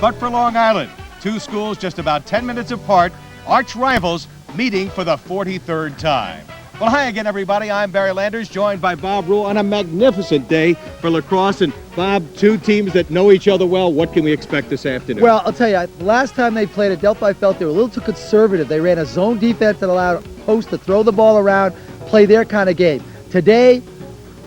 but for Long Island. Two schools just about 10 minutes apart, arch rivals meeting for the 43rd time. Well, hi again, everybody. I'm Barry Landers, joined by Bob Rule on a magnificent day for lacrosse. And Bob, two teams that know each other well. What can we expect this afternoon? Well, I'll tell you, the last time they played, Adelphi felt they were a little too conservative. They ran a zone defense that allowed posts to throw the ball around, play their kind of game. Today,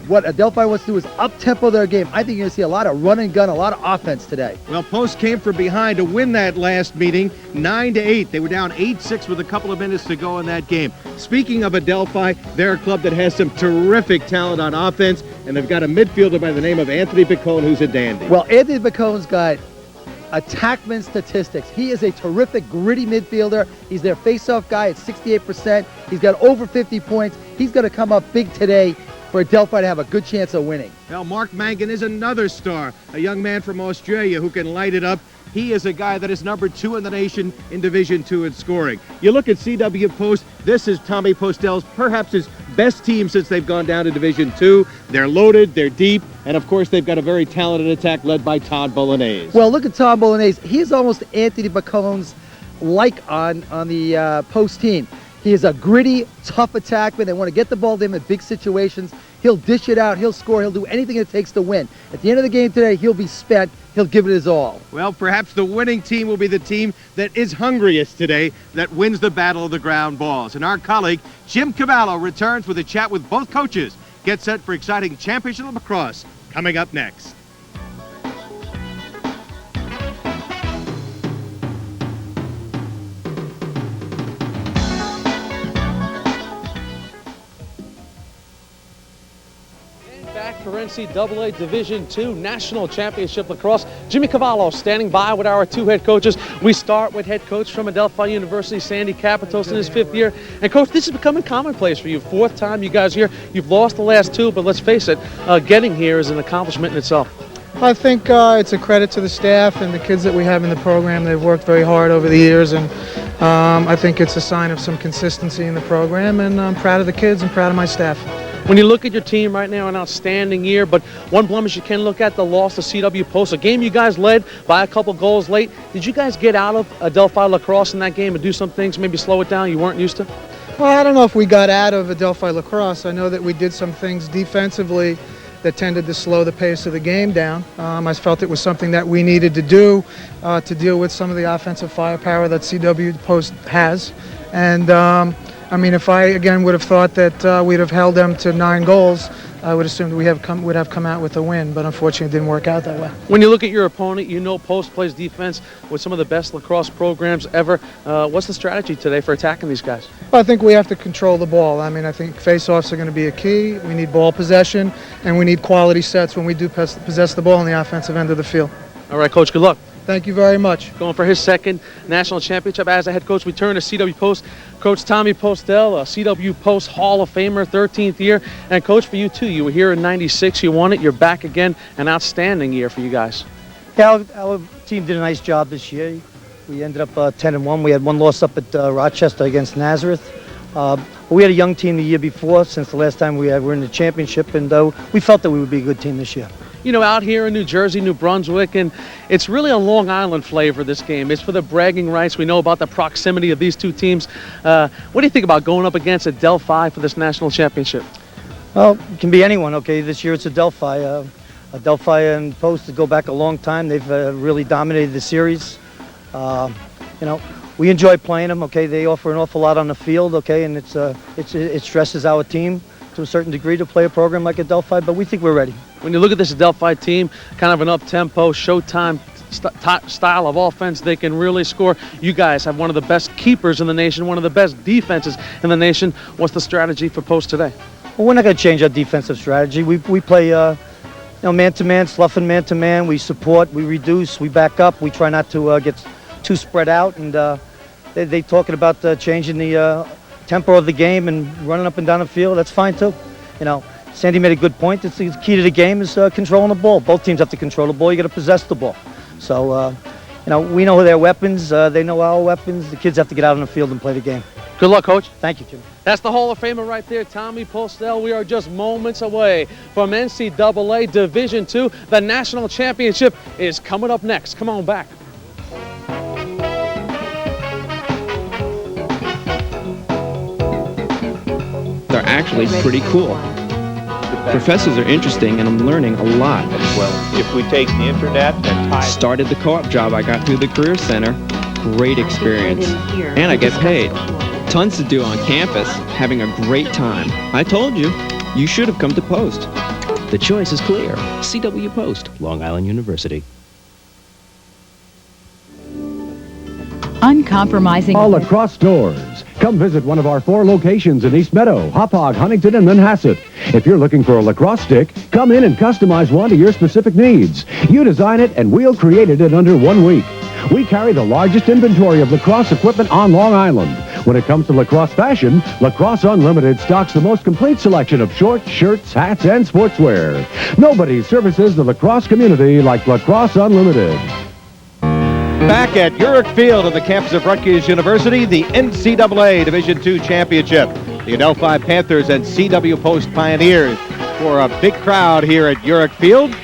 what Adelphi wants to do is up-tempo their game. I think you're going to see a lot of run and gun, a lot of offense today. Well, Post came from behind to win that last meeting, 9-8. They were down 8-6 with a couple of minutes to go in that game. Speaking of Adelphi, they're a club that has some terrific talent on offense, and they've got a midfielder by the name of Anthony Piccone, who's a dandy. Well, Anthony Piccone's got attackman statistics. He is a terrific, gritty midfielder. He's their face-off guy at 68%. He's got over 50 points. He's going to come up big today for Adelphi to have a good chance of winning. Well, Mark Mangan is another star, a young man from Australia who can light it up. He is a guy that is number 2 in the nation in Division II in scoring. You look at CW Post, this is Tommy Postel's perhaps his best team since they've gone down to Division II. They're loaded, they're deep, and of course they've got a very talented attack led by Todd Bolognese. Well, look at Todd Bolognese. He's almost Anthony Piccone's like on the Post team. He is a gritty, tough attackman. They want to get the ball to him in big situations. He'll dish it out. He'll score. He'll do anything it takes to win. At the end of the game today, he'll be spent. He'll give it his all. Well, perhaps the winning team will be the team that is hungriest today, that wins the battle of the ground balls. And our colleague, Jim Cavallo, returns with a chat with both coaches. Get set for exciting championship lacrosse coming up next. For NCAA Division II National Championship Lacrosse. Jimmy Cavallo standing by with our two head coaches. We start with head coach from Adelphi University, Sandy Capitos, in his 5th year. And coach, this is becoming commonplace for you. 4th time you guys are here. You've lost the last 2, but let's face it, getting here is an accomplishment in itself. I think it's a credit to the staff and the kids that we have in the program. They've worked very hard over the years, and I think it's a sign of some consistency in the program, and I'm proud of the kids and proud of my staff. When you look at your team right now, an outstanding year, but one blemish you can look at, the loss to CW Post, a game you guys led by a couple goals late. Did you guys get out of Adelphi Lacrosse in that game and do some things, maybe slow it down you weren't used to? Well, I don't know if we got out of Adelphi Lacrosse. I know that we did some things defensively that tended to slow the pace of the game down. I felt it was something that we needed to do to deal with some of the offensive firepower that CW Post has. And I mean, if I, again, would have thought that we'd have held them to 9 goals, I would assume that we would have come out with a win, but unfortunately it didn't work out that way. When you look at your opponent, you know Post plays defense with some of the best lacrosse programs ever. What's the strategy today for attacking these guys? I think we have to control the ball. I mean, I think face-offs are going to be a key. We need ball possession, and we need quality sets when we do possess the ball on the offensive end of the field. All right, Coach, good luck. Thank you very much. Going for his 2nd national championship as a head coach. We turn to CW Post. Coach Tommy Postel, a CW Post Hall of Famer, 13th year. And Coach, for you too, you were here in '96. You won it. You're back again. An outstanding year for you guys. Yeah, our team did a nice job this year. We ended up 10-1. We had 1 loss up at Rochester against Nazareth. We had a young team the year before, since the last time we were in the championship, and we felt that we would be a good team this year. You know, out here in New Jersey, New Brunswick, and it's really a Long Island flavor, this game. It's for the bragging rights. We know about the proximity of these two teams. What do you think about going up against Adelphi for this national championship? Well, it can be anyone, okay? This year it's Adelphi. Adelphi and Post go back a long time. They've really dominated the series. You know, we enjoy playing them, okay? They offer an awful lot on the field, okay? And it stresses our team to a certain degree to play a program like Adelphi, but we think we're ready. When you look at this Adelphi team, kind of an up-tempo, showtime style of offense, they can really score. You guys have one of the best keepers in the nation, one of the best defenses in the nation. What's the strategy for Post today? Well, we're not going to change our defensive strategy. We play man-to-man, sloughing man-to-man. We support, we reduce, we back up. We try not to get too spread out. And they talking about changing the tempo of the game and running up and down the field. That's fine too. You know, Sandy made a good point. It's the key to the game is controlling the ball. Both teams have to control the ball. You got to possess the ball. So, you know, we know their weapons. They know our weapons. The kids have to get out on the field and play the game. Good luck, Coach. Thank you, Jim. That's the Hall of Famer right there, Tommy Postel. We are just moments away from NCAA Division II. The national championship is coming up next. Come on back. actually pretty cool. Professors are interesting, and I'm learning a lot. Well, if we take the internet and tie... Started the co-op job I got through the Career Center. Great experience. And I get paid. Tons to do on campus, having a great time. I told you, you should have come to Post. The choice is clear. CW Post, Long Island University. Uncompromising. All Lacrosse stores. Come visit one of our 4 locations in East Meadow, Hauppauge, Huntington, and Manhasset. If you're looking for a lacrosse stick, come in and customize one to your specific needs. You design it, and we'll create it in under 1 week. We carry the largest inventory of lacrosse equipment on Long Island. When it comes to lacrosse fashion, Lacrosse Unlimited stocks the most complete selection of shorts, shirts, hats, and sportswear. Nobody services the lacrosse community like Lacrosse Unlimited. Back at Urick Field on the campus of Rutgers University, the NCAA Division II Championship. The Adelphi Panthers and CW Post Pioneers for a big crowd here at Urick Field.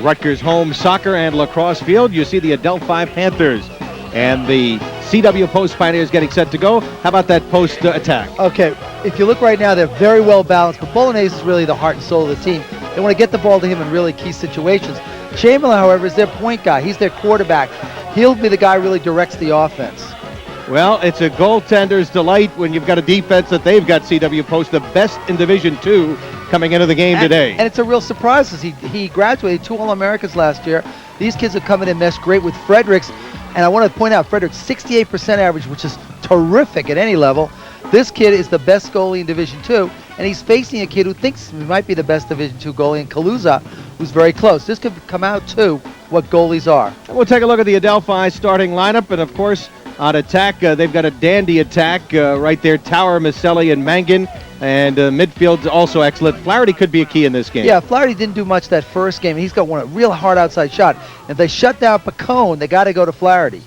Rutgers home soccer and lacrosse field. You see the Adelphi Panthers and the CW Post Pioneers getting set to go. How about that post attack? Okay, if you look right now, they're very well balanced, but Bolognese is really the heart and soul of the team. They want to get the ball to him in really key situations. Chamberlain, however, is their point guy. He's their quarterback. He'll be the guy who really directs the offense. Well, it's a goaltender's delight when you've got a defense that they've got, CW Post, the best in Division II coming into the game today. And it's a real surprise as he graduated 2 All-Americans last year. These kids have come in and meshed great with Fredericks. And I want to point out Fredericks' 68% average, which is terrific at any level. This kid is the best goalie in Division II, and he's facing a kid who thinks he might be the best Division II goalie in Kaluza, who's very close. This could come out, too, what goalies are. We'll take a look at the Adelphi starting lineup, and of course, on attack, they've got a dandy attack right there. Tower, Maselli, and Mangan, and midfield's also excellent. Flaherty could be a key in this game. Yeah, Flaherty didn't do much that first game. He's got one a real hard outside shot. If they shut down Pacone, they got to go to Flaherty.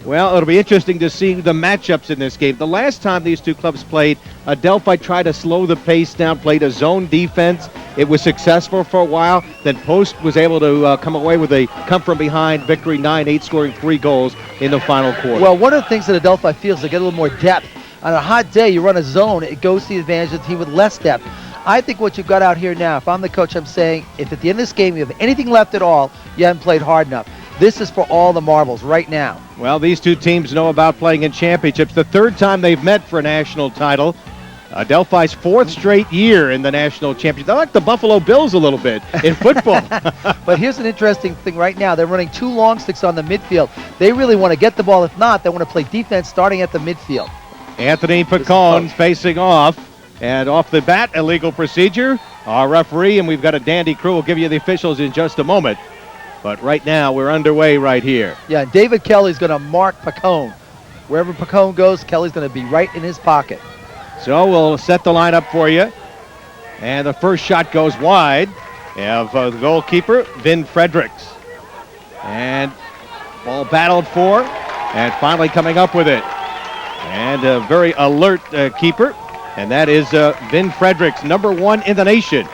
Well, it'll be interesting to see the matchups in this game. The last time these two clubs played, Adelphi tried to slow the pace down, played a zone defense. It was successful for a while. Then Post was able to come away with a come-from-behind victory, 9-8, scoring 3 goals in the final quarter. Well, one of the things that Adelphi feels, they get a little more depth. On a hot day, you run a zone, it goes to the advantage of the team with less depth. I think what you've got out here now, if I'm the coach, I'm saying, if at the end of this game you have anything left at all, you haven't played hard enough. This is for all the marbles right now. Well, these two teams know about playing in championships. The 3rd time they've met for a national title. Adelphi's 4th straight year in the national championship. They're like the Buffalo Bills a little bit in football. But here's an interesting thing right now. They're running 2 long sticks on the midfield. They really want to get the ball. If not, they want to play defense starting at the midfield. Anthony Pacone facing off. And off the bat, illegal procedure. Our referee, and we've got a dandy crew. We'll give you the officials in just a moment. But right now, we're underway right here. Yeah, David Kelly's going to mark Pacone. Wherever Pacone goes, Kelly's going to be right in his pocket. So we'll set the lineup for you. And the first shot goes wide of the goalkeeper, Vin Fredericks. And ball battled for, and finally coming up with it. And a very alert keeper, and that is Vin Fredericks, number 1 in the nation.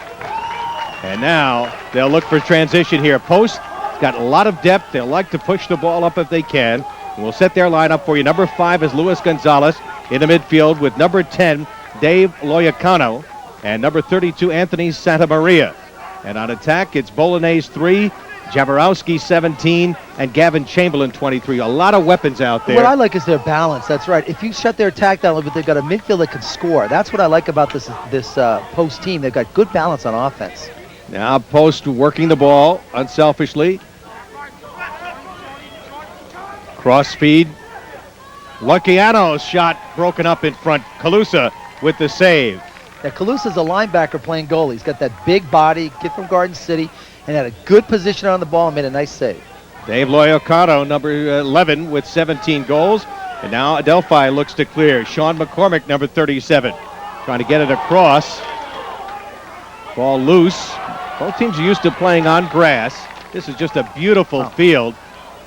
And now they'll look for transition here. Post got a lot of depth. They'll like to push the ball up if they can. And we'll set their lineup for you. Number 5 is Luis Gonzalez in the midfield with number 10, Dave Loyacano, and number 32, Anthony Santamaria. And on attack, it's Bolognese 3, Jaworowski 17, and Gavin Chamberlain 23. A lot of weapons out there. What I like is their balance. That's right. If you shut their attack down a little bit, they've got a midfield that can score. That's what I like about this Post team. They've got good balance on offense. Now Post working the ball unselfishly. Cross feed. Luciano's shot broken up in front. Calusa with the save. Now, Calusa's a linebacker playing goalie. He's got that big body, kid from Garden City, and had a good position on the ball and made a nice save. Dave Loyacano, number 11, with 17 goals. And now Adelphi looks to clear. Sean McCormick, number 37, trying to get it across. Ball loose. Both teams are used to playing on grass. This is just a beautiful field,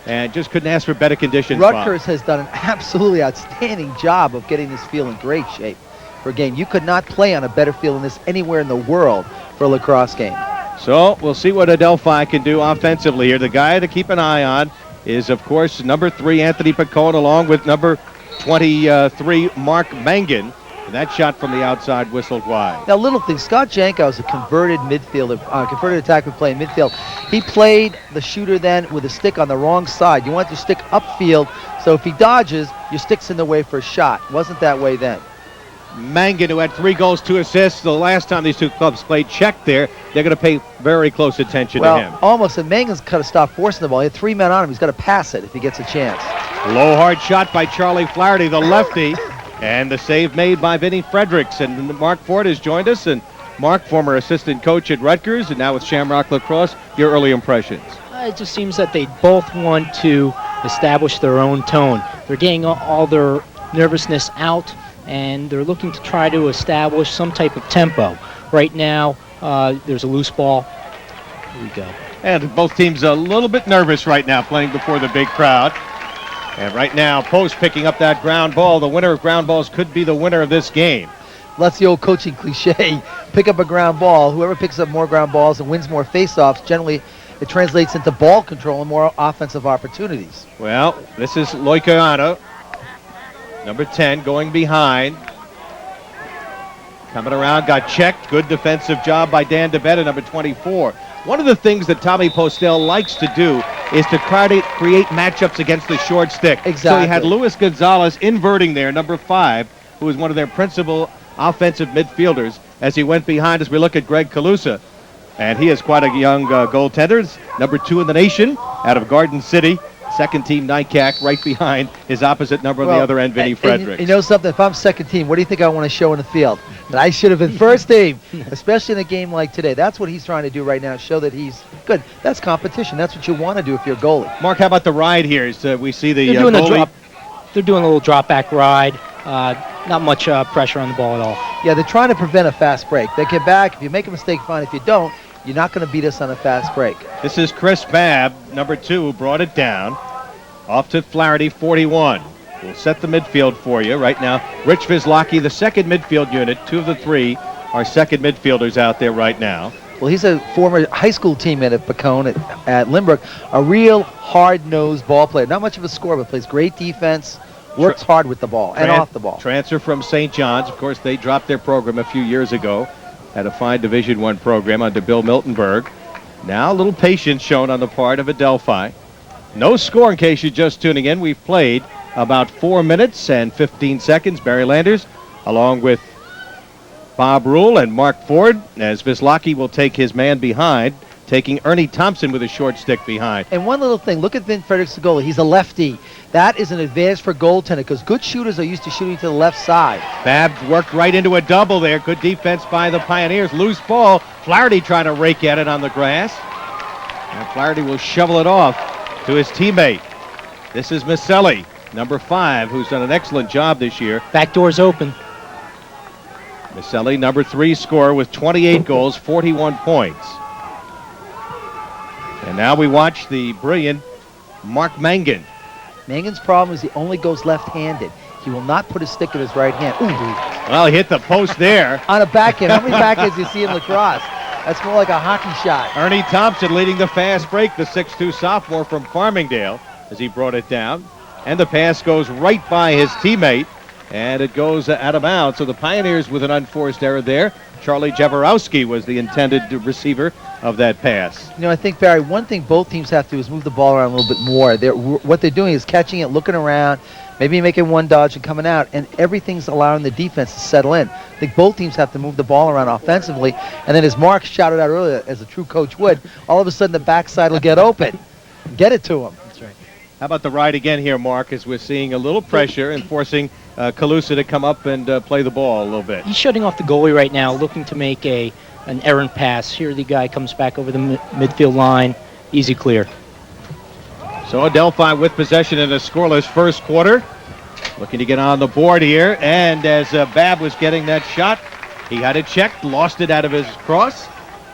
and just couldn't ask for better conditions. Rutgers has done an absolutely outstanding job of getting this field in great shape for a game. You could not play on a better field than this anywhere in the world for a lacrosse game. So we'll see what Adelphi can do offensively here. The guy to keep an eye on is, of course, number 3, Anthony Pacone, along with number 23, Mark Mangan. And that shot from the outside whistled wide. Now, little thing, Scott Janko is a converted midfielder, converted attacker playing midfield. He played the shooter then with a stick on the wrong side. You want your stick upfield, so if he dodges, your stick's in the way for a shot. Wasn't that way then. Mangan, who had 3 goals, 2 assists the last time these two clubs played, checked there. They're going to pay very close attention to him. Almost, and Mangan's got to stop forcing the ball. He had 3 men on him. He's got to pass it if he gets a chance. Low hard shot by Charlie Flaherty, the lefty, and the save made by Vinnie Fredericks. And Mark Ford has joined us, and Mark, former assistant coach at Rutgers and now with Shamrock Lacrosse, your early impressions. It just seems that they both want to establish their own tone. They're getting all their nervousness out, and they're looking to try to establish some type of tempo. Right now, there's a loose ball. Here we go. And both teams a little bit nervous right now, playing before the big crowd. And right now, Post picking up that ground ball. The winner of ground balls could be the winner of this game. That's the old coaching cliche. Pick up a ground ball. Whoever picks up more ground balls and wins more face-offs, generally it translates into ball control and more offensive opportunities. Well, this is Loicaano, number 10, going behind. Coming around, got checked. Good defensive job by Dan DeBetta, number 24. One of the things that Tommy Postel likes to do is to try to create matchups against the short stick. Exactly. So he had Luis Gonzalez inverting there, number 5, who is one of their principal offensive midfielders, as he went behind as we look at Greg Calusa. And he is quite a young goaltender, number 2 in the nation out of Garden City. Second team NICAC right behind his opposite number on the other end, Vinnie Fredericks. You know something, if I'm second team, what do you think I want to show in the field? That I should have been first team, especially in a game like today. That's what he's trying to do right now, show that he's good. That's competition. That's what you want to do if you're a goalie. Mark, how about the ride here? We see the They're doing goalie. They're doing a little drop back ride. Not much pressure on the ball at all. Yeah, they're trying to prevent a fast break. They get back. If you make a mistake, fine. If you don't, you're not going to beat us on a fast break. This is Chris Babb, number 2, who brought it down. Off to Flaherty, 41. We'll set the midfield for you right now. Rich Vizlaki, the second midfield unit. 2 of the 3 are second midfielders out there right now. Well, he's a former high school teammate at Bacone at Lindbrook. A real hard-nosed ball player. Not much of a scorer, but plays great defense. Works hard with the ball and off the ball. Transfer from St. John's. Of course, they dropped their program a few years ago. Had a fine Division I program under Bill Miltenberg. Now a little patience shown on the part of Adelphi. No score in case you're just tuning in. We've played about 4 minutes and 15 seconds. Barry Landers along with Bob Rule and Mark Ford, as Vizlaki will take his man behind, taking Ernie Thompson with a short stick behind. And one little thing, look at Vin Fredericks, the goalie. He's a lefty. That is an advantage for goaltender because good shooters are used to shooting to the left side. Babb worked right into a double there. Good defense by the Pioneers. Loose ball. Flaherty trying to rake at it on the grass. And Flaherty will shovel it off to his teammate. This is Maselli, number 5, who's done an excellent job this year. Back door's open. Maselli, number 3 scorer with 28 goals, 41 points. And now we watch the brilliant Mark Mangan. Mangan's problem is he only goes left-handed. He will not put his stick in his right hand. Ooh. Well, he hit the post there. On a backhand. How many backhands do you see in lacrosse? That's more like a hockey shot. Ernie Thompson leading the fast break, the 6'2 sophomore from Farmingdale, as he brought it down. And the pass goes right by his teammate, and it goes out of bounds. So the Pioneers with an unforced error there. Charlie Jaworowski was the intended receiver of that pass. You know, I think, Barry, one thing both teams have to do is move the ball around a little bit more. What they're doing is catching it, looking around, maybe making one dodge and coming out, and everything's allowing the defense to settle in. I think both teams have to move the ball around offensively, and then as Mark shouted out earlier, as a true coach would, all of a sudden the backside will get open. Get it to him. That's right. How about the ride again here, Mark, as we're seeing a little pressure and forcing Calusa to come up and play the ball a little bit. He's shutting off the goalie right now, looking to make an errant pass. Here the guy comes back over the midfield line. Easy clear. So Adelphi with possession in a scoreless first quarter. Looking to get on the board here. And as Babb was getting that shot, he had it checked, lost it out of his cross,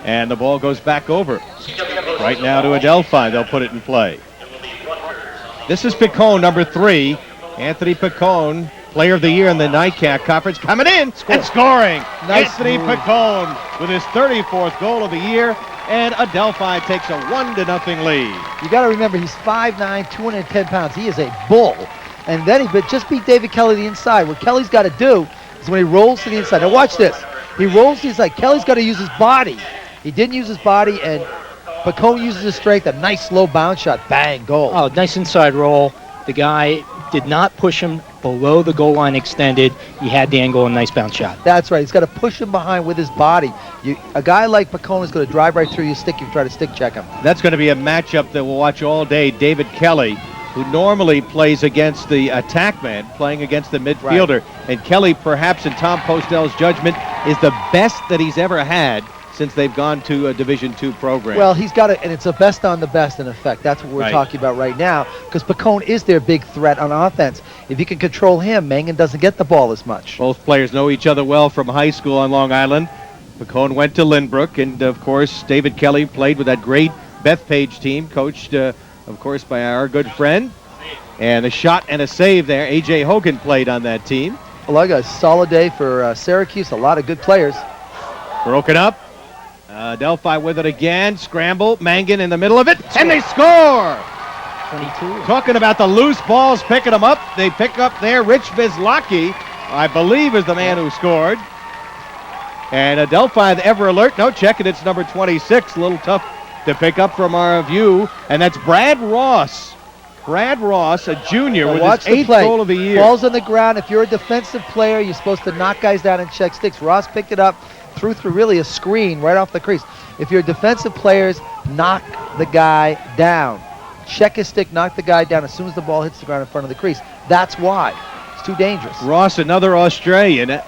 and the ball goes back over. Right now to Adelphi. They'll put it in play. This is Picone, number 3. Anthony Picone, Player of the Year in the NICAC Conference, coming in and scoring. Nice Anthony move. Picone with his 34th goal of the year, and Adelphi takes a 1-0 lead. You got to remember, he's 5'9", 210 pounds. He is a bull. And then he just beat David Kelly the inside. What Kelly's got to do is when he rolls to the inside. Now watch this. He rolls to the inside. Kelly's got to use his body. He didn't use his body, and Pacone uses his strength. A nice slow bounce shot. Bang, goal. Oh, nice inside roll. The guy did not push him below the goal line extended. He had the angle and nice bounce shot. That's right. He's got to push him behind with his body. A guy like Pacone is going to drive right through your stick if you try to stick check him. That's going to be a matchup that we'll watch all day. David Kelly, who normally plays against the attack man, playing against the midfielder. Right. And Kelly, perhaps in Tom Postel's judgment, is the best that he's ever had since they've gone to a Division II program. Well, he's got it, and it's a best on the best, in effect. That's what we're talking about right now, because Pacone is their big threat on offense. If you can control him, Mangan doesn't get the ball as much. Both players know each other well from high school on Long Island. Pacone went to Lynbrook, and, of course, David Kelly played with that great Bethpage team, coached, of course, by our good friend. And a shot and a save there. A.J. Hogan played on that team. Like a solid day for Syracuse. A lot of good players. Broken up. Adelphi with it again. Scramble. Mangan in the middle of it. And they score! 22. Talking about the loose balls, picking them up. They pick up there. Rich Vizlaki, I believe, is the man who scored. And Adelphi, the ever alert. No, check it. It's number 26. A little tough to pick up from our view. And that's Brad Ross. Brad Ross, a junior, with his 8th goal of the year. Ball's on the ground. If you're a defensive player, you're supposed to knock guys down and check sticks. Ross picked it up, threw really a screen right off the crease. If you're defensive players, knock the guy down. Check his stick, knock the guy down as soon as the ball hits the ground in front of the crease. That's why. It's too dangerous. Ross, another Australian,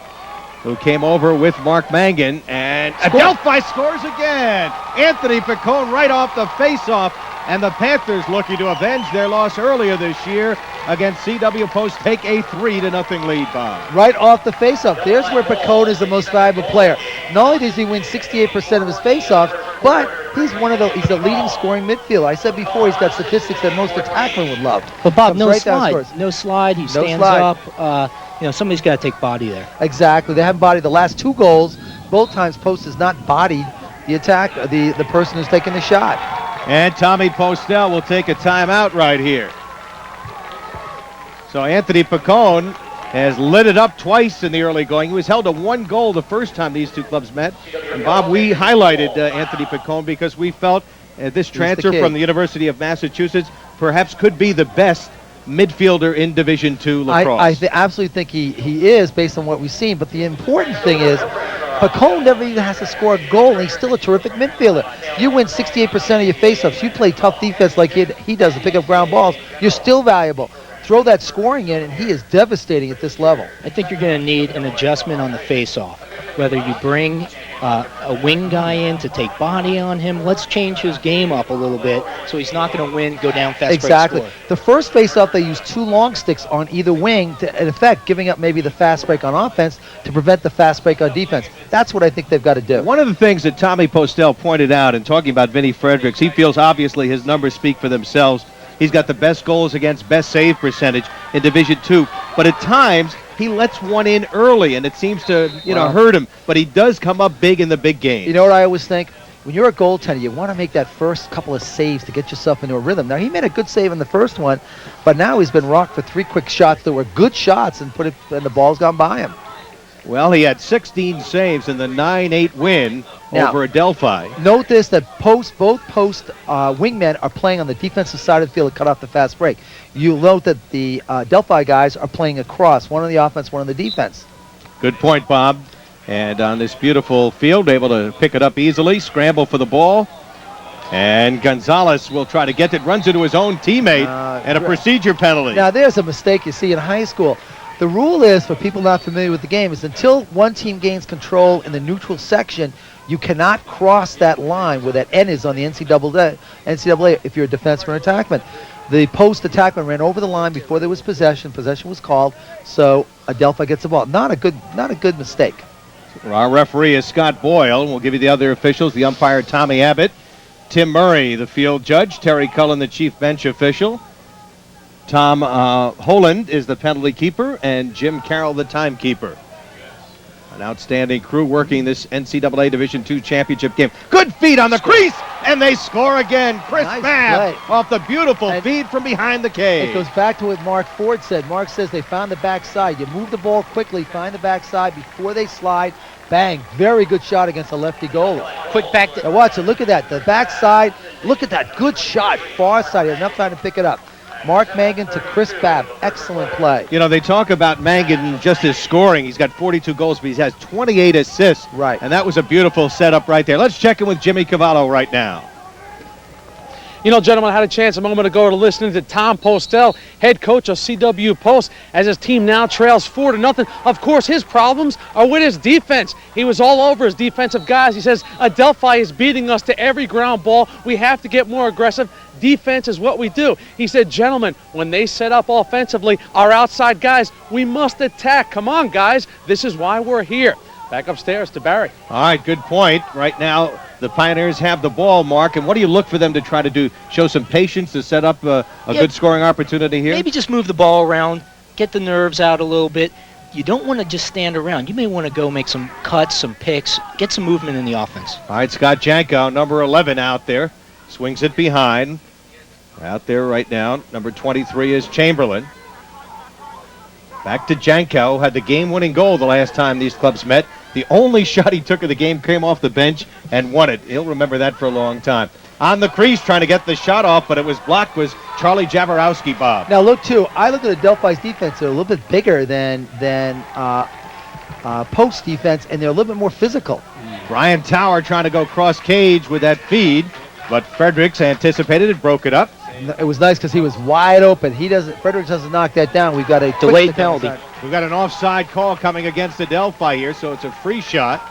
who came over with Mark Mangan, and Adelphi scores again. Anthony Pacone right off the face-off. And the Panthers, looking to avenge their loss earlier this year against C.W. Post, take a 3-0 lead, Bob. Right off the faceoff. There's where Pacone is the most valuable player. Not only does he win 68% of his faceoffs, but he's the leading scoring midfielder. I said before, he's got statistics that most attackmen would love. But Bob, no slide. No slide. He stands up. Somebody's got to take body there. Exactly. They haven't bodied the last 2 goals. Both times Post has not bodied the attack, the person who's taking the shot. And Tommy Postel will take a timeout right here. So Anthony Pacone has lit it up twice in the early going. He was held to 1 goal the first time these two clubs met. And Bob, we highlighted Anthony Pacone because we felt this transfer from the University of Massachusetts perhaps could be the best midfielder in Division II lacrosse. I absolutely think he is based on what we've seen. But the important thing is Pacone never even has to score a goal, and he's still a terrific midfielder. You win 68% of your faceoffs. You play tough defense like he does to pick up ground balls. You're still valuable. Throw that scoring in, and he is devastating at this level. I think you're going to need an adjustment on the faceoff. Whether you bring a wing guy in to take body on him, let's change his game up a little bit so he's not going to win, go down fast break score. The first faceoff, they use 2 long sticks on either wing, to, in effect, giving up maybe the fast break on offense to prevent the fast break on defense. That's what I think they've got to do. One of the things that Tommy Postel pointed out in talking about Vinnie Fredericks, he feels obviously his numbers speak for themselves. He's got the best goals against, best save percentage in Division II. But at times, he lets one in early, and it seems to, hurt him. But he does come up big in the big game. You know what I always think? When you're a goaltender, you want to make that first couple of saves to get yourself into a rhythm. Now, he made a good save in the first one, but now he's been rocked for 3 quick shots that were good shots, and the ball's gone by him. Well, he had 16 saves in the 9-8 win over Adelphi. Note this, that both post wingmen are playing on the defensive side of the field to cut off the fast break. You'll note that the Adelphi guys are playing across, one on the offense, one on the defense. Good point, Bob. And on this beautiful field, able to pick it up easily, scramble for the ball. And Gonzalez will try to get it, runs into his own teammate, and a procedure penalty. Now, there's a mistake you see in high school. The rule is, for people not familiar with the game, is until one team gains control in the neutral section, you cannot cross that line where that N is on the NCAA if you're a defenseman or attackman. The post attackman ran over the line before there was possession. Possession was called, so Adelphi gets the ball. Not a good mistake. Our referee is Scott Boyle, and we'll give you the other officials. The umpire, Tommy Abbott. Tim Murray, the field judge. Terry Cullen, the chief bench official. Tom Holland is the penalty keeper, and Jim Carroll, the timekeeper. An outstanding crew working this NCAA Division II championship game. Good feed on the crease, and they score again. Chris Nice Babb play. off the beautiful feed from behind the cage. It goes back to what Mark Ford said. Mark says they found the backside. You move the ball quickly, find the backside before they slide. Bang. Very good shot against a lefty goalie. Quick back to Now watch it. Look at that. The backside. Look at that. Good shot. Far side. He had enough time to pick it up. Mark Mangan to Chris Babb. Excellent play. You know, they talk about Mangan just his scoring. He's got 42 goals, but he has 28 assists. Right. And that was a beautiful setup right there. Let's check in with Jimmy Cavallo right now. You know, gentlemen, I had a chance a moment ago to listen to Tom Postel, head coach of CW Post, as his team now trails 4-0. Of course, his problems are with his defense. He was all over his defensive guys. He says, Adelphi is beating us to every ground ball. We have to get more aggressive. Defense is what we do. He said, gentlemen, when they set up offensively, our outside guys, we must attack. Come on, guys. This is why we're here. Back upstairs to Barry. All right, good point. Right now, the Pioneers have the ball, Mark, and what do you look for them to try to do? Show some patience to set up a good scoring opportunity here? maybe just move the ball around, get the nerves out a little bit. You don't want to just stand around. You may want to go make some cuts, some picks, get some movement in the offense. All right, Scott Janko, number 11 out there. Swings it behind. Out there right now, number 23 is Chamberlain. Back to Janko, had the game-winning goal the last time these clubs met. The only shot he took of the game came off the bench and won it. He'll remember that for a long time. On the crease, trying to get the shot off, but it was blocked, was Charlie Jaworowski, Bob. Now look too. I look at Adelphi's defense. They're a little bit bigger than Post defense, and they're a little bit more physical. Brian Tower trying to go cross cage with that feed, but Fredericks anticipated it, broke it up. It was nice because he was wide open. Fredericks doesn't knock that down. We've got a Delayed penalty. We've got an offside call coming against Adelphi here, so it's a free shot.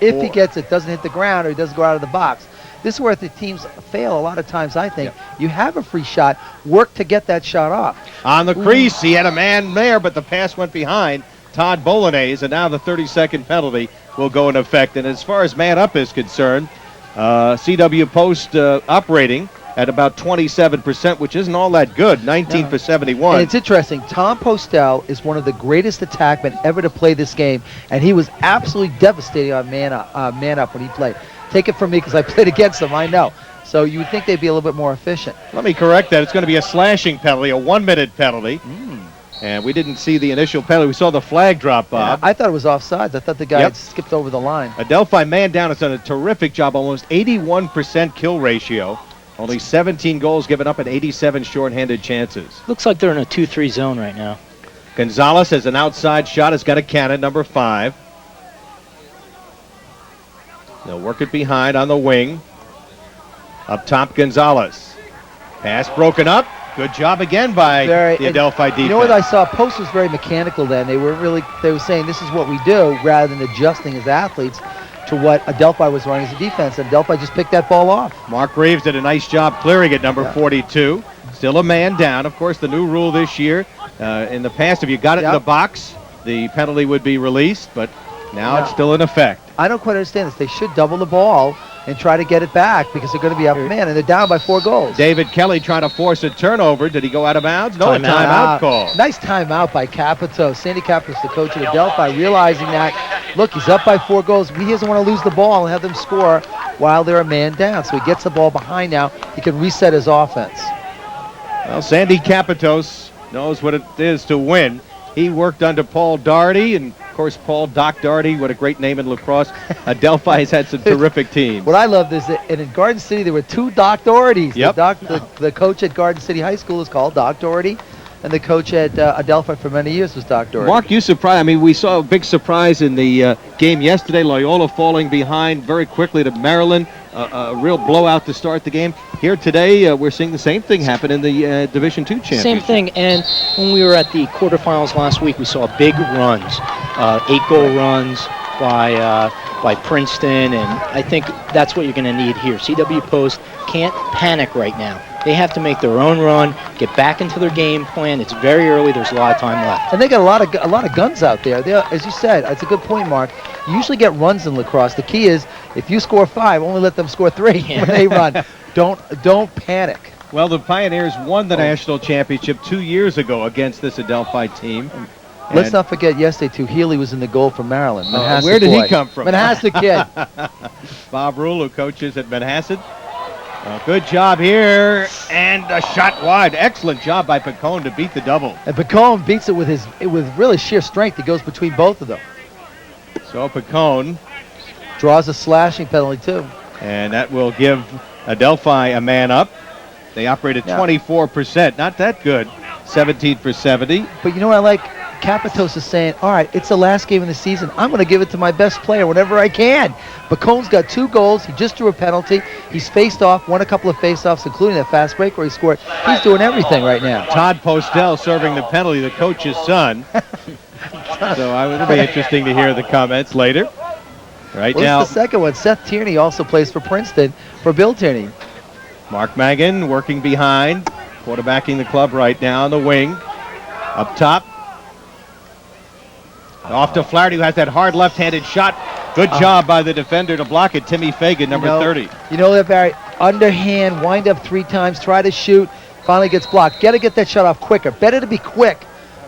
If he gets it, doesn't hit the ground, or he doesn't go out of the box. This is where the teams fail a lot of times, I think. Yep. You have a free shot, work to get that shot off. On the crease, he had a man there, but the pass went behind Todd Bolognese, and now the 30-second penalty will go in effect. And as far as man up is concerned, CW Post operating at about 27%, which isn't all that good, 19 for 71. And it's interesting. Tom Postel is one of the greatest attackmen ever to play this game, and he was absolutely devastating on man up when he played. Take it from me because I played against them, I know. So you would think they'd be a little bit more efficient. Let me correct that. It's going to be a slashing penalty, a 1-minute penalty. And we didn't see the initial penalty. We saw the flag drop, Bob. Yeah, I thought it was offsides. I thought the guy had skipped over the line. Adelphi man down has done a terrific job, almost 81% kill ratio. Only 17 goals given up and 87 shorthanded chances. Looks like they're in a 2-3 zone right now. Gonzalez has an outside shot, has got a cannon, number 5. They'll work it behind on the wing. Up top, Gonzalez. Pass broken up. Good job again by the Adelphi defense. You know what I saw? Post was very mechanical then. They were saying this is what we do rather than adjusting as athletes to what Adelphi was running as a defense, and Adelphi just picked that ball off. Mark Reeves did a nice job clearing it, number 42. Still a man down. Of course, the new rule this year, in the past, if you got it in the box, the penalty would be released, but now it's still in effect. I don't quite understand this. They should double the ball and try to get it back because they're going to be up man, and they're down by 4 goals. David Kelly trying to force a turnover. Did he go out of bounds? No, timeout call. Nice timeout by Capito. Sandy Capito's the coach of Adelphi, realizing that, look, he's up by 4 goals. He doesn't want to lose the ball and have them score while they're a man down. So he gets the ball behind now. He can reset his offense. Well, Sandy Capitos knows what it is to win. He worked under Paul Daugherty, and of course, Paul Doc Daugherty, what a great name in lacrosse. Adelphi has had some terrific teams. What I loved is that in Garden City, there were 2 Doc Daughertys. Yep. The coach at Garden City High School is called Doc Daugherty, and the coach at Adelphi for many years was Doc Daugherty. Mark, you surprised. I mean, we saw a big surprise in the game yesterday. Loyola falling behind very quickly to Maryland. A real blowout to start the game. Here today, we're seeing the same thing happen in the Division II championship. Same thing, and when we were at the quarterfinals last week, we saw big runs, 8-goal runs by Princeton, and I think that's what you're going to need here. CW Post can't panic right now. They have to make their own run, get back into their game plan. It's very early. There's a lot of time left. And they got a lot of guns out there. As you said, that's a good point, Mark. You usually get runs in lacrosse. The key is if you score 5, only let them score 3 when they run. Don't panic. Well, the Pioneers won the national championship 2 years ago against this Adelphi team. Let's not forget yesterday, too, Healy was in the goal for Maryland. Manhasset where did boy. he come from? Manhasset kid. Bob Rule, who coaches at Manhasset. Good job here, and a shot wide. Excellent job by Picone to beat the double. And Picone beats it with really sheer strength. It goes between both of them. So Picone draws a slashing penalty, too. And that will give Adelphi a man up. They operated 24%. Not that good. 17 for 70. But you know what I like? Capitos is saying, all right, it's the last game of the season. I'm going to give it to my best player whenever I can. Picone's got 2 goals. He just drew a penalty. He's faced off, won a couple of face-offs, including that fast break where he scored. He's doing everything right now. Todd Postel serving the penalty, the coach's son. So it'll be interesting to hear the comments later. Right now, the second one. Seth Tierney also plays for Princeton for Bill Tierney. Mark Magan working behind, quarterbacking the club right now on the wing. Up top. Off to Flaherty, who has that hard left-handed shot. Good job by the defender to block it. Timmy Fagan, number 30. You know that, Barry? Underhand, wind up 3 times, try to shoot, finally gets blocked. Got to get that shot off quicker. Better to be quick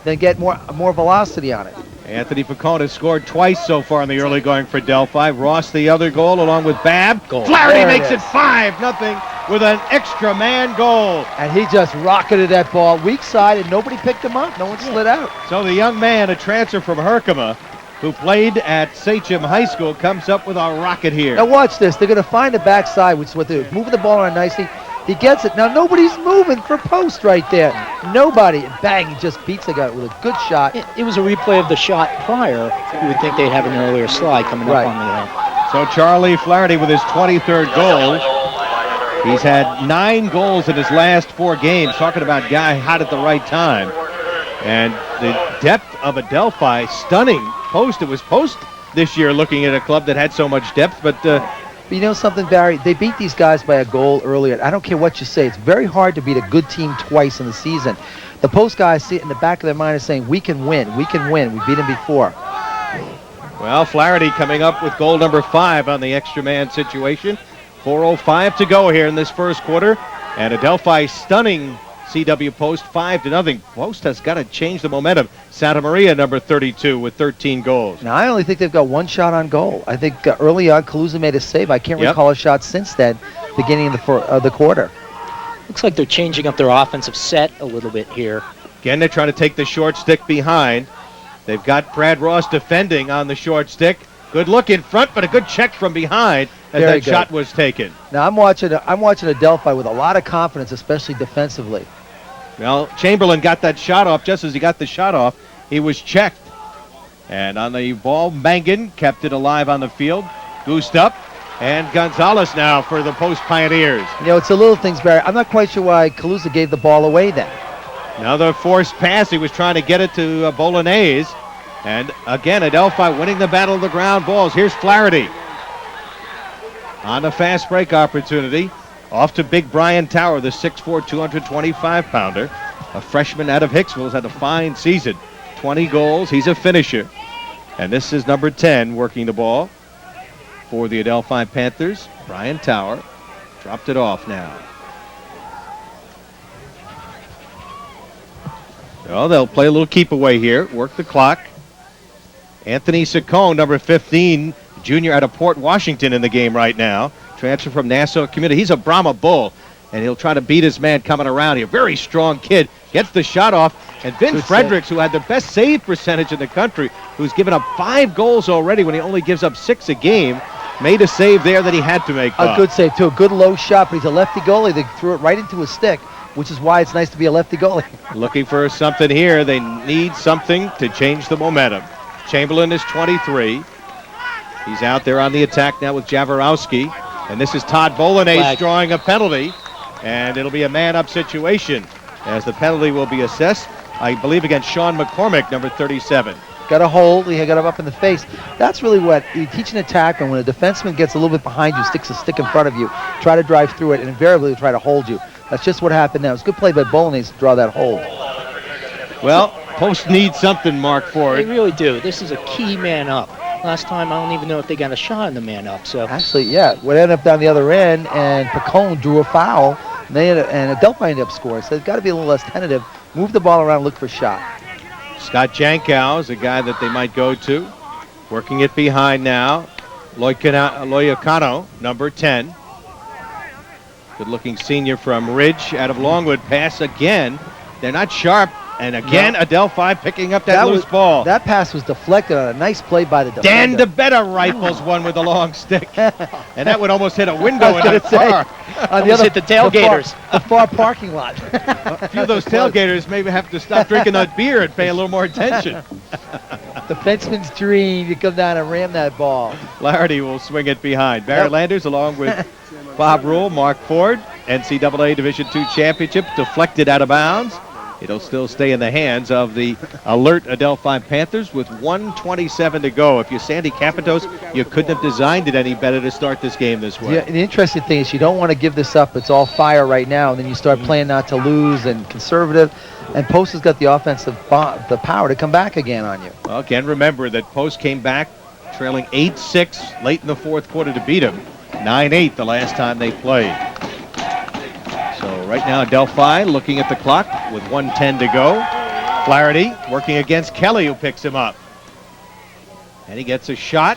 than get more with on it. Anthony Picone has scored twice so far in the early going for Delphi. Ross the other goal along with Babb. Flaherty makes it 5-0 with an extra man goal. And he just rocketed that ball weak side and nobody picked him up. No one slid out. So the young man, a transfer from Herkimer, who played at Sachem High School, comes up with a rocket here. Now watch this. They're going to find the backside, which is what they're doing. Moving the ball around nicely. He gets it. Now nobody's moving for post right there. Nobody. And bang, he just beats the guy with a good shot. It was a replay of the shot prior. You would think they'd have an earlier slide coming up on the end. So Charlie Flaherty with his 23rd goal. He's had 9 goals in his last 4 games. Talking about guy hot at the right time. And the depth of Adelphi, stunning post. It was post this year looking at a club that had so much depth, but you know something, Barry? They beat these guys by a goal earlier. I don't care what you say. It's very hard to beat a good team twice in the season. The post guys see it in the back of their mind and saying, we can win. We can win. We beat them before. Well, Flaherty coming up with goal number 5 on the extra man situation. 4:05 to go here in this first quarter. And Adelphi stunning CW Post 5-0. Post has got to change the momentum. Santa Maria, number 32, with 13 goals. Now, I only think they've got 1 shot on goal. I think early on, Kaluza made a save. I can't recall a shot since then, beginning of the quarter. Looks like they're changing up their offensive set a little bit here. Again, they're trying to take the short stick behind. They've got Brad Ross defending on the short stick. Good look in front, but a good check from behind as that shot was taken. Now, I'm watching Adelphi with a lot of confidence, especially defensively. Well, Chamberlain got that shot off. Just as he got the shot off, he was checked. And on the ball, Mangan kept it alive on the field. Goosed up. And Gonzalez now for the Post Pioneers. You know, it's the little things, Barry. I'm not quite sure why Kaluza gave the ball away then. Another forced pass. He was trying to get it to Bolognese. And again, Adelphi winning the battle of the ground balls. Here's Flaherty on a fast break opportunity. Off to big Brian Tower, the 6'4", 225-pounder. A freshman out of Hicksville has had a fine season. 20 goals. He's a finisher. And this is number 10 working the ball for the Adelphi Panthers. Brian Tower dropped it off now. Well, they'll play a little keep away here. Work the clock. Anthony Saccone, number 15, junior out of Port Washington in the game right now. Transfer from Nassau Community. He's a Brahma Bull, and he'll try to beat his man coming around here. Very strong kid. Gets the shot off. And Vin Fredericks, who had the best save percentage in the country, who's given up 5 goals already when he only gives up 6 a game, made a save there that he had to make. A good save, too. A good low shot, but he's a lefty goalie. They threw it right into his stick, which is why it's nice to be a lefty goalie. Looking for something here. They need something to change the momentum. Chamberlain is 23. He's out there on the attack now with Jaworowski. And this is Todd Bolognese drawing a penalty. And it'll be a man-up situation as the penalty will be assessed, I believe, against Sean McCormick, number 37. Got a hold. He got him up in the face. That's really what you teach an attacker. When a defenseman gets a little bit behind you, sticks a stick in front of you, try to drive through it, and invariably they'll try to hold you. That's just what happened now. It's a good play by Bolognese to draw that hold. Well, Post needs something, Mark Ford. They really do. This is a key man up. Last time, I don't even know if they got a shot in the man up. So actually, yeah, what ended up down the other end, and Picone drew a foul, and Adelphi ended up scoring. So it's got to be a little less tentative. Move the ball around, look for a shot. Scott Jankow is a guy that they might go to. Working it behind now. Loyacano, number 10. Good-looking senior from Ridge out of Longwood. Pass again. They're not sharp. And again, Adelphi picking up that loose ball. That pass was deflected on a nice play by the Dan defender. DeBetta rifles one with a long stick. And that would almost hit a window in the car. On the other, hit the tailgaters. The far parking lot. A few of those tailgaters maybe have to stop drinking that beer and pay a little more attention. The fenceman's dream, you come down and ram that ball. Flaherty will swing it behind. Barrett Landers along with Bob Rule, Mark Ford, NCAA Division II championship, deflected out of bounds. It'll still stay in the hands of the alert Adelphi Panthers with 1:27 to go. If you're Sandy Capitos, you couldn't have designed it any better to start this game this way. Yeah, the interesting thing is you don't want to give this up. It's all fire right now, and then you start playing not to lose and conservative. And Post has got the offensive the power to come back again on you. Well, again, remember that Post came back trailing 8-6 late in the fourth quarter to beat them. 9-8 the last time they played. So right now, Adelphi looking at the clock with 1:10 to go. Flaherty working against Kelly, who picks him up. And he gets a shot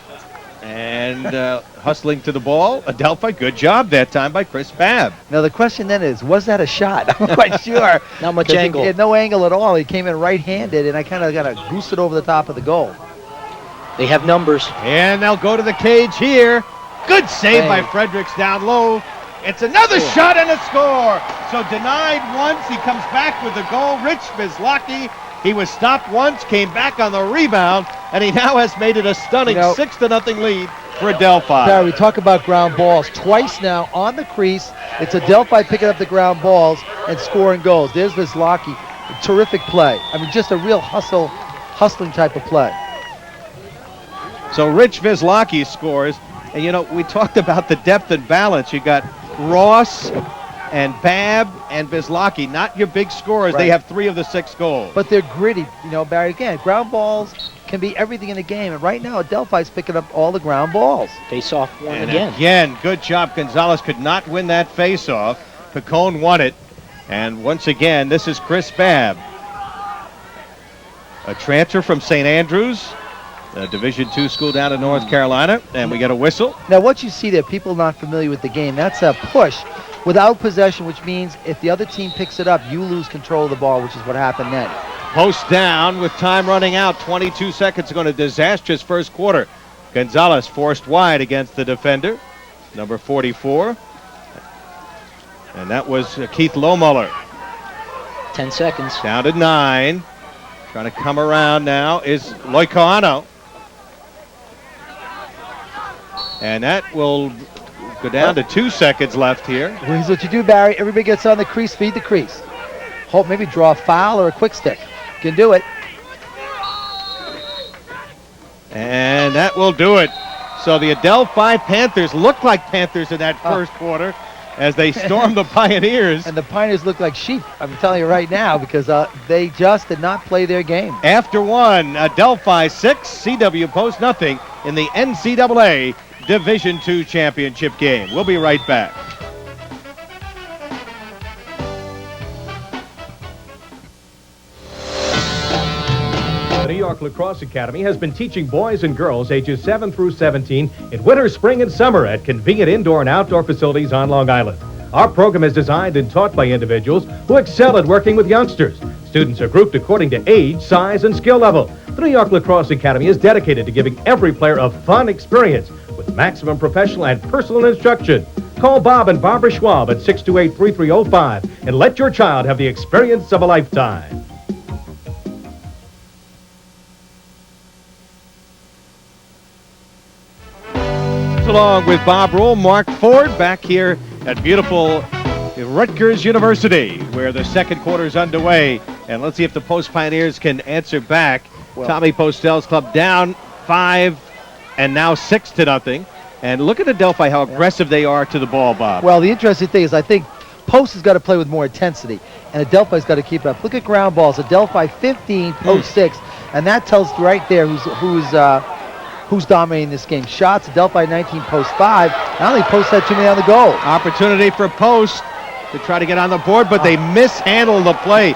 and hustling to the ball. Adelphi, good job that time by Chris Babb. Now the question then is, was that a shot? I'm not quite sure. Not much angle. He had no angle at all. He came in right-handed, and I kind of got to goose it over the top of the goal. They have numbers. And they'll go to the cage here. Good save by Fredericks down low. It's another shot and a score. So denied once, he comes back with the goal. Rich Vizlaki, he was stopped once, came back on the rebound, and he now has made it a stunning 6-0 lead for Adelphi. Barry, we talk about ground balls. Twice now on the crease. It's Adelphi picking up the ground balls and scoring goals. There's Vizlaki. Terrific play. I mean, just a real hustling type of play. So Rich Vizlaki scores. And, you know, we talked about the depth and balance. You got Ross and Babb and Vizlaki, not your big scorers. Right. They have 3 of the 6 goals. But they're gritty. You know, Barry, again, ground balls can be everything in the game. And right now, Adelphi's picking up all the ground balls. Face off one And again. again, good job. Gonzalez could not win that face-off. Picone won it. And once again, this is Chris Babb, a transfer from St. Andrews, a Division II school down in North Carolina, and we get a whistle. Now, what you see there, people not familiar with the game, that's a push without possession, which means if the other team picks it up, you lose control of the ball, which is what happened then. Post down with time running out. 22 seconds going to disastrous first quarter. Gonzalez forced wide against the defender, number 44. And that was Keith Lohmuller. 10 seconds. Down to 9. Trying to come around now is Loicoano. And that will go down to 2 seconds left here. Well, here's what you do, Barry. Everybody gets on the crease, feed the crease. Hope maybe draw a foul or a quick stick. Can do it. And that will do it. So the Adelphi Panthers look like Panthers in that first quarter as they storm the Pioneers. And the Pioneers look like sheep, I'm telling you right now, because they just did not play their game. After one, Adelphi 6, CW Post nothing in the NCAA Division II championship game. We'll be right back. The New York Lacrosse Academy has been teaching boys and girls ages 7 through 17 in winter, spring, and summer at convenient indoor and outdoor facilities on Long Island. Our program is designed and taught by individuals who excel at working with youngsters. Students are grouped according to age, size, and skill level. The New York Lacrosse Academy is dedicated to giving every player a fun experience with maximum professional and personal instruction. Call Bob and Barbara Schwab at 628-3305 and let your child have the experience of a lifetime. Along with Bob Rule, Mark Ford, back here at beautiful Rutgers University, where the second quarter is underway. And let's see if the Post Pioneers can answer back. Well, Tommy Postel's club down 5 and now 6-0. And look at Adelphi, how aggressive they are to the ball, Bob. Well, the interesting thing is I think Post has got to play with more intensity, and Adelphi's got to keep it up. Look at ground balls. Adelphi 15, Post 6, and that tells right there who's dominating this game. Shots, Adelphi 19, Post 5. Not only Post had too many on the goal. Opportunity for Post to try to get on the board, but they mishandle the play.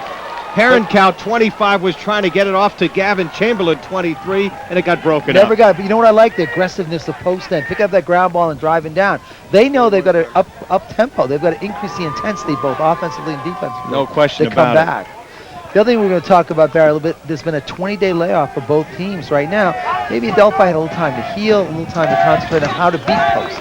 Herrenkow, 25, was trying to get it off to Gavin Chamberlain, 23, and it got broken Never up. got it. But you know what I like? The aggressiveness of post end. Pick up that ground ball and driving down. They know they've got to up tempo. They've got to increase the intensity both offensively and defensively. No question to come about it. back. The other thing we're going to talk about, Barry, a little bit, there's been a 20-day layoff for both teams right now. Maybe Adelphi had a little time to heal, a little time to concentrate on how to beat post.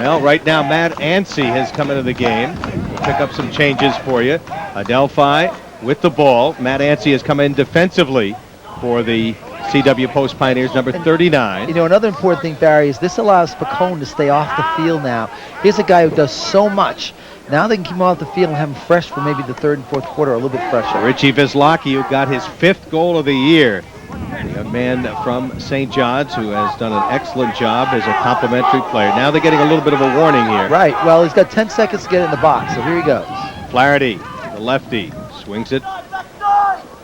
Well, right now, Matt Ansey has come into the game. We'll pick up some changes for you. Adelphi with the ball. Matt Ansey has come in defensively for the CW Post Pioneers, number 39. You know, another important thing, Barry, is this allows Pacone to stay off the field now. Here's a guy who does so much. Now they can keep him off the field and have him fresh for maybe the third and fourth quarter, a little bit fresher. Richie Vislaki, who got his 5th goal of the year. A young man from St. John's who has done an excellent job as a complimentary player. Now they're getting a little bit of a warning here. Right. Well, he's got 10 seconds to get it in the box, so here he goes. Flaherty, the lefty, swings it.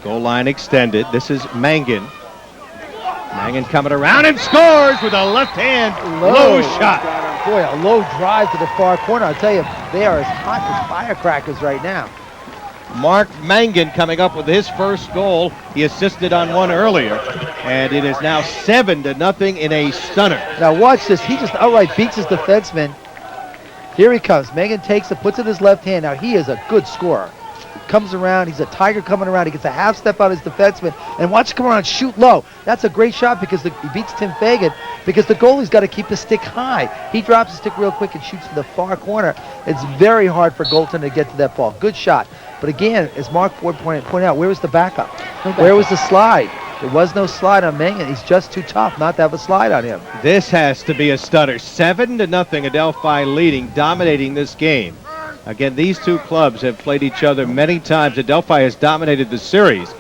Goal line extended. This is Mangan. Mangan coming around and scores with a left hand low shot. Boy, a low drive to the far corner. I'll tell you, they are as hot as firecrackers right now. Mark Mangan coming up with his first goal. He assisted on one earlier, and it is now 7-0 in a stunner. Now watch this. He just outright beats his defenseman. Here he comes. Mangan takes it, puts it in his left hand. Now he is a good scorer. Comes around, he's a tiger coming around. He gets a half step on his defenseman, and watch him come around and shoot low. That's a great shot because he beats Tim Fagan because the goalie's got to keep the stick high. He drops the stick real quick and shoots to the far corner. It's very hard for goaltender to get to that ball. Good shot. But again, as Mark Ford pointed out, where was the backup? Where was the slide? There was no slide on Mangan. He's just too tough not to have a slide on him. This has to be a stunner. 7-0, Adelphi leading, dominating this game. Again, these two clubs have played each other many times. Adelphi has dominated the series.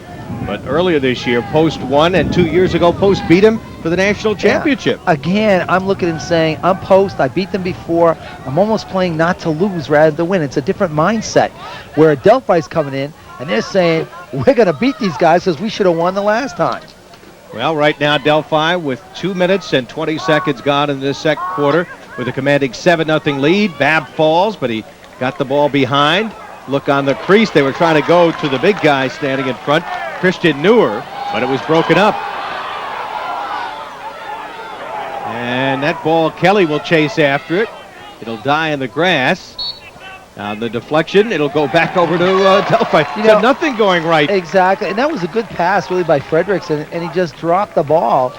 But earlier this year, Post won, and 2 years ago, Post beat him for the national championship. Yeah. Again, I'm looking and saying, I'm Post. I beat them before. I'm almost playing not to lose rather than win. It's a different mindset. Where Adelphi's coming in, and they're saying, we're going to beat these guys because we should have won the last time. Well, right now, Adelphi with 2 minutes and 20 seconds gone in this second quarter with a commanding 7-0 lead. Babb falls, but he got the ball behind. Look on the crease. They were trying to go to the big guy standing in front, Christian Neuer, but it was broken up. And that ball, Kelly will chase after it. It'll die in the grass. Now the deflection, it'll go back over to Adelphi. So nothing going right. Exactly, and that was a good pass really by Fredericks, and he just dropped the ball.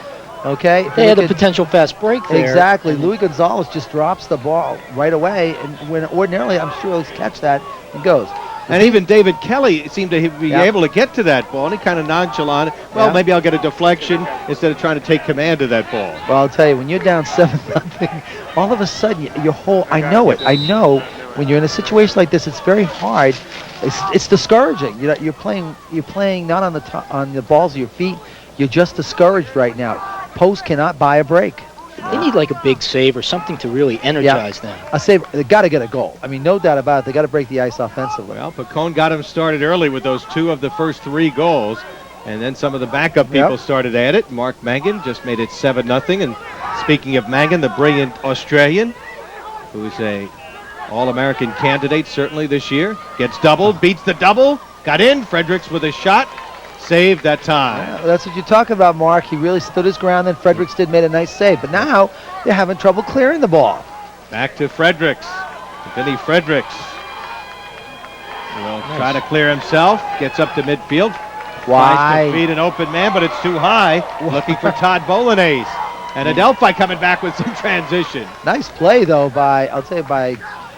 Okay, they had a potential fast break there. Exactly. Louis Gonzalez just drops the ball right away, and when ordinarily I'm sure he'll catch that and goes. And even David Kelly seemed to be able to get to that ball, and he kind of nonchalant. Well, maybe I'll get a deflection instead of trying to take command of that ball. Well, I'll tell you, when you're down 7-0, all of a sudden your whole, I know it. I know when you're in a situation like this, it's very hard. It's discouraging. You're playing not on the balls of your feet. You're just discouraged right now. Post cannot buy a break. They need like a big save or something to really energize them. A save. They got to get a goal. I mean, no doubt about it. They got to break the ice offensively. Well, Pacone got him started early with those 2 of the first 3 goals, and then some of the backup people started at it. Mark Mangan just made it 7-0. And speaking of Mangan, the brilliant Australian, who's a All-American candidate certainly this year, gets doubled, beats the double, got in. Fredericks with a shot. Saved that time. Yeah, that's what you're talking about, Mark. He really stood his ground, and Fredericks made a nice save. But now they're having trouble clearing the ball. Back to Fredericks. Vinny Fredericks will try to clear himself. Gets up to midfield. Tries to feed an open man, but it's too high. Looking for Todd Bolognese. And Adelphi coming back with some transition. Nice play, though, by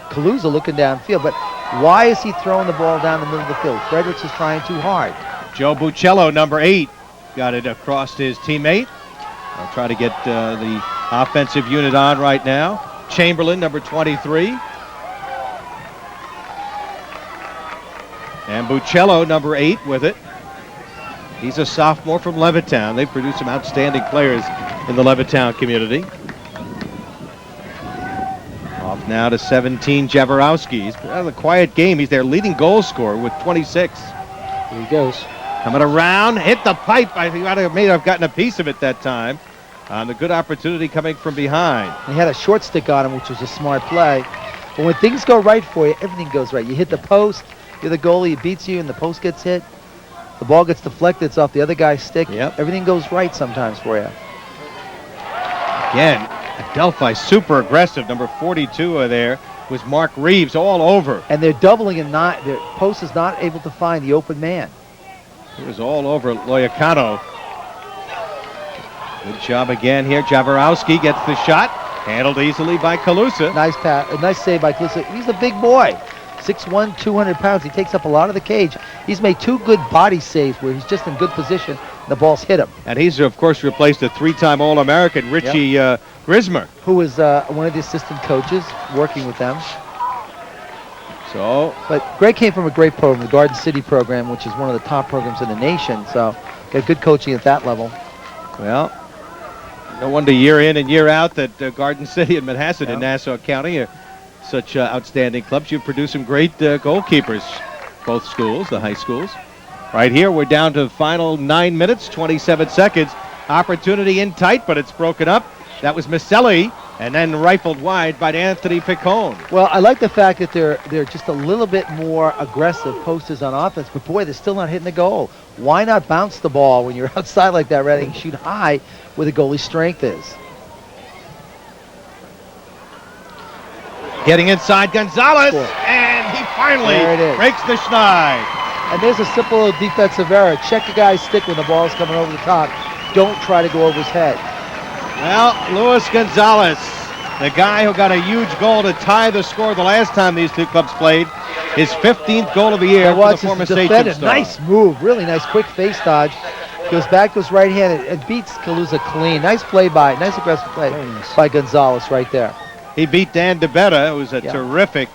Kaluza looking downfield. But why is he throwing the ball down the middle of the field? Fredericks is trying too hard. Joe Buccello, number 8, got it across his teammate. I'll try to get the offensive unit on right now. Chamberlain, number 23. And Buccello, number 8, with it. He's a sophomore from Levittown. They've produced some outstanding players in the Levittown community. Off now to 17, Jaworowski. He's had a quiet game. He's their leading goal scorer with 26. Here he goes. Coming around, hit the pipe. I think I may have gotten a piece of it that time. On the good opportunity coming from behind. He had a short stick on him, which was a smart play. But when things go right for you, everything goes right. You hit the post, You're the goalie, he beats you, and the post gets hit. The ball gets deflected, it's off the other guy's stick. Yep. Everything goes right sometimes for you. Again, Adelphi super aggressive. Number 42 there was Mark Reeves all over. And they're doubling and their post is not able to find the open man. He was all over Loyacano. Good job again here. Jaworowski gets the shot. Handled easily by Kalusa. Nice pass, a nice save by Kalusa. He's a big boy. 6'1", 200 pounds. He takes up a lot of the cage. He's made 2 good body saves where he's just in good position. And the ball's hit him. And he's, of course, replaced a 3-time All-American, Richie Grismer. Who was one of the assistant coaches working with them. So, but Greg came from a great program, the Garden City program, which is one of the top programs in the nation. So, got good coaching at that level. Well, no wonder year in and year out that Garden City and Manhasset in Nassau County are such outstanding clubs. You've produced some great goalkeepers, both schools, the high schools. Right here, we're down to the final 9 minutes, 27 seconds. Opportunity in tight, but it's broken up. That was Maselli, and then rifled wide by Anthony Picone. Well, I like the fact that they're just a little bit more aggressive posters on offense, but boy, they're still not hitting the goal. Why not bounce the ball when you're outside like that rather than shoot high where the goalie's strength is? Getting inside Gonzalez, and he finally breaks the schneid. And there's a simple defensive error. Check the guy's stick when the ball's coming over the top. Don't try to go over his head. Well, Luis Gonzalez, the guy who got a huge goal to tie the score the last time these two clubs played, his 15th goal of the year for the former Station star. Nice move, really nice quick face dodge. Goes back to his right hand and beats Kalusa clean. Nice play nice aggressive play by Gonzalez right there. He beat Dan DeBetta, who was a terrific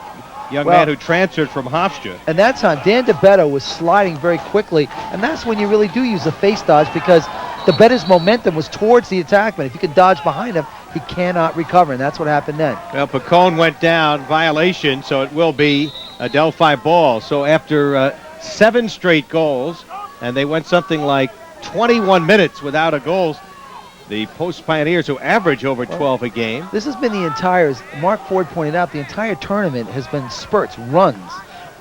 young man who transferred from Hofstra. And that time, Dan DeBetta was sliding very quickly, and that's when you really do use a face dodge because DeBetta's momentum was towards the attackman. If you can dodge behind him, he cannot recover, and that's what happened then. Well, Picone went down, violation, so it will be a Delphi ball. So after 7 straight goals, and they went something like 21 minutes without a goal, the Post Pioneers, who average over 12 a game. This has been the entire, as Mark Ford pointed out, the entire tournament has been spurts, runs.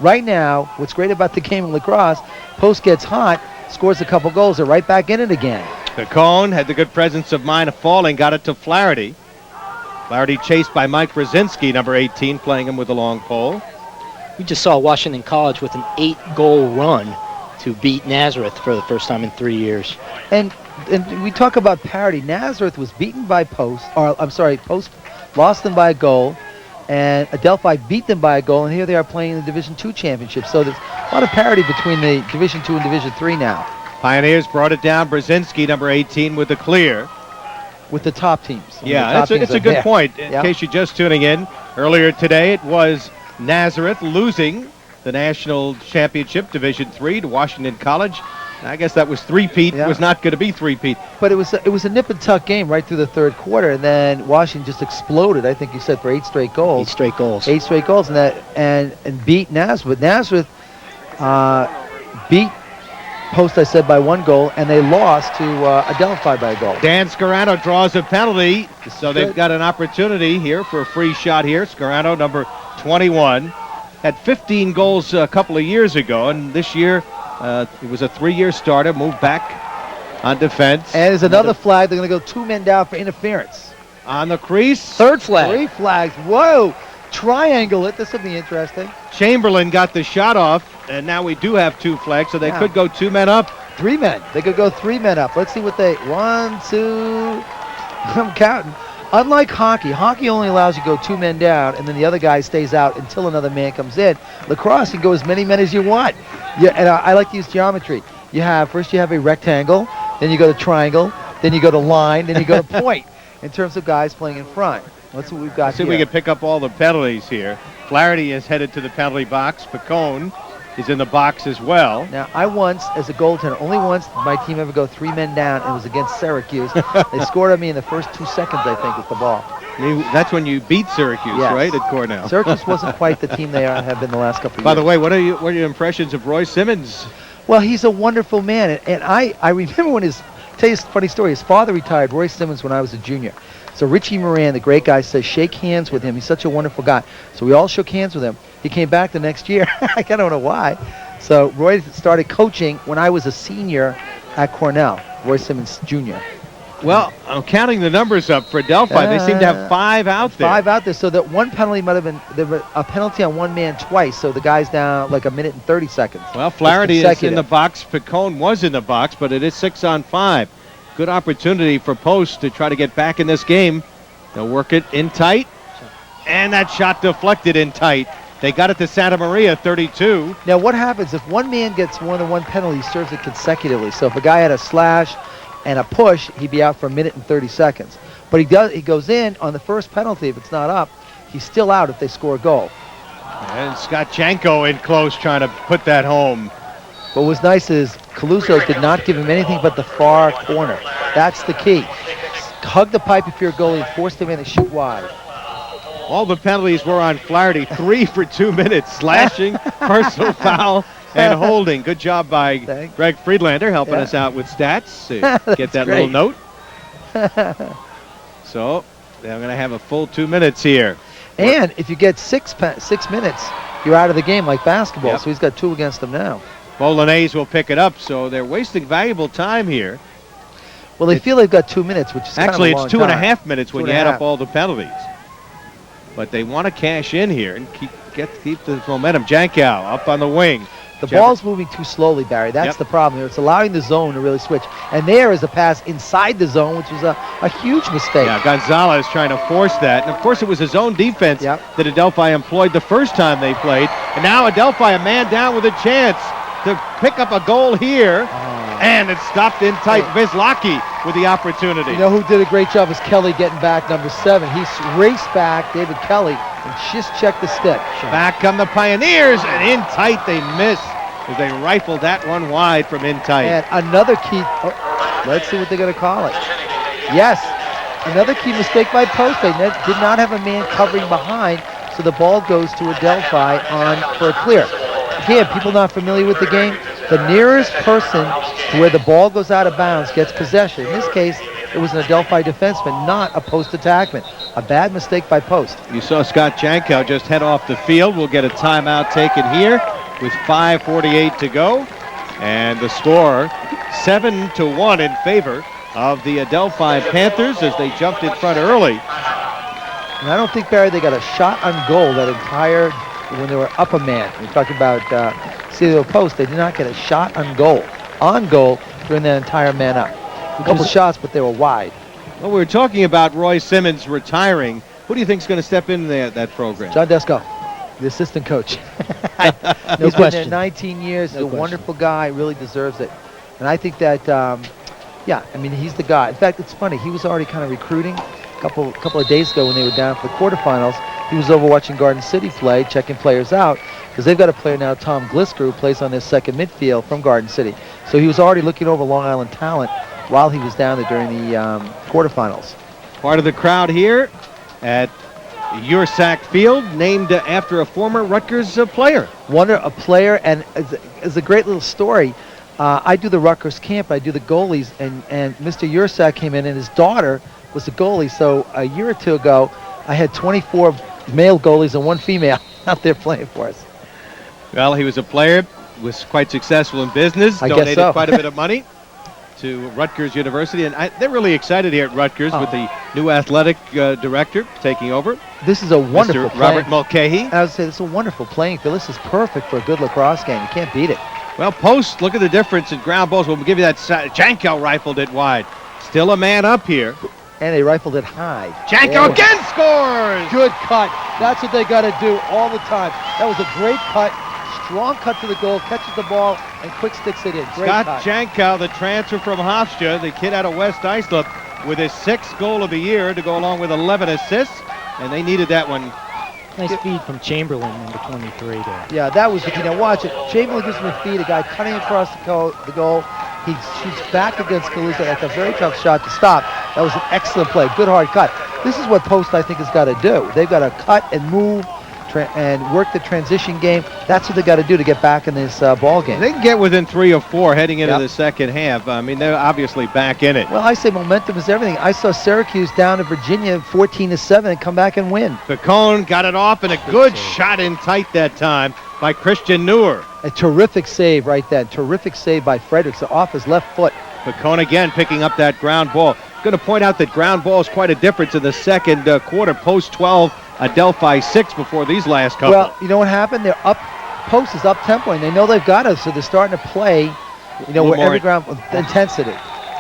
Right now, what's great about the game of lacrosse, Post gets hot, scores a couple goals, they're right back in it again. Picone had the good presence of mind of falling, got it to Flaherty. Flaherty chased by Mike Brzezinski, number 18, playing him with a long pole. We just saw Washington College with an 8-goal run to beat Nazareth for the first time in 3 years. And we talk about parity. Nazareth was beaten by Post, Post lost them by a goal, and Adelphi beat them by a goal, and here they are playing in the Division II championship. So there's a lot of parity between the Division II and Division III now. Pioneers brought it down. Brzezinski, number 18, with the clear. With the top teams. Yeah, it's a good point. In case you're just tuning in, earlier today it was Nazareth losing the national championship, Division III, to Washington College. I guess that was three-peat. It was not going to be three-peat. But it was a nip-and-tuck game right through the third quarter, and then Washington just exploded, I think you said, for 8 straight goals. 8 straight goals. 8 straight goals, and beat Nazareth. Nazareth beat Post, I said, by 1 goal, and they lost to Adelphi by a goal. Dan Scarano draws a penalty, so they've got an opportunity here for a free shot here. Scarano, number 21, had 15 goals a couple of years ago, and this year he was a 3-year starter, moved back on defense. And there's another flag. They're going to go 2 men down for interference. On the crease. 3rd flag. 3 flags. Whoa. Triangle it. This will be interesting. Chamberlain got the shot off, and now we do have 2 flags, so they could go 2 men up. 3 men. They could go 3 men up. Let's see what 1, 2, I'm counting. Unlike hockey only allows you to go 2 men down, and then the other guy stays out until another man comes in. Lacrosse, you can go as many men as you want. Yeah, and I like to use geometry. First you have a rectangle, then you go to triangle, then you go to line, then you go to point in terms of guys playing in front. That's what we've got here. See if we can pick up all the penalties here. Flaherty is headed to the penalty box. Picone is in the box as well. Now, I once, as a goaltender, only once did my team ever go 3 men down, and it was against Syracuse. They scored on me in the first 2 seconds, I think, with the ball. That's when you beat Syracuse, right, at Cornell? Syracuse wasn't quite the team they have been the last couple of years. By the way, what are your impressions of Roy Simmons? Well, he's a wonderful man, and I remember when tell you a funny story, his father retired, Roy Simmons, when I was a junior. So Richie Moran, the great guy, says, shake hands with him. He's such a wonderful guy. So we all shook hands with him. He came back the next year. I don't know why. So Roy started coaching when I was a senior at Cornell, Roy Simmons Jr. Well, I'm counting the numbers up for Adelphi. They seem to have 5 out there. 5 out there, so that one penalty might have been there was a penalty on one man twice, so the guy's down like a minute and 30 seconds. Well, Flaherty is in the box. Picone was in the box, but it is 6 on 5. Good opportunity for Post to try to get back in this game. They'll work it in tight, and that shot deflected in tight. They got it to Santa Maria, 32. Now, what happens if one man gets more than one penalty? He serves it consecutively. So if a guy had a slash and a push, he'd be out for a minute and 30 seconds. But he goes in on the first penalty. If it's not up, he's still out if they score a goal. And Scott Janko in close trying to put that home. What was nice is Caluso did not give him anything but the far corner. That's the key. Hug the pipe if you're a goalie and force them in to shoot wide. All the penalties were on Flaherty. 3 for 2 minutes. Slashing, personal foul, and holding. Good job by Greg Friedlander helping us out with stats. Get that great. little note. So they're going to have a full 2 minutes here. And if you get 6 minutes, you're out of the game like basketball. Yep. So he's got 2 against him now. Bolognese will pick it up, so they're wasting valuable time here. Well, they feel they've got 2 minutes, which is Actually, kind of it's a long 2.5 minutes when you add up 2.5. all the penalties. But they want to cash in here and keep the momentum. Jankow up on the wing. The ball's moving too slowly, Barry. That's the problem here. It's allowing the zone to really switch. And there is a pass inside the zone, which is a huge mistake. Yeah, Gonzalez trying to force that. And, of course, it was his own defense that Adelphi employed the first time they played. And now Adelphi, a man down with a chance to pick up a goal here. And it's stopped in tight. Vizlaki with the opportunity. You know who did a great job is Kelly getting back, number 7. He raced back, David Kelly, and just checked the stick. Back come the Pioneers, and in tight they miss as they rifled that one wide from in tight. And another key, let's see what they're going to call it. Yes, another key mistake by Post. They did not have a man covering behind, so the ball goes to Adelphi on for a clear. Again, people not familiar with the game, the nearest person to where the ball goes out of bounds gets possession. In this case, it was an Adelphi defenseman, not a Post attackman. A bad mistake by Post. You saw Scott Jankow just head off the field. We'll get a timeout taken here with 5:48 to go. And the score, 7-1 in favor of the Adelphi Panthers as they jumped in front early. And I don't think, Barry, they got a shot on goal that entire, when they were up a man. We're talking about CDO Post. They did not get a shot on goal during that entire man up. A couple shots, but they were wide. Well, we were talking about Roy Simmons retiring. Who do you think is going to step into that program? John Desko, the assistant coach. He's been there 19 years. He's a wonderful guy. Really deserves it. And I think that, he's the guy. In fact, it's funny. He was already kind of recruiting a couple of days ago when they were down for the quarterfinals. He was over watching Garden City play, checking players out, because they've got a player now, Tom Glisker, who plays on their second midfield from Garden City. So he was already looking over Long Island talent while he was down there during the quarterfinals. Part of the crowd here at Ursack Field, named after a former Rutgers player. A player, and it's a great little story. I do the Rutgers camp, I do the goalies, and Mr. Ursack came in, and his daughter was the goalie. So a year or two ago, I had 24 male goalies and 1 female out there playing for us. Well, he was a player, was quite successful in business, I donated guess so. quite a bit of money to Rutgers University, and they're really excited here at Rutgers with the new athletic director taking over. This is a wonderful Mr. Robert Mulcahy. I would say this is a wonderful playing field. This is perfect for a good lacrosse game. You can't beat it. Well, Post, look at the difference in ground balls. We'll give you that. Jankow rifled it wide. Still a man up here. And they rifled it high. Jankow again scores! Good cut. That's what they got to do all the time. That was a great cut. Strong cut to the goal. Catches the ball and quick sticks it in. Great Scott cut. Jankow, the transfer from Hofstra, the kid out of West Islip, with his 6th goal of the year to go along with 11 assists. And they needed that one. Nice feed from Chamberlain, number 23 there. Yeah, that was the key. Now watch it. Chamberlain gives him a feed. A guy cutting across the goal. He shoots back against Caluso. That's a very tough shot to stop. That was an excellent play. Good hard cut. This is what Post, I think, has got to do. They've got to cut and move, and work the transition game. That's what they got to do to get back in this ball game. They can get within 3 or 4 heading into Yep. the second half. I mean, they're obviously back in it. Well, I say momentum is everything. I saw Syracuse down to Virginia 14-7 and come back and win. Picone got it off, and a good shot in tight that time by Christian Neuer. A terrific save right then. Terrific save by Fredericks off his left foot. Picone again picking up that ground ball. Going to point out that ground ball is quite a difference in the second quarter. Post 12, Adelphi 6 before these last couple. Well, you know what happened? They're up, post is up tempo, and they know they've got us, so they're starting to play, where every ground with intensity.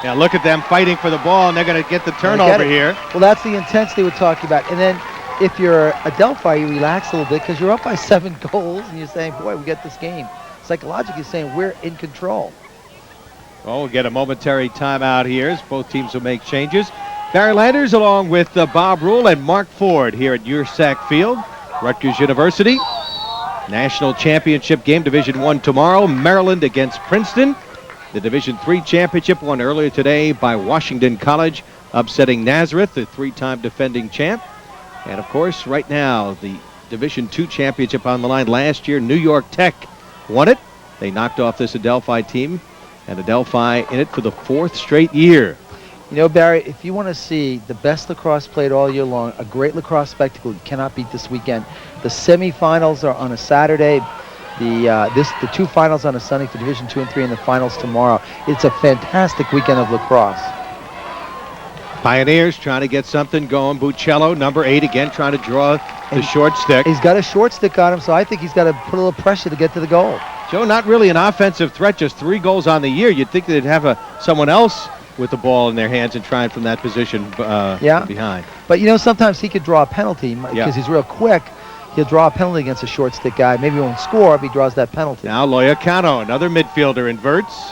Yeah, look at them fighting for the ball, and they're going to get the turnover here. Well, that's the intensity we're talking about. And then if you're Adelphi, you relax a little bit because you're up by 7 goals, and you're saying, boy, we get this game. Psychologically saying we're in control. Oh, we'll get a momentary timeout here as both teams will make changes. Barry Landers along with Bob Rule and Mark Ford here at Ursack Field, Rutgers University. National Championship game, Division I tomorrow. Maryland against Princeton. The Division III championship won earlier today by Washington College, upsetting Nazareth, the 3-time defending champ. And, of course, right now, the Division II championship on the line. Last year, New York Tech won it. They knocked off this Adelphi team, and Adelphi in it for the 4th straight year. You know, Barry, if you want to see the best lacrosse played all year long, a great lacrosse spectacle you cannot beat this weekend. The semifinals are on a Saturday. The 2 finals on a Sunday for Division II and III, and the finals tomorrow. It's a fantastic weekend of lacrosse. Pioneers trying to get something going. Buccello, number 8, again trying to draw the short stick. He's got a short stick on him, so I think he's got to put a little pressure to get to the goal. Joe, not really an offensive threat, just 3 goals on the year. You'd think they'd have someone else with the ball in their hands and trying from that position behind. But, sometimes he could draw a penalty because he's real quick. He'll draw a penalty against a short stick guy. Maybe he won't score if he draws that penalty. Now Loyacano, another midfielder, inverts.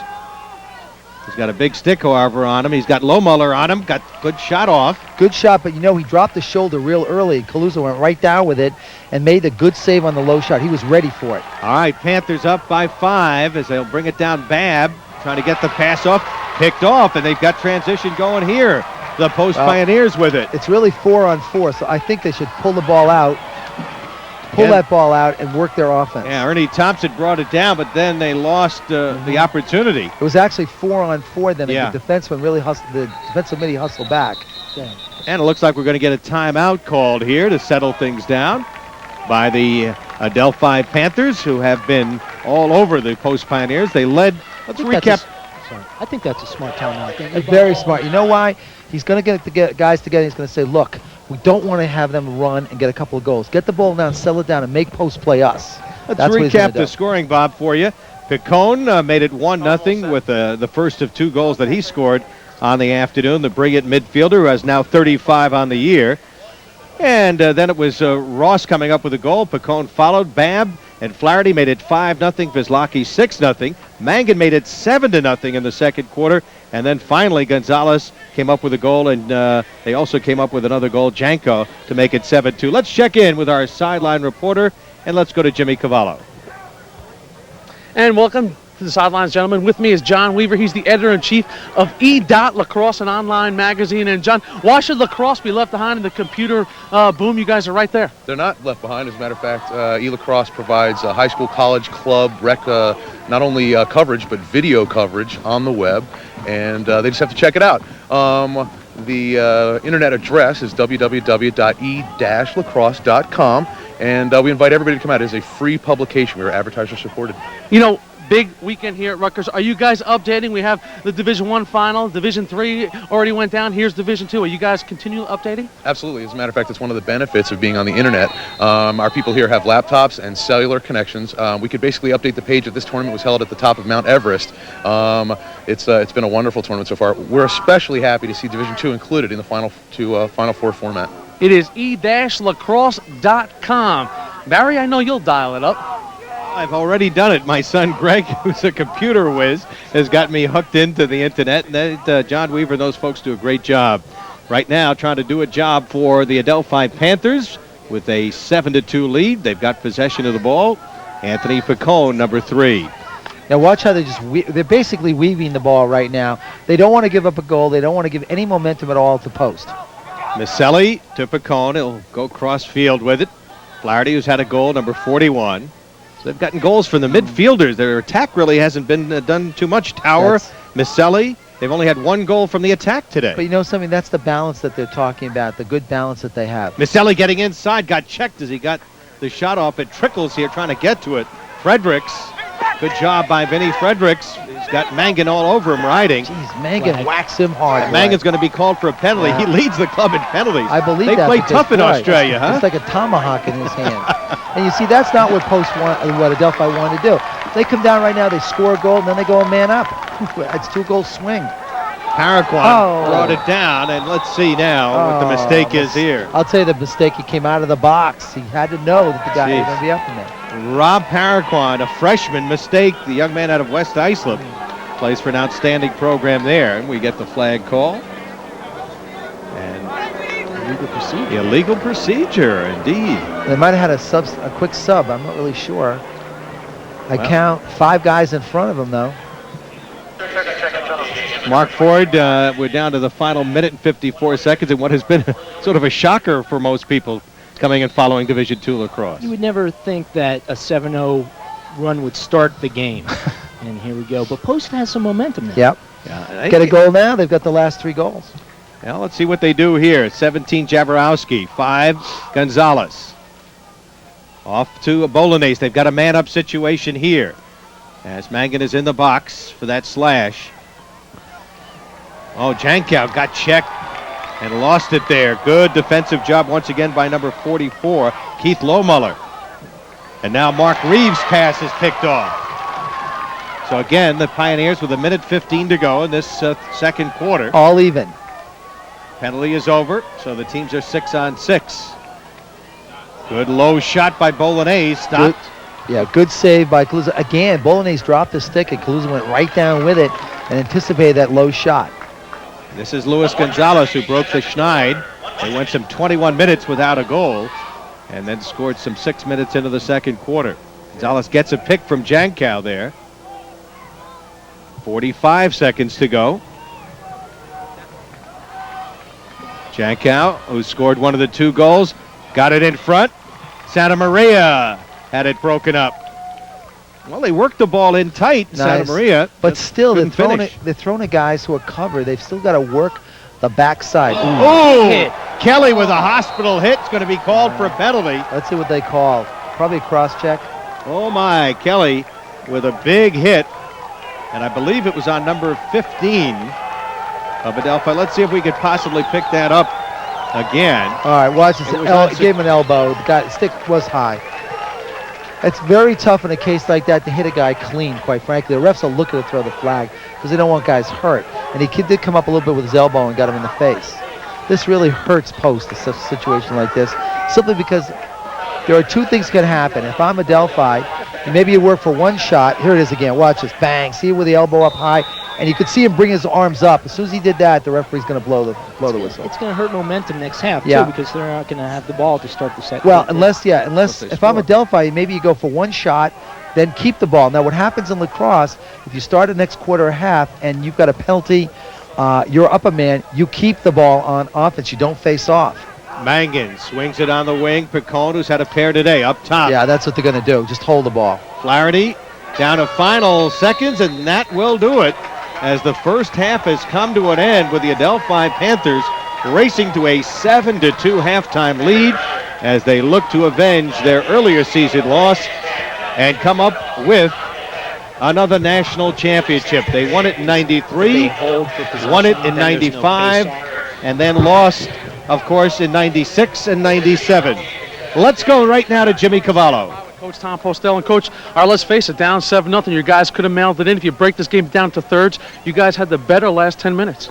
He's got a big stick, however, on him. He's got Lohmuller on him. Got good shot off. Good shot, but he dropped the shoulder real early. Calusa went right down with it and made a good save on the low shot. He was ready for it. All right, Panthers up by 5 as they'll bring it down. Babb trying to get the pass off. Picked off, and they've got transition going here. The Post Pioneers with it. It's really 4-on-4, so I think they should pull the ball out. Pull that ball out and work their offense. Yeah, Ernie Thompson brought it down, but then they lost the opportunity. It was actually 4-on-4 then. Yeah. And the defenseman really hustled. The defensive midi hustled back. Yeah. And it looks like we're going to get a timeout called here to settle things down by the Adelphi Panthers, who have been all over the Post Pioneers. They led. Let's recap. I think that's a smart timeout. Very smart. You know why? He's going to get the guys together. He's going to say, look, we don't want to have them run and get a couple of goals. Get the ball down, settle it down, and make Post play us. Let's recap the scoring, Bob, for you. Picone made it 1-0 with the first of 2 goals that he scored on the afternoon. The brilliant midfielder who has now 35 on the year. And then it was Ross coming up with a goal. Picone followed. Babb and Flaherty made it 5-0. Vizlaki 6-0. Mangan made it 7-0 in the second quarter. And then finally Gonzalez came up with a goal, and they also came up with another goal, Janko, to make it 7-2. Let's check in with our sideline reporter, and let's go to Jimmy Cavallo. And welcome to the sidelines, gentlemen. With me is John Weaver. He's the editor-in-chief of E.Lacrosse, an online magazine. And John, why should lacrosse be left behind in the computer boom? You guys are right there. They're not left behind. As a matter of fact, E.Lacrosse provides a high school, college, club, rec, not only coverage, but video coverage on the web. And they just have to check it out. The internet address is www.e-lacrosse.com. And we invite everybody to come out. It is a free publication. We are advertiser supported. Big weekend here at Rutgers. Are you guys updating? We have the Division I final. Division III already went down. Here's Division II. Are you guys continually updating? Absolutely. As a matter of fact, it's one of the benefits of being on the internet. Our people here have laptops and cellular connections. We could basically update the page that this tournament was held at the top of Mount Everest. It's been a wonderful tournament so far. We're especially happy to see Division II included in the Final Four format. It is e-lacrosse.com. Barry, I know you'll dial it up. I've already done it. My son Greg, who's a computer whiz, has got me hooked into the internet, and John Weaver and those folks do a great job. Right now, trying to do a job for the Adelphi Panthers with a 7-2 lead. They've got possession of the ball. Anthony Picone, number 3. Now watch how they're basically weaving the ball right now. They don't want to give up a goal. They don't want to give any momentum at all to Post. Miceli to Picone. He'll go cross field with it. Flaherty, who's had a goal, number 41. So they've gotten goals from the midfielders. Their attack really hasn't been done too much. Tower, Miceli, they've only had one goal from the attack today. But you know something? That's the balance that they're talking about, the good balance that they have. Miceli getting inside, got checked as he got the shot off. It trickles here, trying to get to it. Fredericks, good job by Vinny Fredericks. He's got Mangan all over him riding. Jeez, Mangan whacks him hard. And Mangan's going to be called for a penalty. Yeah. He leads the club in penalties. I believe they that. play tough in Australia, huh? It's like a tomahawk in his hand. And you see, that's not what what Adelphi wanted to do. They come down right now, they score a goal, and then they go a man up. It's 2-goal swing. Paraquat brought it down, and let's see now what the mistake is here. I'll tell you the mistake. He came out of the box. He had to know that the guy was going to be up in there. Rob Paraquat, a freshman, mistake. The young man out of West Islip plays for an outstanding program there, and we get the flag call. And illegal procedure. Illegal procedure, indeed. They might have had a quick sub. I'm not really sure. I count 5 guys in front of him, though. Mark Ford, we're down to the final minute and 54 seconds in what has been sort of a shocker for most people coming and following Division II lacrosse. You would never think that a 7-0 run would start the game. And here we go. But Post has some momentum now. Yep. Get a goal now. They've got the last 3 goals. Well, let's see what they do here. 17, Jaworowski. 5, Gonzalez. Off to Bolognese. They've got a man-up situation here as Mangan is in the box for that slash. Oh, Jankow got checked and lost it there. Good defensive job once again by number 44, Keith Lohmuller. And now Mark Reeves' pass is picked off. So again, the Pioneers with 1:15 to go in this second quarter. All even. Penalty is over, so the teams are 6-on-6. Good low shot by Bolognese. Stopped. Good save by Kaluza. Again, Bolognese dropped the stick and Kaluza went right down with it and anticipated that low shot. This is Luis Gonzalez who broke the schneid. They went some 21 minutes without a goal and then scored some 6 minutes into the second quarter. Gonzalez gets a pick from Jankow there. 45 seconds to go. Jankow, who scored one of the 2 goals, got it in front. Santa Maria had it broken up. Well, they worked the ball in tight, Santa Maria. But still, they're throwing at guys who are covered. They've still got to work the backside. Oh, Kelly with a hospital hit. It's going to be called for a penalty. Let's see what they call. Probably a cross check. Oh, my. Kelly with a big hit. And I believe it was on number 15 of Adelphi. Let's see if we could possibly pick that up again. All right, watch this. Gave him an elbow. The stick was high. It's very tough in a case like that to hit a guy clean, quite frankly. The refs are looking to throw the flag because they don't want guys hurt. And he did come up a little bit with his elbow and got him in the face. This really hurts Post, a situation like this, simply because there are 2 things can happen. If I'm Adelphi, maybe you work for 1 shot. Here it is again. Watch this. Bang. See it with the elbow up high. And you could see him bring his arms up. As soon as he did that, the referee's going to blow the whistle. It's going to hurt momentum next half, too, because they're not going to have the ball to start the second. Well, unless if I'm Adelphi, maybe you go for 1 shot, then keep the ball. Now, what happens in lacrosse, if you start the next quarter or half and you've got a penalty, you're up a man, you keep the ball on offense. You don't face off. Mangan swings it on the wing. Picone, who's had a pair today, up top. Yeah, that's what they're going to do. Just hold the ball. Flaherty down to final seconds, and that will do it as the first half has come to an end with the Adelphi Panthers racing to a 7-2 halftime lead as they look to avenge their earlier season loss and come up with another national championship. They won it in 93, won it in 95, and then lost, of course, in 96 and 97. Let's go right now to Jimmy Cavallo. Coach Tom Postel. And Coach, let's face it, down 7-0. Your guys could have mailed it in. If you break this game down to thirds, you guys had the better last 10 minutes.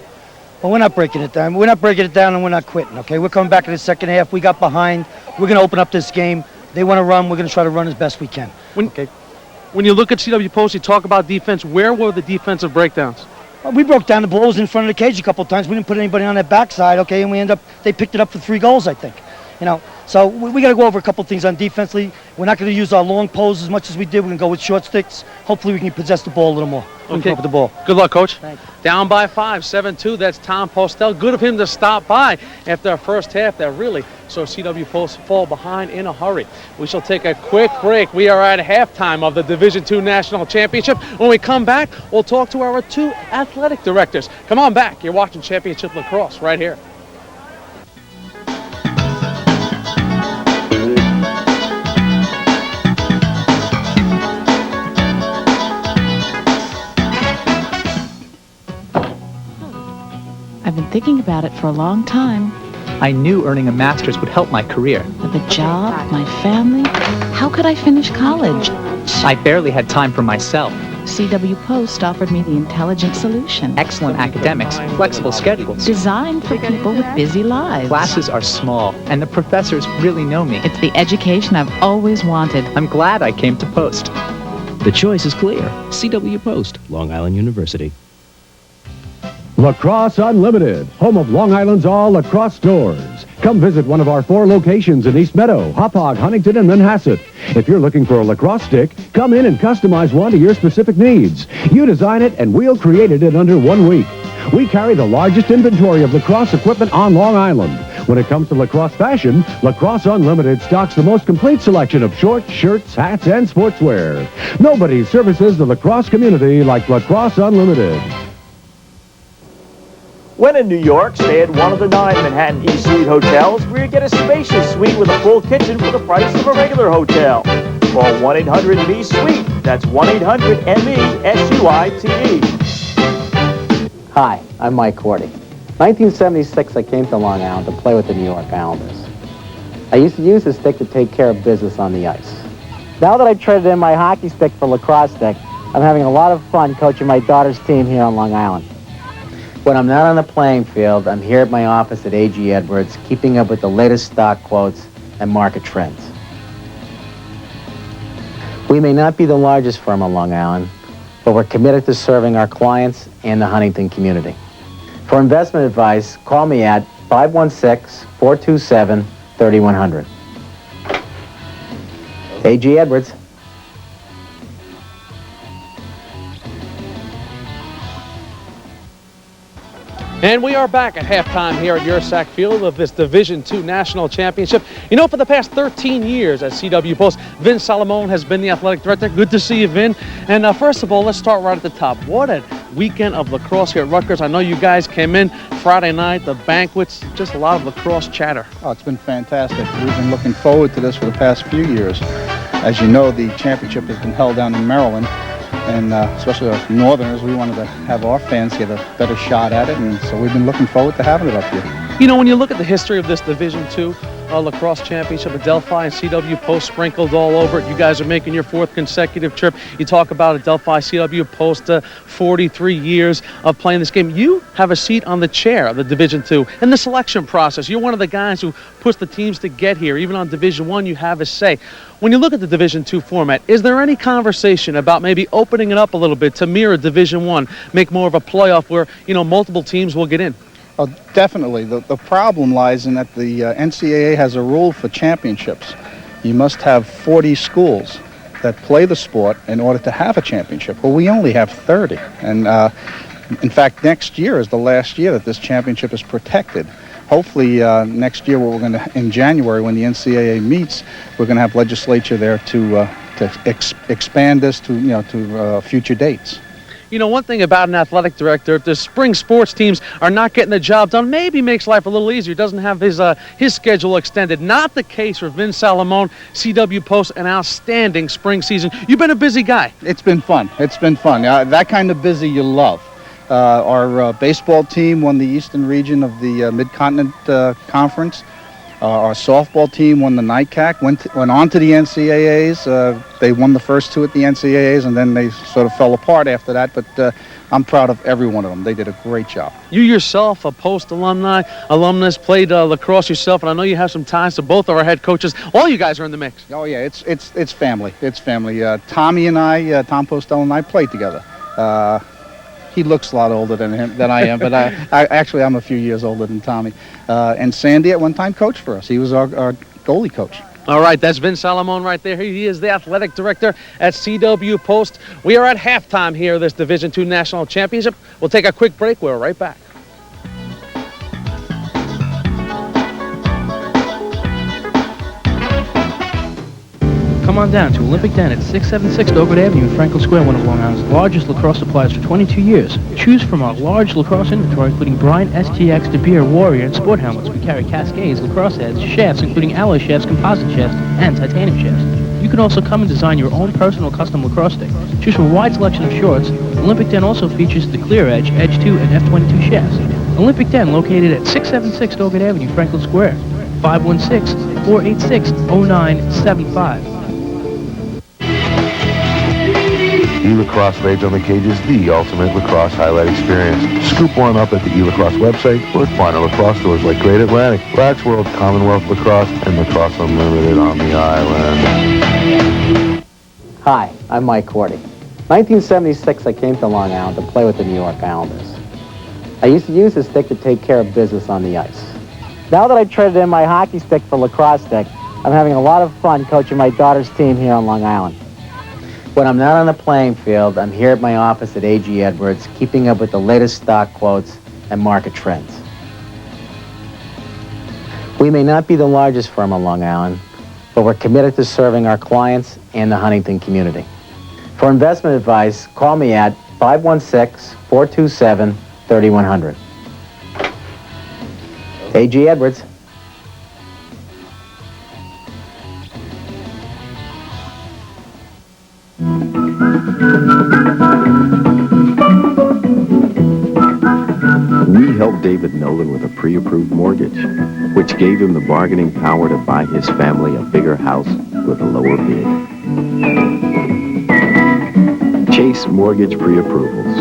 Well, we're not breaking it down. We're not breaking it down, and we're not quitting, okay? We're coming back in the second half. We got behind. We're going to open up this game. They want to run. We're going to try to run as best we can. When you look at CW Post, you talk about defense. Where were the defensive breakdowns? Well, we broke down the balls in front of the cage a couple of times. We didn't put anybody on that backside, okay? And they picked it up for 3 goals, I think. You know, so we got to go over a couple things on defensively. We're not going to use our long poles as much as we did. We're going to go with short sticks. Hopefully we can possess the ball a little more. Okay. With the ball. Good luck, Coach. Thank you. Down by 5, 7-2. That's Tom Postel. Good of him to stop by after our first half that really saw CW Post fall behind in a hurry. We shall take a quick break. We are at halftime of the Division II National Championship. When we come back, we'll talk to our 2 athletic directors. Come on back. You're watching Championship Lacrosse right here. I've been thinking about it for a long time. I knew earning a master's would help my career. But the job, my family, how could I finish college? I barely had time for myself. CW Post offered me the intelligent solution. Excellent academics, flexible schedules. Designed for people with busy lives. Classes are small, and the professors really know me. It's the education I've always wanted. I'm glad I came to Post. The choice is clear. CW Post, Long Island University. Lacrosse Unlimited, home of Long Island's all lacrosse stores. Come visit one of our 4 locations in East Meadow, Hauppauge, Huntington, and Manhasset. If you're looking for a lacrosse stick, come in and customize one to your specific needs. You design it and we'll create it in under 1 week. We carry the largest inventory of lacrosse equipment on Long Island. When it comes to lacrosse fashion, Lacrosse Unlimited stocks the most complete selection of shorts, shirts, hats, and sportswear. Nobody services the lacrosse community like Lacrosse Unlimited. When in New York, stay at one of the 9 Manhattan East Suite hotels where you get a spacious suite with a full kitchen for the price of a regular hotel. Call 1-800-ME-SUITE. That's 1-800-MESUITE. Hi, I'm Mike Cordy. 1976, I came to Long Island to play with the New York Islanders. I used to use the stick to take care of business on the ice. Now that I've traded in my hockey stick for lacrosse stick, I'm having a lot of fun coaching my daughter's team here on Long Island. When I'm not on the playing field, I'm here at my office at A.G. Edwards, keeping up with the latest stock quotes and market trends. We may not be the largest firm on Long Island, but we're committed to serving our clients and the Huntington community. For investment advice, call me at 516-427-3100. A.G. Edwards. And we are back at halftime here at Yursak Field of this Division II National Championship. You know, for the past 13 years at CW Post, Vin Salamone has been the athletic director. Good to see you, Vin. And first of all, let's start right at the top. What a weekend of lacrosse here at Rutgers. I know you guys came in Friday night, the banquets, just a lot of lacrosse chatter. Oh, it's been fantastic. We've been looking forward to this for the past few years. As you know, the championship has been held down in Maryland. And especially us Northerners, we wanted to have our fans get a better shot at it, and so we've been looking forward to having it up here. You know, when you look at the history of this Division II lacrosse championship, Adelphi and CW Post sprinkled all over it. You guys are making your 4th consecutive trip. You talk about Adelphi, CW Post, 43 years of playing this game. You have a seat on the chair of the Division II in the selection process. You're one of the guys who puts the teams to get here. Even on Division I, you have a say. When you look at the Division II format, is there any conversation about maybe opening it up a little bit to mirror Division I, make more of a playoff where, you know, multiple teams will get in? Oh, definitely. The problem lies in that the NCAA has a rule for championships. You must have 40 schools that play the sport in order to have a championship. Well, we only have 30. And in fact, next year is the last year that this championship is protected. Hopefully next year, in January when the NCAA meets, we're going to have legislature there to expand this to future dates. You know, one thing about an athletic director, if the spring sports teams are not getting the job done, maybe makes life a little easier. Doesn't have his schedule extended. Not the case for Vin Salamone. CW Post, an outstanding spring season. You've been a busy guy. It's been fun. It's been fun. That kind of busy you love. Our baseball team won the Eastern region of the Mid-Continent Conference. Our softball team won the NICAC, went on to the NCAAs. They won the first 2 at the NCAAs, and then they sort of fell apart after that. But I'm proud of every one of them. They did a great job. You yourself, a Post alumnus, played lacrosse yourself, and I know you have some ties to both of our head coaches. All you guys are in the mix. Oh yeah, it's family. It's family. Tommy and I, Tom Postel and I, played together. He looks a lot older than I am, but I'm a few years older than Tommy. And Sandy at one time coached for us. He was our goalie coach. All right, that's Vince Salamone right there. He is the athletic director at CW Post. We are at halftime here of this Division II National Championship. We'll take a quick break. We're right back. Come on down to Olympic Den at 676 Dover Avenue in Franklin Square, one of Long Island's largest lacrosse suppliers for 22 years. Choose from our large lacrosse inventory, including Bryant, STX, De Beer, Warrior, and Sport helmets. We carry Cascades, lacrosse heads, shafts, including alloy shafts, composite shafts, and titanium shafts. You can also come and design your own personal custom lacrosse stick. Choose from a wide selection of shorts. Olympic Den also features the Clear Edge, Edge 2, and F22 shafts. Olympic Den, located at 676 Dover Avenue, Franklin Square. 516-486-0975. E-Lacrosse Rage on the Cage is the ultimate lacrosse highlight experience. Scoop one up at the E-Lacrosse website or find our lacrosse stores like Great Atlantic, Wax World, Commonwealth Lacrosse, and Lacrosse Unlimited on the island. Hi, I'm Mike Cordy. 1976, I came to Long Island to play with the New York Islanders. I used to use this stick to take care of business on the ice. Now that I've traded in my hockey stick for lacrosse stick, I'm having a lot of fun coaching my daughter's team here on Long Island. When I'm not on the playing field, I'm here at my office at A.G. Edwards, keeping up with the latest stock quotes and market trends. We may not be the largest firm on Long Island, but we're committed to serving our clients and the Huntington community. For investment advice, call me at 516-427-3100. A.G. Edwards. We helped David Nolan with a pre-approved mortgage, which gave him the bargaining power to buy his family a bigger house with a lower bid. Chase Mortgage Pre-Approvals.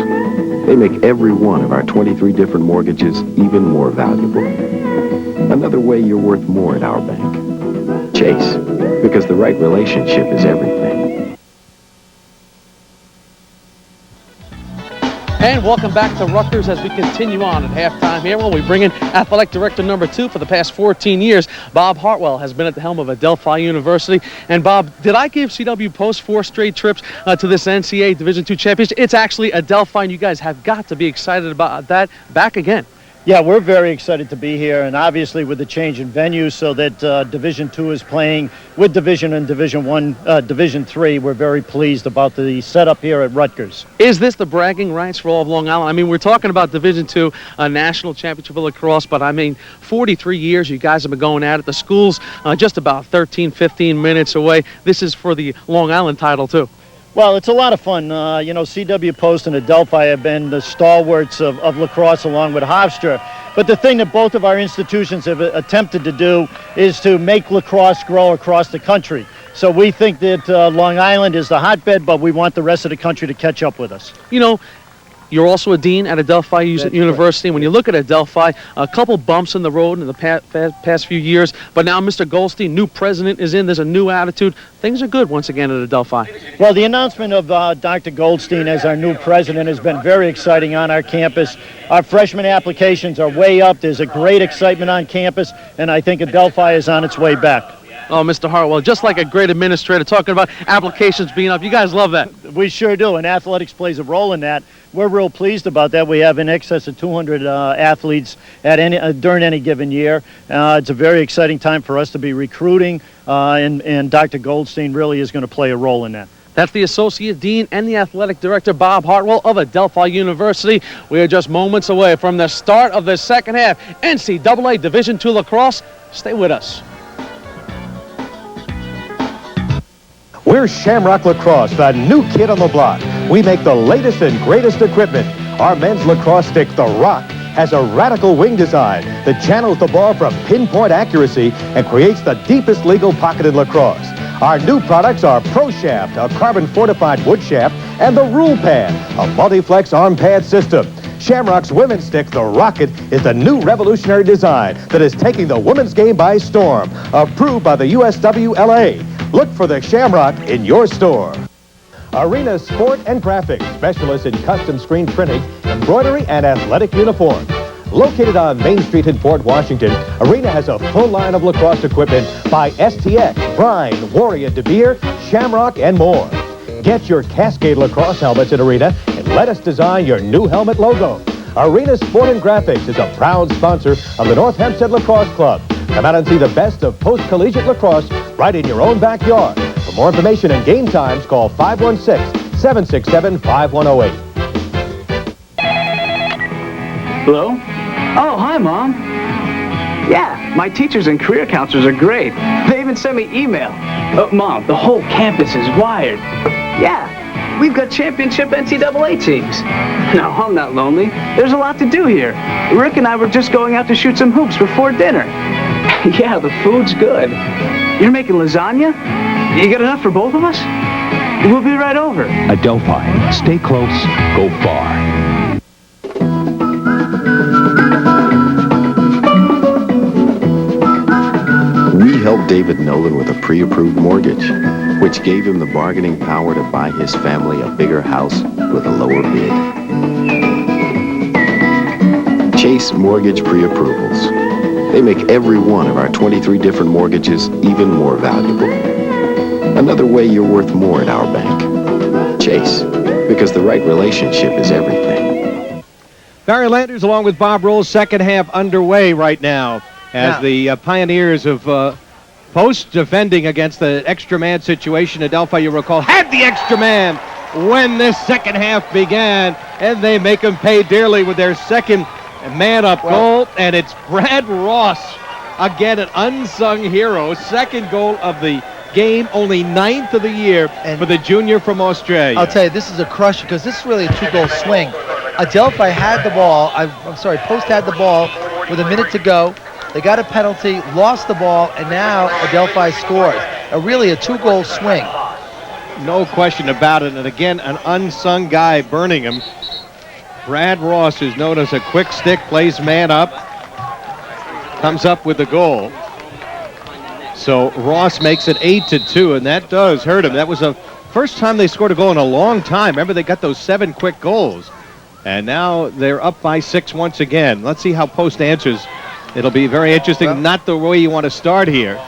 They make every one of our 23 different mortgages even more valuable. Another way you're worth more at our bank. Chase, because the right relationship is everything. And welcome back to Rutgers as we continue on at halftime here. Well, we bring in athletic director number 2 for the past 14 years. Bob Hartwell has been at the helm of Adelphi University. And Bob, did I give CW Post 4 straight trips to this NCAA Division II championship? It's actually Adelphi, and you guys have got to be excited about that back again. Yeah, we're very excited to be here, and obviously with the change in venue so that Division II is playing with Division and Division III, we're very pleased about the setup here at Rutgers. Is this the bragging rights for all of Long Island? I mean, we're talking about Division II, a national championship of lacrosse, but I mean, 43 years you guys have been going at it. The school's just about 13, 15 minutes away. This is for the Long Island title, too. Well, it's a lot of fun. CW Post and Adelphi have been the stalwarts of lacrosse along with Hofstra. But the thing that both of our institutions have attempted to do is to make lacrosse grow across the country. So we think that Long Island is the hotbed, but we want the rest of the country to catch up with us. You know, you're also a dean at Adelphi University. When you look at Adelphi, a couple bumps in the road in the past few years, but now Mr. Goldstein, new president, is in. There's a new attitude. Things are good once again at Adelphi. Well, the announcement of Dr. Goldstein as our new president has been very exciting on our campus. Our freshman applications are way up. There's a great excitement on campus, and I think Adelphi is on its way back. Oh, Mr. Hartwell, just like a great administrator talking about applications being up. You guys love that. We sure do, and athletics plays a role in that. We're real pleased about that. We have in excess of 200 athletes at during any given year. It's a very exciting time for us to be recruiting, and Dr. Goldstein really is going to play a role in that. That's the Associate Dean and the Athletic Director, Bob Hartwell of Adelphi University. We are just moments away from the start of the second half. NCAA Division II lacrosse. Stay with us. We're Shamrock Lacrosse, the new kid on the block. We make the latest and greatest equipment. Our men's lacrosse stick, the Rock, has a radical wing design that channels the ball from pinpoint accuracy and creates the deepest legal pocket in lacrosse. Our new products are Pro Shaft, a carbon-fortified wood shaft, and the Rule Pad, a multi-flex arm pad system. Shamrock's women's stick, the Rocket, is the new revolutionary design that is taking the women's game by storm. Approved by the USWLA. Look for the Shamrock in your store. Arena Sport and Graphics, specialists in custom screen printing, embroidery, and athletic uniforms. Located on Main Street in Fort Washington, Arena has a full line of lacrosse equipment by STX, Brine, Warrior, De Beer, Shamrock, and more. Get your Cascade lacrosse helmets at Arena and let us design your new helmet logo. Arena Sport and Graphics is a proud sponsor of the North Hempstead Lacrosse Club. Come out and see the best of post-collegiate lacrosse right in your own backyard. For more information and game times, call 516-767-5108. Hello? Oh, hi, Mom. Yeah, my teachers and career counselors are great. They even sent me email. Mom, the whole campus is wired. Yeah, we've got championship NCAA teams. No, I'm not lonely. There's a lot to do here. Rick and I were just going out to shoot some hoops before dinner. Yeah, the food's good. You're making lasagna? You got enough for both of us? We'll be right over. Adelphi. Stay close, go far. We helped David Nolan with a pre-approved mortgage, which gave him the bargaining power to buy his family a bigger house with a lower bid. Chase Mortgage Pre-Approvals. They make every one of our 23 different mortgages even more valuable. Another way you're worth more at our bank. Chase, because the right relationship is everything. Barry Landers along with Bob Rolls, second half underway right now as the Pioneers of Post defending against the extra man situation. Adelphi, you recall, had the extra man when this second half began, and they make him pay dearly with their second man-up goal, and it's Brad Ross, again an unsung hero, second goal of the game, only 9th of the year for the junior from Australia. I'll tell you, this is a crusher because this is really a two-goal swing. Adelphi had the ball. I'm sorry, Post had the ball with a minute to go. They got a penalty, lost the ball, and now Adelphi scores. Really a two-goal swing. No question about it, and again, an unsung guy burning him. Brad Ross, who's known as a quick stick, plays man up, comes up with the goal. So Ross makes it 8-2, and that does hurt him. That was the first time they scored a goal in a long time. Remember, they got those 7 quick goals, and now they're up by 6 once again. Let's see how Post answers. It'll be very interesting. Not the way you want to start here.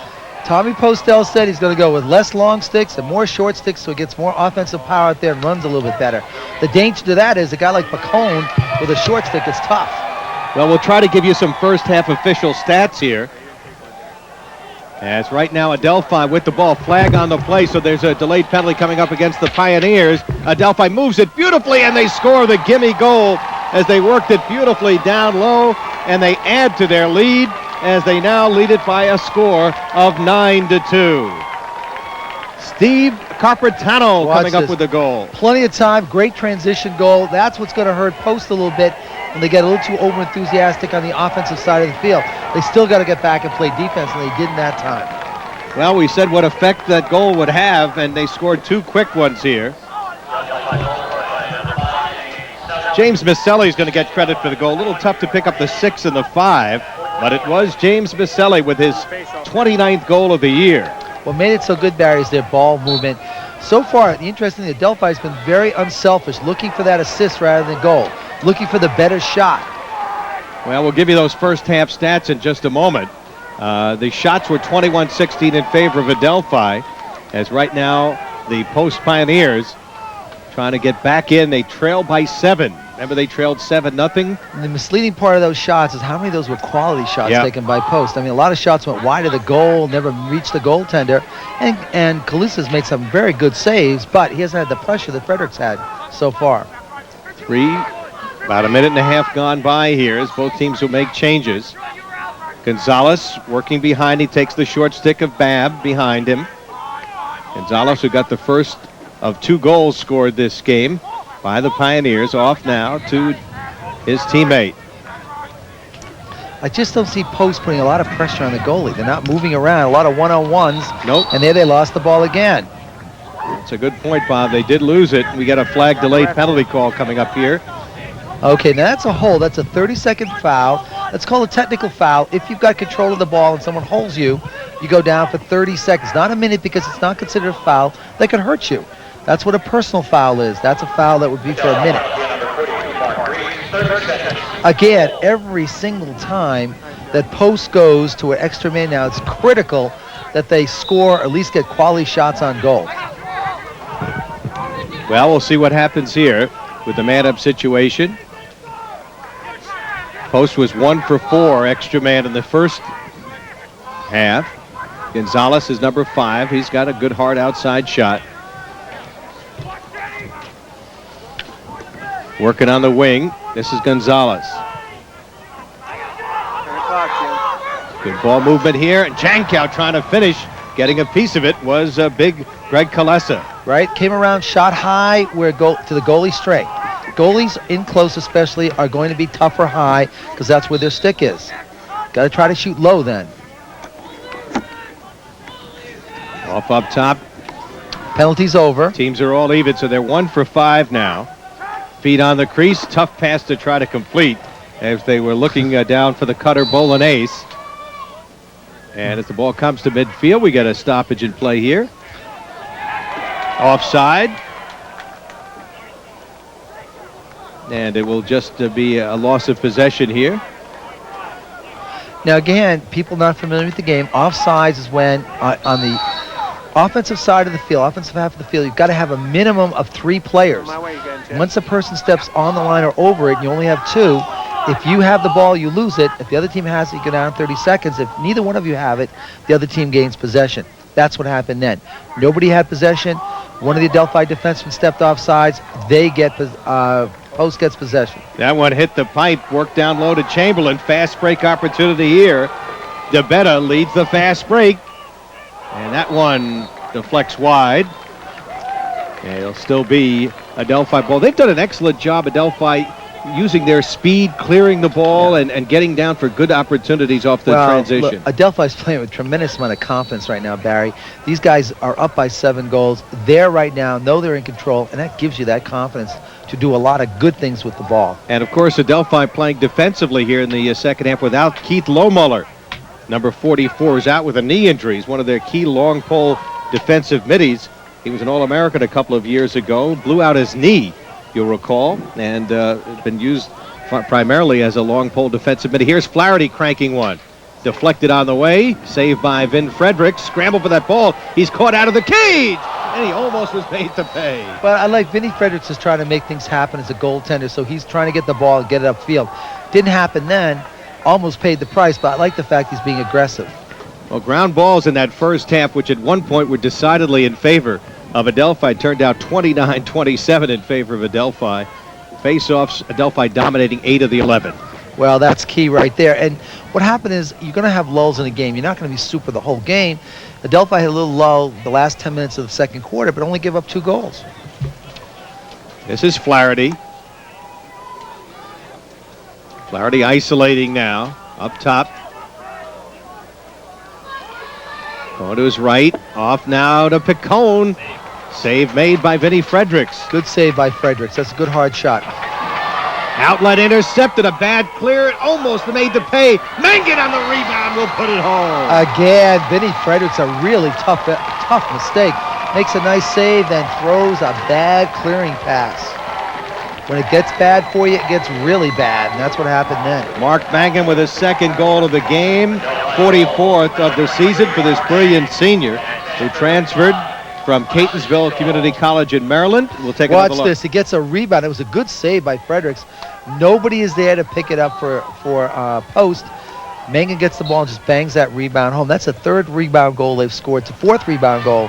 Tommy Postel said he's going to go with less long sticks and more short sticks so he gets more offensive power out there and runs a little bit better. The danger to that is a guy like Bacone with a short stick is tough. Well, we'll try to give you some first half official stats here. As right now Adelphi with the ball, flag on the play, so there's a delayed penalty coming up against the Pioneers. Adelphi moves it beautifully, and they score the gimme goal as they worked it beautifully down low, and they add to their lead as they now lead it by a score of 9-2. Steve Carpretano coming up with the goal. Plenty of time, great transition goal. That's what's going to hurt Post a little bit when they get a little too over-enthusiastic on the offensive side of the field. They still got to get back and play defense, and they did in that time. Well, we said what effect that goal would have, and they scored 2 quick ones here. James Maselli is going to get credit for the goal. A little tough to pick up the 6 and the 5, but it was James Maselli with his 29th goal of the year. What made it so good, Barry, is their ball movement. So far, the interesting thing, Adelphi has been very unselfish, looking for that assist rather than goal, looking for the better shot. Well, we'll give you those first half stats in just a moment. The shots were 21-16 in favor of Adelphi, as right now the Post Pioneers trying to get back in. They trail by 7. Remember, they trailed 7-0. And the misleading part of those shots is how many of those were quality shots taken by Post. I mean, a lot of shots went wide of the goal, never reached the goaltender. And Calussa's made some very good saves, but he hasn't had the pressure that Fredericks had so far. About a minute and a half gone by here as both teams will make changes. Gonzalez working behind. He takes the short stick of Babb behind him. Gonzalez, who got the first of 2 goals scored this game by the Pioneers, off now to his teammate. I just don't see Post putting a lot of pressure on the goalie. They're not moving around, a lot of one-on-ones. Nope. And there they lost the ball again. That's a good point, Bob. They did lose it. We got a flag delayed penalty call coming up here. Okay, now that's a hold. That's a 30-second foul. That's called a technical foul. If you've got control of the ball and someone holds you, you go down for 30 seconds. Not a minute, because it's not considered a foul. That could hurt you. That's what a personal foul is. That's a foul that would be for a minute. Again, every single time that Post goes to an extra man now, it's critical that they score or at least get quality shots on goal. Well, we'll see what happens here with the man-up situation. Post was 1 for 4 extra man in the first half. Gonzalez is number 5. He's got a good hard outside shot. Working on the wing. This is Gonzalez. Good ball movement here. And Jankow trying to finish. Getting a piece of it was big Greg Kalesa. Right? Came around, shot high where to the goalie straight. Goalies in close especially are going to be tougher high because that's where their stick is. Got to try to shoot low then. Off up top. Penalty's over. Teams are all even, so they're 1 for 5 now. Feet on the crease. Tough pass to try to complete as they were looking down for the cutter Bolognese. And as the ball comes to midfield, we get a stoppage in play here. Offside. And it will just be a loss of possession here. Now again, people not familiar with the game, offsides is when on the offensive side of the field, offensive half of the field, you've got to have a minimum of 3 players. Once a person steps on the line or over it, and you only have 2, if you have the ball, you lose it. If the other team has it, you go down 30 seconds. If neither one of you have it, the other team gains possession. That's what happened then. Nobody had possession. One of the Adelphi defensemen stepped off sides. They get Post gets possession. That one hit the pipe, worked down low to Chamberlain. Fast break opportunity here. DeBetta leads the fast break. And that one deflects wide. And it'll still be Adelphi ball. They've done an excellent job, Adelphi, using their speed, clearing the ball, and getting down for good opportunities off the transition. Look, Adelphi's playing with tremendous amount of confidence right now, Barry. These guys are up by 7 goals. They're right now, know they're in control, and that gives you that confidence to do a lot of good things with the ball. And of course, Adelphi playing defensively here in the second half without Keith Lohmuller. Number 44 is out with a knee injury. He's one of their key long pole defensive middies. He was an All-American a couple of years ago, blew out his knee, you'll recall, and been used primarily as a long pole defensive mid. Here's Flaherty cranking one. Deflected on the way, saved by Vin Fredericks. Scramble for that ball. He's caught out of the cage, and he almost was made to pay. But I like Vinny Fredericks is trying to make things happen as a goaltender, so he's trying to get the ball and get it upfield. Didn't happen then, almost paid the price, but I like the fact he's being aggressive. Well, ground balls in that first half, which at one point were decidedly in favor of Adelphi, turned out 29-27 in favor of Adelphi. Face-offs, Adelphi dominating 8 of the 11. Well, that's key right there. And what happened is you're going to have lulls in a game. You're not going to be super the whole game. Adelphi had a little lull the last 10 minutes of the second quarter, but only give up 2 goals. This is Flaherty. Flaherty isolating now, up top. Going to his right, off now to Picone. Save made by Vinny Fredericks. Good save by Fredericks. That's a good hard shot. Outlet intercepted, a bad clear. It almost made the pay. Mangan on the rebound will put it home. Again, Vinny Fredericks, a really tough mistake. Makes a nice save, then throws a bad clearing pass. When it gets bad for you, it gets really bad, and that's what happened then. Mark Mangan with his second goal of the game, 44th of the season for this brilliant senior who transferred from Catonsville Community College in Maryland. We'll take another look. Watch this. He gets a rebound. It was a good save by Fredericks. Nobody is there to pick it up for Post. Mangan gets the ball and just bangs that rebound home. That's the 3rd rebound goal they've scored. It's the 4th rebound goal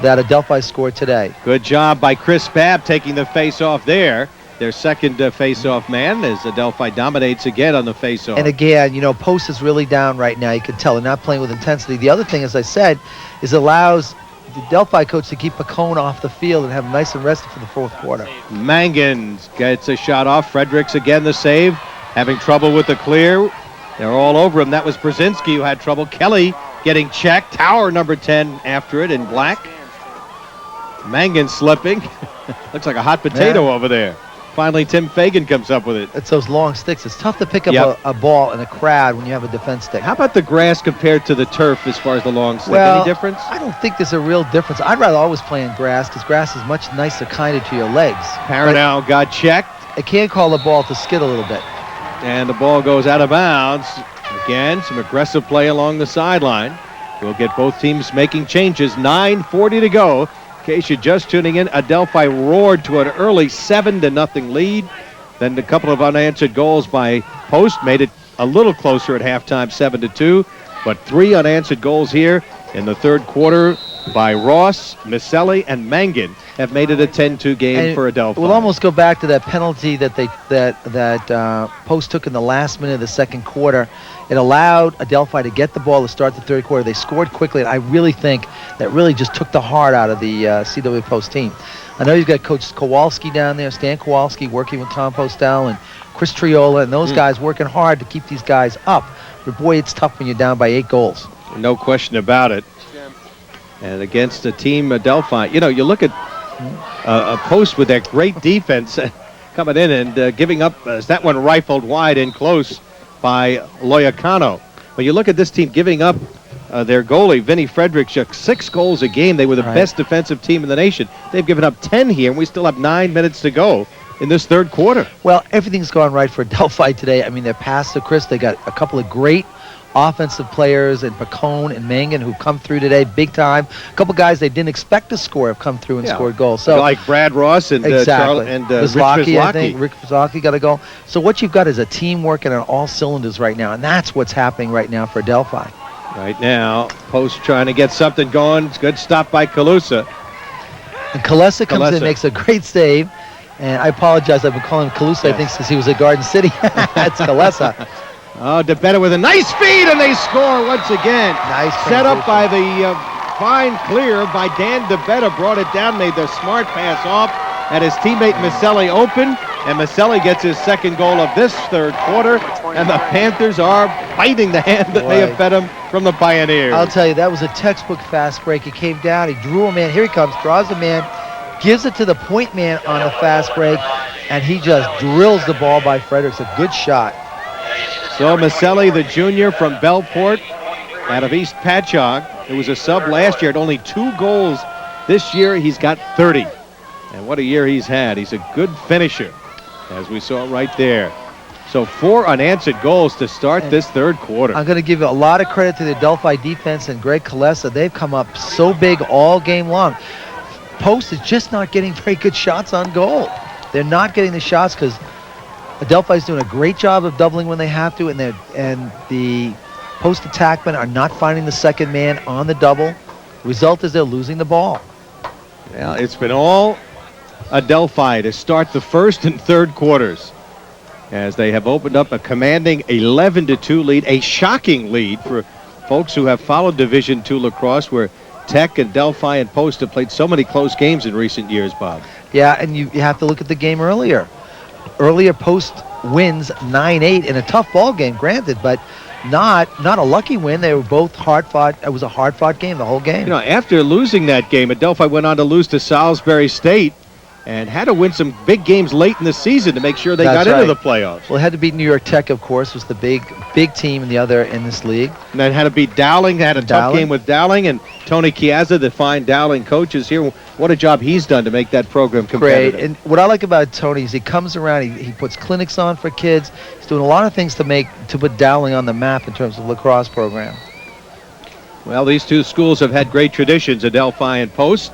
that Adelphi scored today. Good job by Chris Babb taking the face-off there. Their second face-off man as Adelphi dominates again on the face-off. And again, you know, Post is really down right now. You can tell they're not playing with intensity. The other thing, as I said, is allows the Adelphi coach to keep Picone off the field and have him nice and rested for the 4th quarter. Mangan gets a shot off. Fredericks again the save. Having trouble with the clear. They're all over him. That was Brzezinski who had trouble. Kelly getting checked. Tower number 10 after it in black. Mangan slipping. Looks like a hot potato over there. finally Tim Fagan comes up with it. It's those long sticks. It's tough to pick up Yep. a ball in a crowd when you have a defense stick. How about the grass compared to the turf as far as the long stick? Well, Any difference? I don't think there's a real difference. I'd rather always play in grass because grass is much nicer, kinder to your legs. Paranow got checked. I can't call the ball to skid a little bit. And the ball goes out of bounds. Again, some aggressive play along the sideline. We'll get both teams making changes. 9:40 to go. In case you're just tuning in, Adelphi roared to an early 7-0 lead. Then a couple of unanswered goals by Post made it a little closer at halftime, 7-2. But 3 unanswered goals here in the third quarter by Ross, Miceli, and Mangan have made it a 10-2 game And for Adelphi. We'll almost go back to that penalty that Post took in the last minute of the second quarter. It allowed Adelphi to get the ball to start the third quarter. They scored quickly, and I really think that really just took the heart out of the CW Post team. I know you've got Coach Kowalski down there, Stan Kowalski, working with Tom Postel and Chris Triola, and those guys working hard to keep these guys up. But boy, it's tough when you're down by 8 goals. No question about it. And against the team Adelphi, you know, you look at a Post with that great defense coming in and giving up. That one rifled wide and close by Loyacano. When you look at this team giving up their goalie, Vinny Fredericks, 6 goals a game. They were the best defensive team in the nation. They've given up 10 here, and we still have 9 minutes to go in this third quarter. Well, everything's gone right for Adelphi today. I mean, they're past the Chris. They got a couple of great offensive players in Pacone and Mangan who've come through today big time. A couple guys they didn't expect to score have come through and scored goals. So like Brad Ross and exactly. Rich Vizlaki, I Vizlaki. think. Rick Vizlaki got a goal. So what you've got is a team working on all cylinders right now, and that's what's happening right now for Adelphi. Right now, Post trying to get something going. It's a good stop by Calusa. And Kalesa comes in, makes a great save. And I apologize, I've been calling him Calusa, I think, since he was at Garden City. It's Kalesa. Oh, DeBetta with a nice feed, and they score once again. Nice set up by the fine clear by Dan DeBetta. Brought it down, made the smart pass off, had his teammate Miceli open, and Miceli gets his second goal of this third quarter, and the Panthers are biting the hand that may have fed them from the Pioneers. I'll tell you, that was a textbook fast break. He came down, he drew a man, here he comes, draws a man, gives it to the point man on the fast break, and he just drills the ball by Fredericks. A good shot. So Miceli, the junior from Bellport, out of East Patchogue, who was a sub last year, had only 2 goals. This year, he's got 30. And what a year he's had. He's a good finisher, as we saw right there. So 4 unanswered goals to start this third quarter. I'm going to give a lot of credit to the Adelphi defense and Greg Kalesa. They've come up so big all game long. Post is just not getting very good shots on goal. They're not getting the shots because Adelphi's doing a great job of doubling when they have to, and the Post attackmen are not finding the second man on the double. Result is they're losing the ball. Well, it's been all Adelphi to start the first and third quarters, as they have opened up a commanding 11-2 lead, a shocking lead for folks who have followed Division II lacrosse, where Tech and Delphi and Post have played so many close games in recent years, Bob. Yeah, and you have to look at the game earlier. Earlier, Post wins 9-8 in a tough ball game, granted, but not a lucky win. They were both hard-fought. It was a hard-fought game the whole game. You know, after losing that game, Adelphi went on to lose to Salisbury State and had to win some big games late in the season to make sure they got into the playoffs. Well, it had to beat New York Tech, of course, was the big team in this league. And then had to beat Dowling. They had a tough game with Dowling, and Tony Chiazza, the fine Dowling coach, is here. What a job he's done to make that program competitive. Great. And what I like about Tony is he comes around, he puts clinics on for kids. He's doing a lot of things to put Dowling on the map in terms of lacrosse program. Well, these two schools have had great traditions, Adelphi and Post.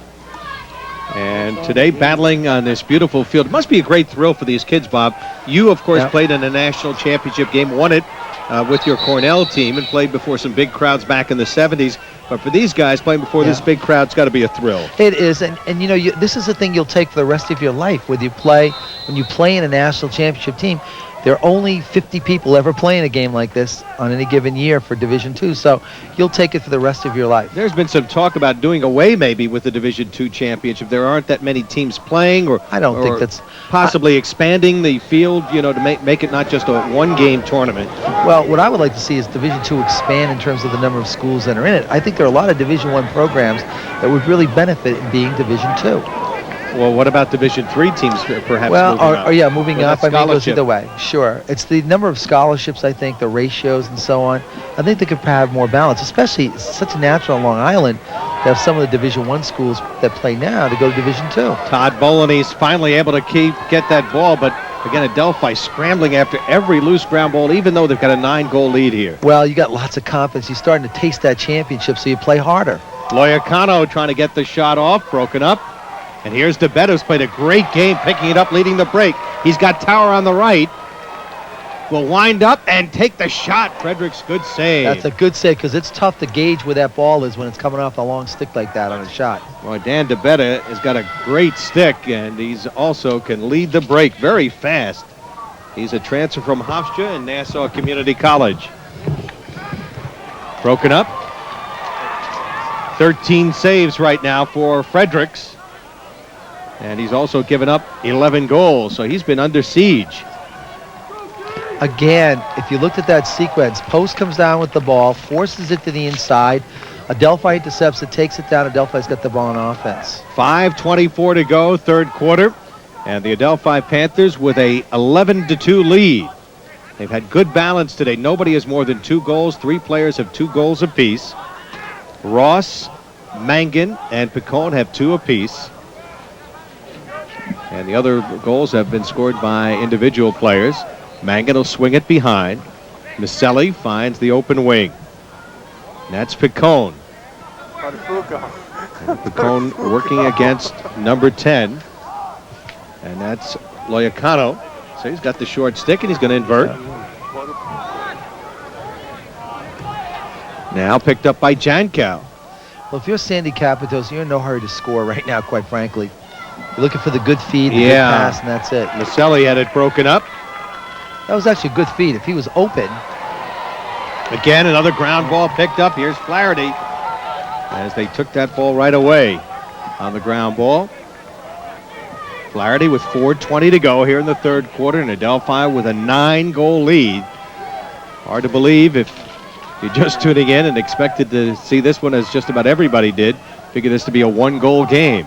And today, battling on this beautiful field. It must be a great thrill for these kids, Bob. You, of course, played in a national championship game, won it with your Cornell team, and played before some big crowds back in the 70s. But for these guys, playing before this big crowd's got to be a thrill. It is, and you know, this is a thing you'll take for the rest of your life. When you play in a national championship team, there are only 50 people ever playing a game like this on any given year for Division II, so you'll take it for the rest of your life. There's been some talk about doing away maybe with the Division II championship. There aren't that many teams playing, or I don't think that's possibly expanding the field, you know, to make it not just a one-game tournament. Well, what I would like to see is Division II expand in terms of the number of schools that are in it. I think there are a lot of Division I programs that would really benefit in being Division II. Well, what about Division III teams perhaps Well, moving up? yeah, moving Or up. that I mean, it goes scholarship? either way. Sure. It's the number of scholarships, I think, the ratios and so on. I think they could have more balance, especially it's such a natural on Long Island to have some of the Division I schools that play now to go to Division II. Todd Bolognese finally able to get that ball, but again, Adelphi scrambling after every loose ground ball, even though they've got a 9-goal lead here. Well, you got lots of confidence. You're starting to taste that championship, so you play harder. Loyacano trying to get the shot off, broken up. And here's DeBetta, who's played a great game, picking it up, leading the break. He's got Tower on the right. Will wind up and take the shot. Frederick's good save. That's a good save because it's tough to gauge where that ball is when it's coming off a long stick like that on a shot. Well, Dan DeBetta has got a great stick, and he's also can lead the break very fast. He's a transfer from Hofstra and Nassau Community College. Broken up. 13 saves right now for Fredericks. And he's also given up 11 goals, so he's been under siege. Again, if you looked at that sequence, Post comes down with the ball, forces it to the inside. Adelphi intercepts it, takes it down. Adelphi's got the ball on offense. 5:24 to go, third quarter. And the Adelphi Panthers with a 11-2 lead. They've had good balance today. Nobody has more than 2 goals. 3 players have 2 goals apiece. Ross, Mangan, and Picone have 2 apiece. And the other goals have been scored by individual players. Mangan will swing it behind. Maselli finds the open wing. And that's Picone. And Picone working against number 10. And that's Loyacano. So he's got the short stick and he's going to invert. Now picked up by Jankow. Well, if you're Sandy Capitos, you're in no hurry to score right now, quite frankly. You're looking for the good feed, the good pass, and that's it. Maselli had it broken up. That was actually a good feed. If he was open. Again, another ground ball picked up. Here's Flaherty as they took that ball right away on the ground ball. Flaherty with 4:20 to go here in the third quarter, and Adelphi with a 9-goal lead. Hard to believe if you're just tuning in and expected to see this one as just about everybody did. Figure this to be a 1-goal game.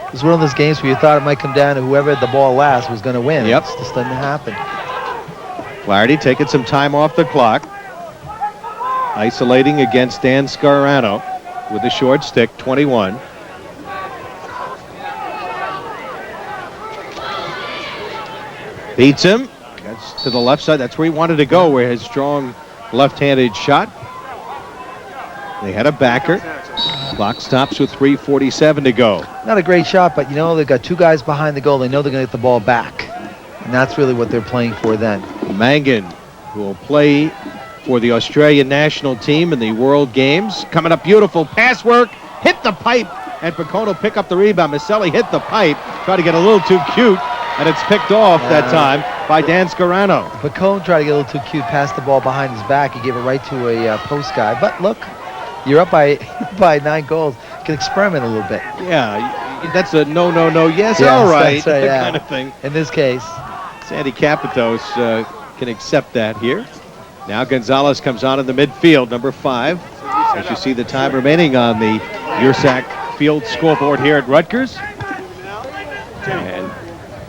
It was one of those games where you thought it might come down to whoever had the ball last was going to win. Yep. It just doesn't happen. Flaherty taking some time off the clock. Isolating against Dan Scarano with a short stick, 21. Beats him. That's to the left side. That's where he wanted to go, where his strong left-handed shot. They had a backer. Clock stops with 3:47 to go. Not a great shot, but you know, they've got 2 guys behind the goal. They know they're going to get the ball back. And that's really what they're playing for then. Mangan, who will play for the Australian national team in the World Games. Coming up, beautiful pass work. Hit the pipe. And Picone will pick up the rebound. Maselli hit the pipe. Tried to get a little too cute. And it's picked off that time by Dan Scarano. Picone tried to get a little too cute, passed the ball behind his back. He gave it right to a post guy. But look, you're up by 9 goals. You can experiment a little bit. Yeah, that's a no, yes, Yes, all right, that's right, yeah. kind of thing. In this case. Sandy Capitos can accept that here. Now Gonzalez comes on in the midfield, number 5. As you see the time remaining on the URSAC field scoreboard here at Rutgers. And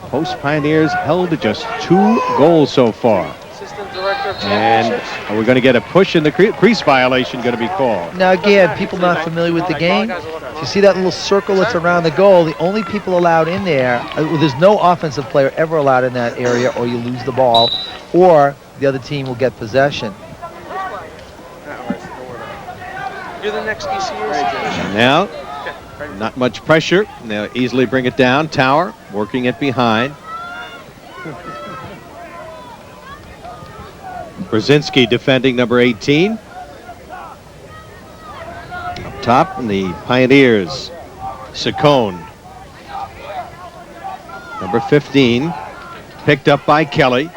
Post Pioneers held to just 2 goals so far. And are we going to get a push in the crease violation going to be called? Now again, people not familiar with the game, if you see that little circle that's around the goal, the only people allowed in there, there's no offensive player ever allowed in that area, or you lose the ball, or the other team will get possession. You're the next ECA. And now, not much pressure. They'll easily bring it down. Tower working it behind. Brzezinski defending number 18. Up top, and the Pioneers, Saccone. Number 15, picked up by Kelly.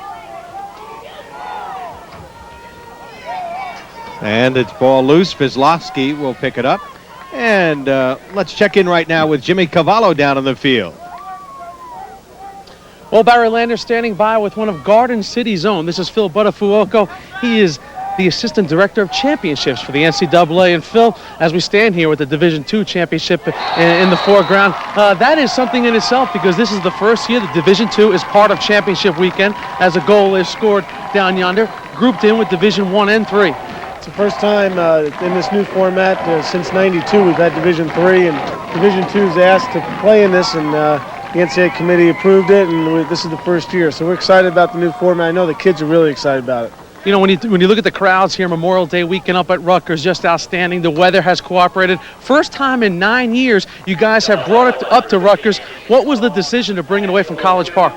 And it's ball loose. Vezlovsky will pick it up. And let's check in right now with Jimmy Cavallo down in the field. Well, Barry Lander standing by with one of Garden City's own. This is Phil Buttafuoco. He is the Assistant Director of Championships for the NCAA. And Phil, as we stand here with the Division II championship in the foreground, that is something in itself, because this is the first year that Division II is part of championship weekend, as a goal is scored down yonder, grouped in with Division I and III. It's the first time in this new format since '92 we've had Division III, and Division II is asked to play in this, and the NCAA committee approved it, and this is the first year. So we're excited about the new format. I know the kids are really excited about it. You know, when you look at the crowds here, Memorial Day weekend up at Rutgers, just outstanding. The weather has cooperated. First time in 9 years you guys have brought it up to Rutgers. What was the decision to bring it away from College Park?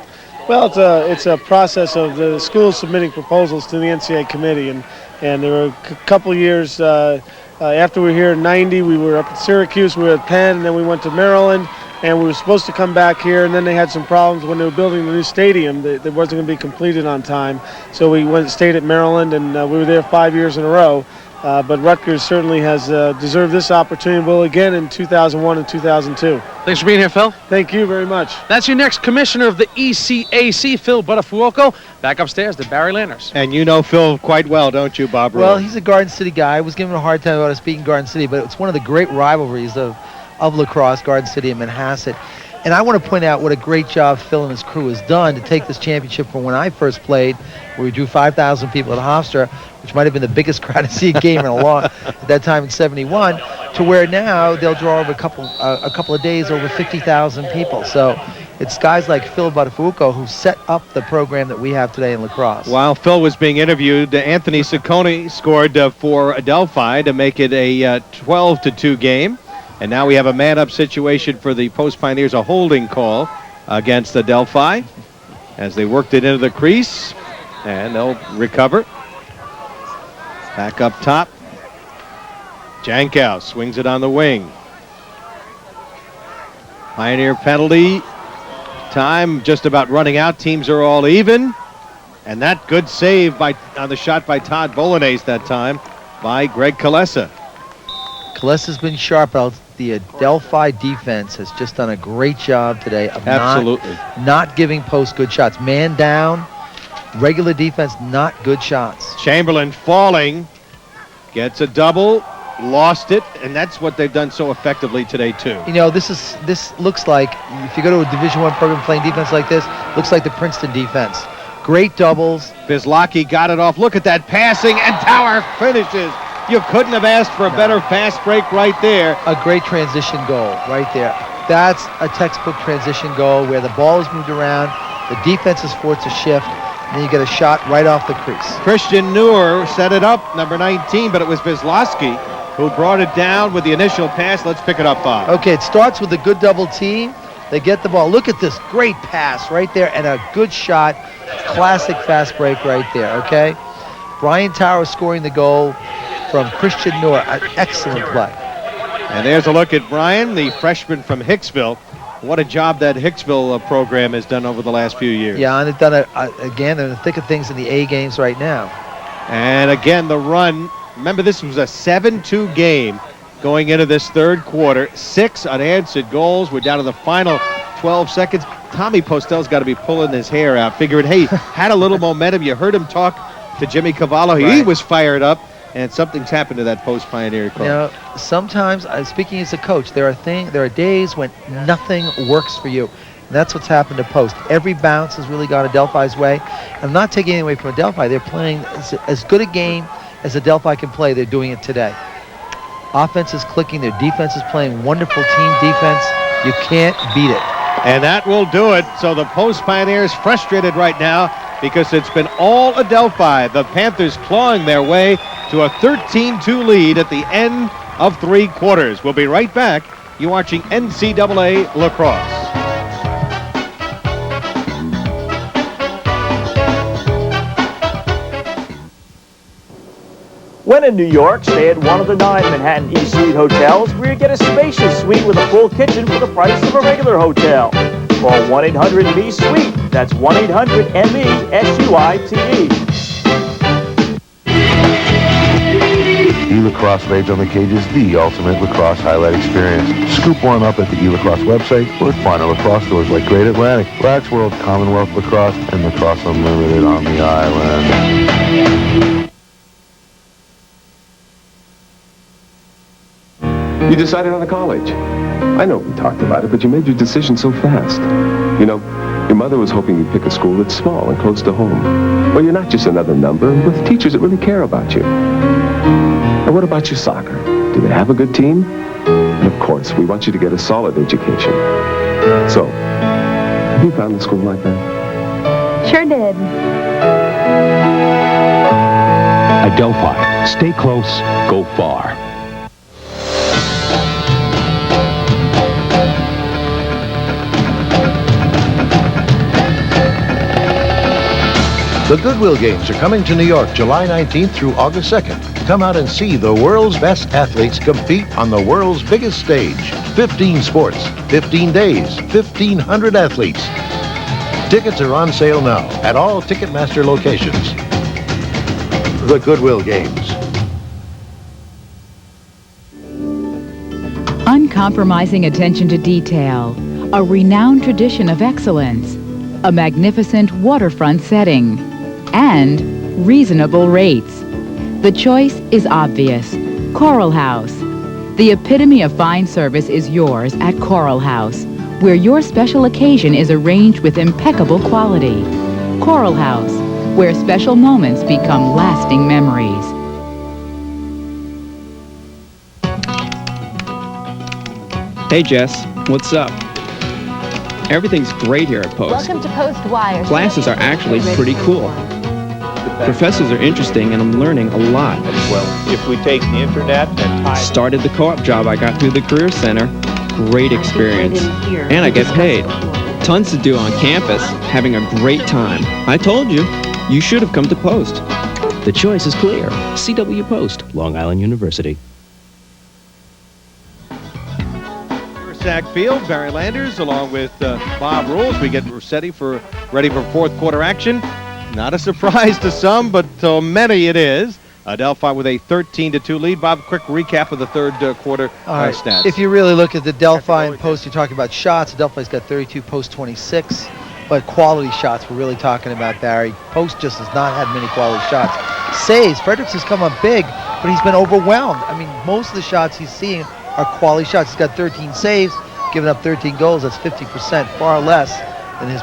Well, it's a process of the schools submitting proposals to the NCAA committee, and there were a couple years after we were here in '90, we were up at Syracuse, we were at Penn, and then we went to Maryland, and we were supposed to come back here, and then they had some problems when they were building the new stadium that wasn't going to be completed on time. So we stayed at Maryland, and we were there 5 years in a row. But Rutgers certainly has deserved this opportunity. Well, again in 2001 and 2002. Thanks for being here, Phil. Thank you very much. That's your next commissioner of the ECAC, Phil Buttafuoco. Back upstairs to Barry Landers. And you know Phil quite well, don't you, Bob? Well, he's a Garden City guy. I was giving him a hard time about us beating Garden City, but it's one of the great rivalries of Lacrosse, Garden City and Manhasset. And I want to point out what a great job Phil and his crew has done to take this championship from when I first played, where we drew 5,000 people at Hofstra, which might have been the biggest crowd to see a game in a long, at that time in '71, to where now they'll draw over a couple of days over 50,000 people. So it's guys like Phil Buttafuoco who set up the program that we have today in lacrosse. While Phil was being interviewed, Anthony Ciccone scored for Adelphi to make it a 12-2 game. And now we have a man-up situation for the Post Pioneers, a holding call against Adelphi as they worked it into the crease, and they'll recover. Back up top. Jankow swings it on the wing. Pioneer penalty. Time just about running out. Teams are all even. And that good save on the shot by Todd Bolognese that time by Greg Kalesa. Kalesa's been sharp out. The Adelphi defense has just done a great job today of not giving Post good shots. Man down, regular defense, not good shots. Chamberlain falling, gets a double, lost it, and that's what they've done so effectively today too. You know, this looks like, if you go to a Division I program playing defense like this, looks like the Princeton defense. Great doubles. Bizlocki got it off. Look at that passing, and Tower finishes. You couldn't have asked for a better fast break right there. A great transition goal right there. That's a textbook transition goal where the ball is moved around, the defense is forced to shift, and then you get a shot right off the crease. Christian Neuer set it up, number 19, but it was Bizlocki who brought it down with the initial pass. Let's pick it up, Bob. Okay, it starts with a good double team. They get the ball. Look at this great pass right there and a good shot. Classic fast break right there, okay? Brian Tower scoring the goal from Christian Neuer, an excellent play. And there's a look at Brian, the freshman from Hicksville. What a job that Hicksville program has done over the last few years. Yeah, and they've done it again. They're in the thick of things in the A games right now. And again, the run. Remember, this was a 7-2 game going into this third quarter. 6 unanswered goals. We're down to the final 12 seconds. Tommy Postel's got to be pulling his hair out, figuring, hey, had a little momentum. You heard him talk to Jimmy Cavallo. He Right. was fired up. And something's happened to that Post Pioneer club. You know, sometimes, speaking as a coach, there are days when nothing works for you. And that's what's happened to Post. Every bounce has really gone Adelphi's way. I'm not taking anything away from Adelphi. They're playing as good a game as Adelphi can play. They're doing it today. Offense is clicking. Their defense is playing wonderful team defense. You can't beat it. And that will do it. So the Post Pioneers frustrated right now because it's been all Adelphi. The Panthers clawing their way to a 13-2 lead at the end of 3 quarters. We'll be right back. You're watching NCAA Lacrosse. When in New York, stay at one of the 9 Manhattan East Suite hotels where you get a spacious suite with a full kitchen for the price of a regular hotel. Call 1-800-ME-SUITE. That's 1-800-ME-SUITE. E-Lacrosse Rage on the Cage is the ultimate lacrosse highlight experience. Scoop one up at the E-Lacrosse website or at finer lacrosse stores like Great Atlantic, Lax World, Commonwealth Lacrosse, and Lacrosse Unlimited on the island. You decided on a college. I know we talked about it, but you made your decision so fast. You know, your mother was hoping you'd pick a school that's small and close to home, where you're not just another number, with teachers that really care about you. And what about your soccer? Do they have a good team? And of course, we want you to get a solid education. So, have you found a school like that? Sure did. Adelphi. Stay close, go far. The Goodwill Games are coming to New York July 19th through August 2nd. Come out and see the world's best athletes compete on the world's biggest stage. 15 sports, 15 days, 1,500 athletes. Tickets are on sale now at all Ticketmaster locations. The Goodwill Games. Uncompromising attention to detail, a renowned tradition of excellence, a magnificent waterfront setting, and reasonable rates. The choice is obvious. Coral House. The epitome of fine service is yours at Coral House, where your special occasion is arranged with impeccable quality. Coral House, where special moments become lasting memories. Hey Jess, what's up? Everything's great here at Post. Welcome to Post Wire. Classes are actually pretty cool. Professors are interesting and I'm learning a lot. Well, if we take the internet and tie... Started the co-op job I got through the Career Center. Great experience. And I get paid. Tons to do on campus, having a great time. I told you, you should have come to Post. The choice is clear. CW Post, Long Island University. Sack Field, Barry Landers, along with Bob Rules. We get ready for fourth quarter action. Not a surprise to some, but to many it is. Adelphi with a 13-2 lead. Bob, quick recap of the third quarter stats. If you really look at the Adelphi and Post, you're talking about shots. Adelphi's got 32, Post 26. But quality shots we're really talking about, Barry. Post just has not had many quality shots. Saves. Fredericks has come up big, but he's been overwhelmed. I mean, most of the shots he's seeing are quality shots. He's got 13 saves, giving up 13 goals. That's 50%, far less than his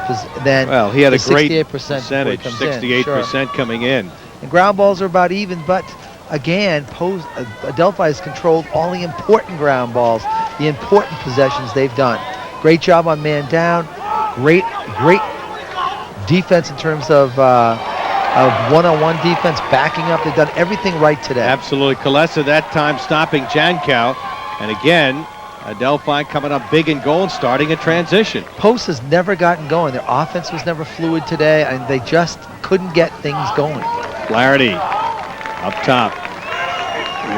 well, he had a great 68% percentage, 68% coming in. And ground balls are about even, but again, Adelphi has controlled all the important ground balls, the important possessions they've done. Great job on man down. Great defense in terms of one-on-one defense, backing up. They've done everything right today. Absolutely. Kalesa that time stopping Jankow. And again, Adelphi coming up big in goal and starting a transition. Post has never gotten going. Their offense was never fluid today, and they just couldn't get things going. Flaherty up top.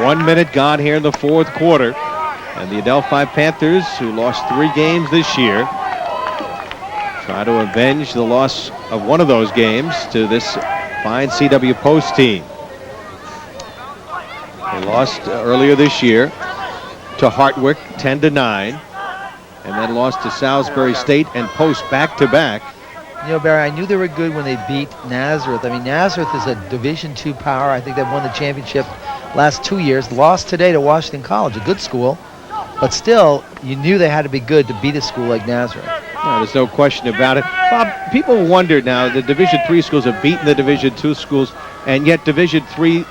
1 minute gone here in the fourth quarter. And the Adelphi Panthers, who lost 3 games this year, try to avenge the loss of one of those games to this fine CW Post team. They lost earlier this year to Hartwick 10-9, and then lost to Salisbury State and Post back-to-back. You know, Barry, I knew they were good when they beat Nazareth. I mean, Nazareth is a Division II power. I think they've won the championship last 2 years. Lost today to Washington College, a good school, but still, you knew they had to be good to beat a school like Nazareth. No, there's no question about it. Bob, people wonder now, the Division III schools have beaten the Division II schools, and yet Division III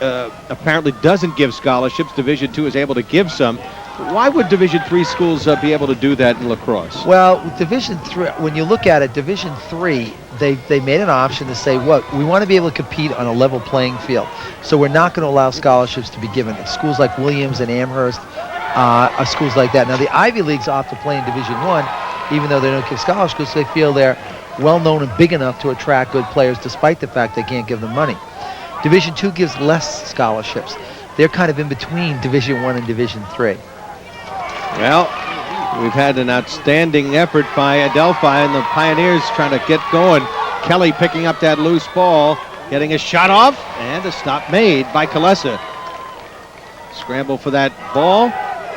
apparently doesn't give scholarships. Division II is able to give some. Why would Division III schools be able to do that in lacrosse? Well, with Division III, when you look at it, Division III, they made an option to say, look, we want to be able to compete on a level playing field. So we're not going to allow scholarships to be given. Schools like Williams and Amherst are schools like that. Now, the Ivy Leagues opt to play in Division I, even though they don't give scholarships, they feel they're well-known and big enough to attract good players, despite the fact they can't give them money. Division II gives less scholarships. They're kind of in between Division I and Division III. Well, we've had an outstanding effort by Adelphi and the Pioneers trying to get going. Kelly picking up that loose ball, getting a shot off, and a stop made by Kalesa. Scramble for that ball,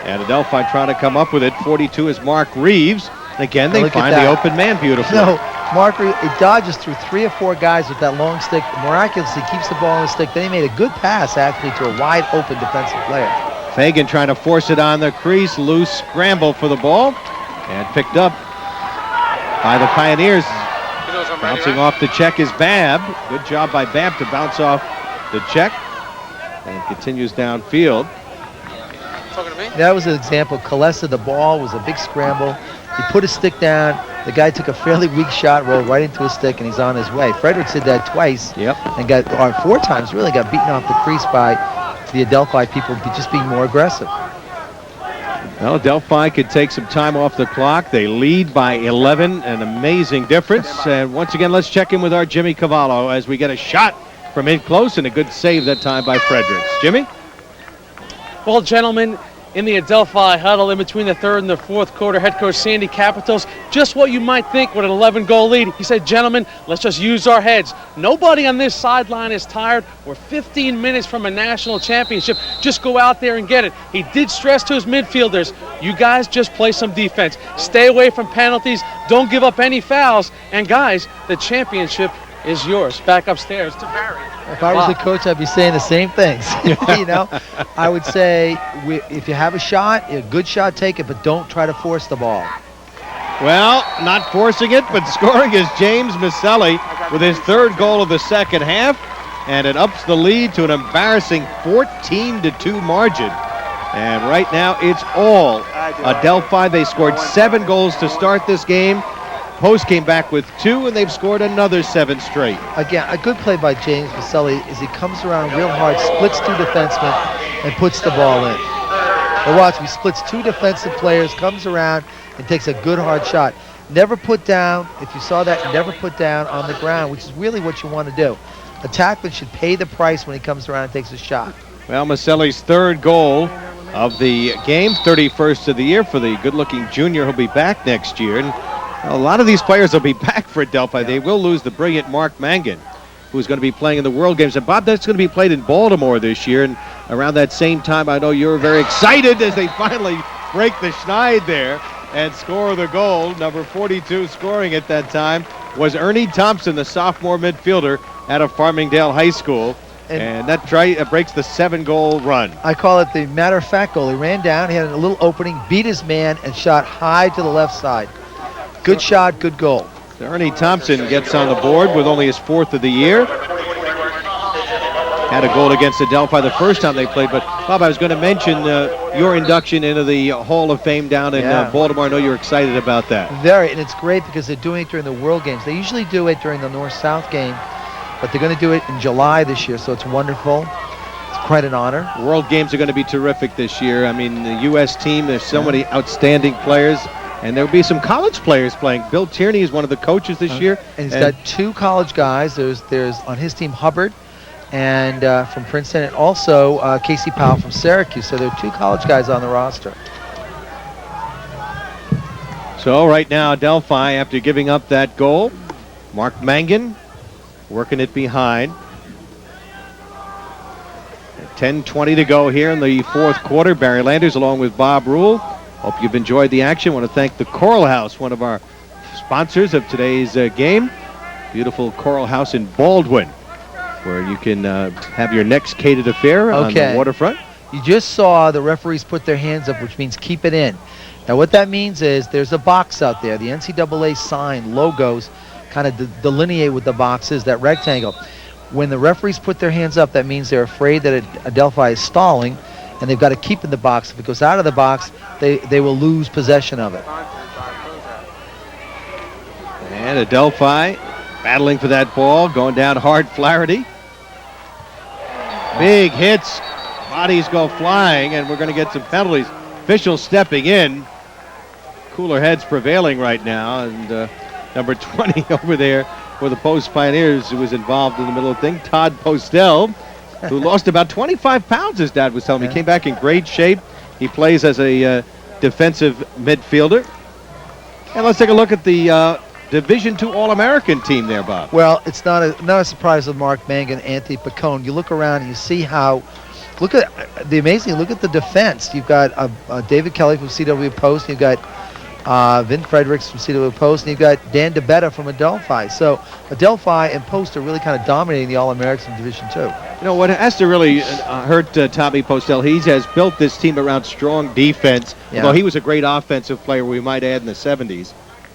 and Adelphi trying to come up with it. 42 is Mark Reeves. Again, they find the open man beautifully. No, Mark Reeves, it dodges through 3 or 4 guys with that long stick. Miraculously keeps the ball on the stick. Then he made a good pass, actually, to a wide open defensive player. Fagan trying to force it on the crease. Loose scramble for the ball. And picked up by the Pioneers. Bouncing off the check is Babb. Good job by Babb to bounce off the check. And continues downfield. That was an example. Kalesa, the ball was a big scramble. He put his stick down. The guy took a fairly weak shot, rolled right into his stick, and he's on his way. Fredericks did that twice. And or 4 times, really got beaten off the crease by the Adelphi people just being more aggressive. Well, Adelphi could take some time off the clock. They lead by 11, an amazing difference. And once again, let's check in with our Jimmy Cavallo as we get a shot from in close and a good save that time by Fredericks. Jimmy? Well, gentlemen, in the Adelphi huddle in between the third and the fourth quarter, head coach Sandy Capitals, just what you might think with an 11-goal lead. He said, gentlemen, let's just use our heads. Nobody on this sideline is tired. We're 15 minutes from a national championship. Just go out there and get it. He did stress to his midfielders, you guys just play some defense. Stay away from penalties. Don't give up any fouls. And guys, the championship is yours. Back upstairs to Barry. If I was the coach, I'd be saying the same things. You know, I would say if you have a shot, a good shot, take it, but don't try to force the ball. Well, not forcing it, but scoring is James Maselli with his 3rd goal of the second half, and it ups the lead to an embarrassing 14-2 margin. And right now, it's all Adelphi. They scored 7 goals to start this game. Post came back with 2, and they've scored another 7 straight. Again, a good play by James Maselli is he comes around real hard, splits 2 defensemen, and puts the ball in. But watch, he splits 2 defensive players, comes around, and takes a good hard shot. Never put down, if you saw that, never put down on the ground, which is really what you want to do. Attackman should pay the price when he comes around and takes a shot. Well, Maselli's 3rd goal of the game, 31st of the year for the good-looking junior who'll be back next year. And a lot of these players will be back for Adelphi. They will lose the brilliant Mark Mangan, who's going to be playing in the World Games. And Bob, that's going to be played in Baltimore this year. And around that same time, I know you're very excited as they finally break the schneid there and score the goal. Number 42 scoring at that time was Ernie Thompson, the sophomore midfielder out of Farmingdale High School. And that breaks the 7-goal run. I call it the matter-of-fact goal. He ran down, he had a little opening, beat his man, and shot high to the left side. Good shot, good goal. So Ernie Thompson gets on the board with only his 4th of the year. Had a goal against Adelphi the first time they played. But, Bob, I was going to mention your induction into the Hall of Fame down in Baltimore. I know you're excited about that. Very, and it's great because they're doing it during the World Games. They usually do it during the North-South game, but they're going to do it in July this year, so it's wonderful. It's quite an honor. World Games are going to be terrific this year. I mean, the U.S. team, there's so many outstanding players. And there will be some college players playing. Bill Tierney is one of the coaches this year. And he's got 2 college guys. There's on his team Hubbard and from Princeton, and also Casey Powell from Syracuse. So there are 2 college guys on the roster. So right now, Adelphi, after giving up that goal, Mark Mangan working it behind. 10:20 to go here in the 4th quarter. Barry Landers along with Bob Rule. Hope you've enjoyed the action. I want to thank the Coral House, one of our sponsors of today's game. Beautiful Coral House in Baldwin, where you can have your next catered affair on the waterfront. You just saw the referees put their hands up, which means keep it in. Now what that means is there's a box out there. The NCAA sign logos kind of delineate what the box is, that rectangle. When the referees put their hands up, that means they're afraid that Adelphi is stalling, and they've got to keep in the box. If it goes out of the box, they will lose possession of it. And Adelphi battling for that ball, going down hard. Flaherty. Big hits, bodies go flying, and we're going to get some penalties. Officials stepping in. Cooler heads prevailing right now, and number 20 over there for the Post Pioneers, who was involved in the middle of the thing, Todd Postel, who lost about 25 pounds, his dad was telling me. He came back in great shape. He plays as a defensive midfielder. And let's take a look at the Division II All-American team there, Bob. Well, it's not a surprise with Mark Mangan, Anthony Picone. You look around and you see how, look at the defense. You've got David Kelly from CW Post. You've got Vin Fredericks from CW Post, and you've got Dan DeBetta from Adelphi. So Adelphi and Post are really kind of dominating the All-Americans in Division II. You know, what has to really hurt Tommy Postel, he has built this team around strong defense, although he was a great offensive player, we might add, in the 70s.